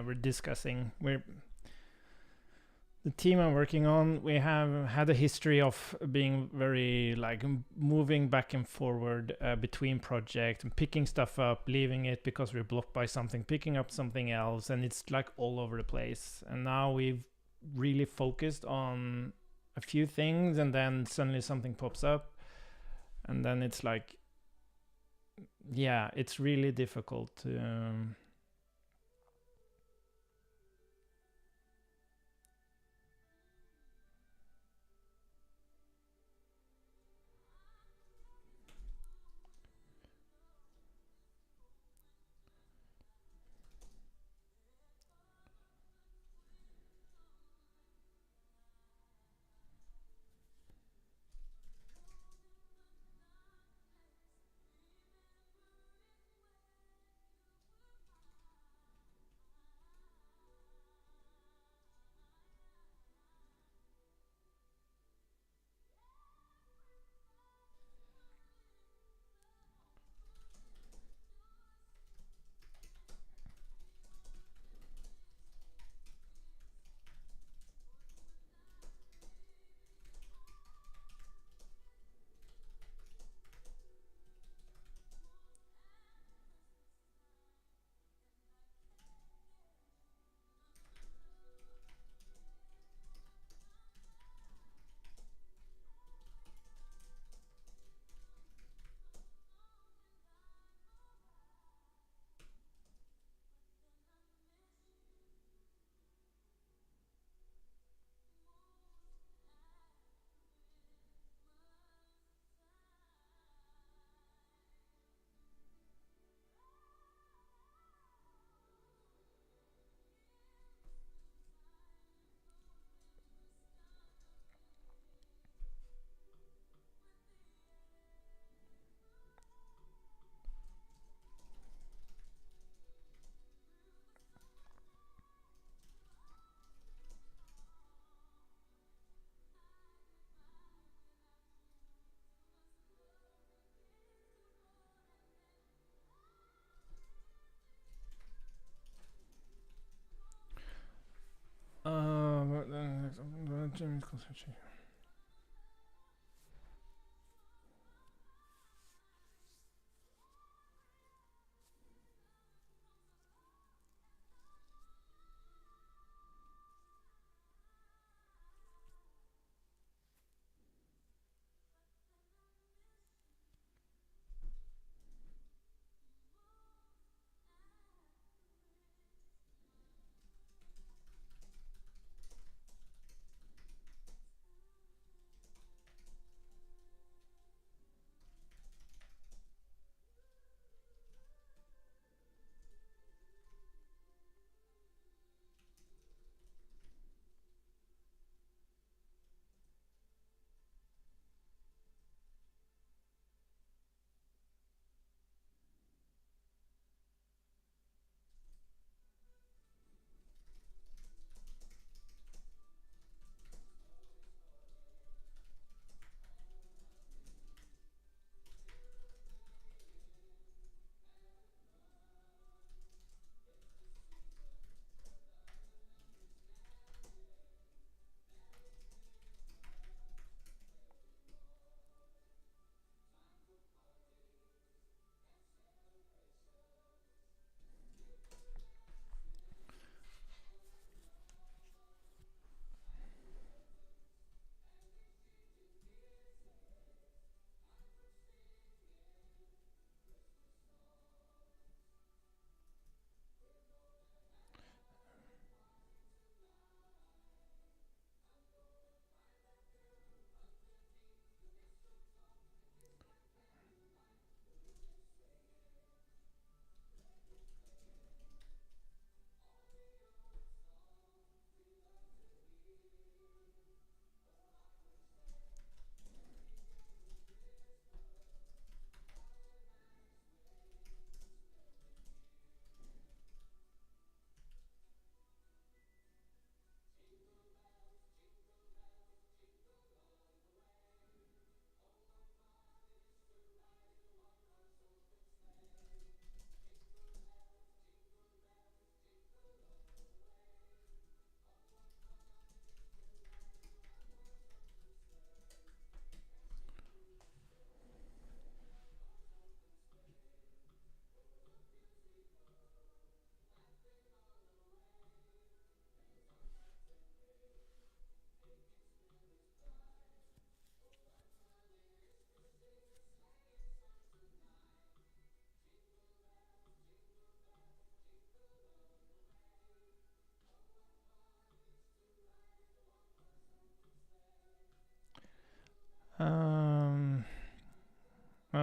we're discussing. The team I'm working on, we have had a history of being very like moving back and forward between projects and picking stuff up, leaving it because we're blocked by something, picking up something else, and it's like all over the place. And now we've really focused on a few things, and then suddenly something pops up, and then it's like, yeah, it's really difficult to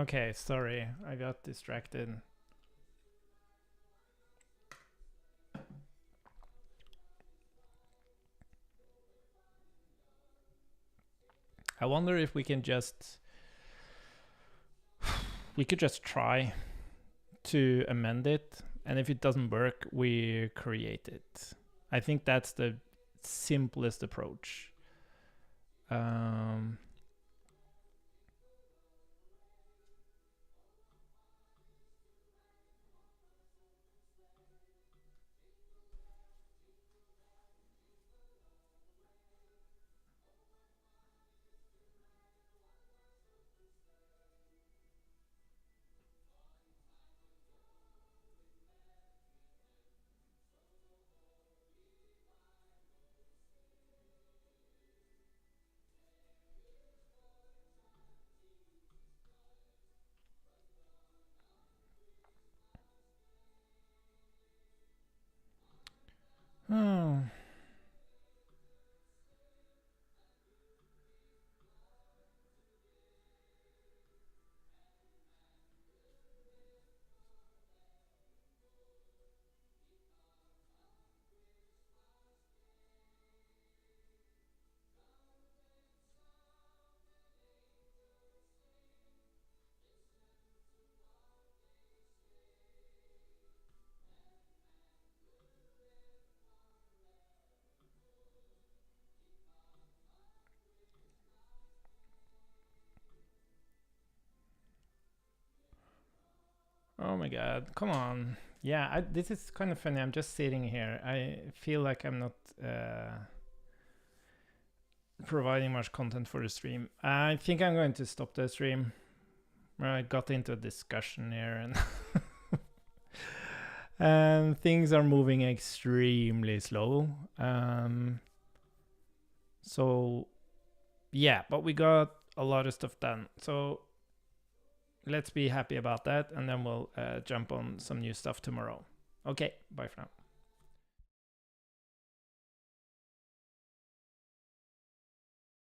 Okay, sorry, I got distracted. I wonder if we can just we could just try to amend it, and if it doesn't work, we create it. I think that's the simplest approach. Oh. Oh my god, come on. Yeah, this is kind of funny. I'm just sitting here. I feel like I'm not providing much content for the stream. I think I'm going to stop the stream. I got into a discussion here and and things are moving extremely slow. So yeah, but we got a lot of stuff done. So let's be happy about that, and then we'll jump on some new stuff tomorrow. Okay, bye for now.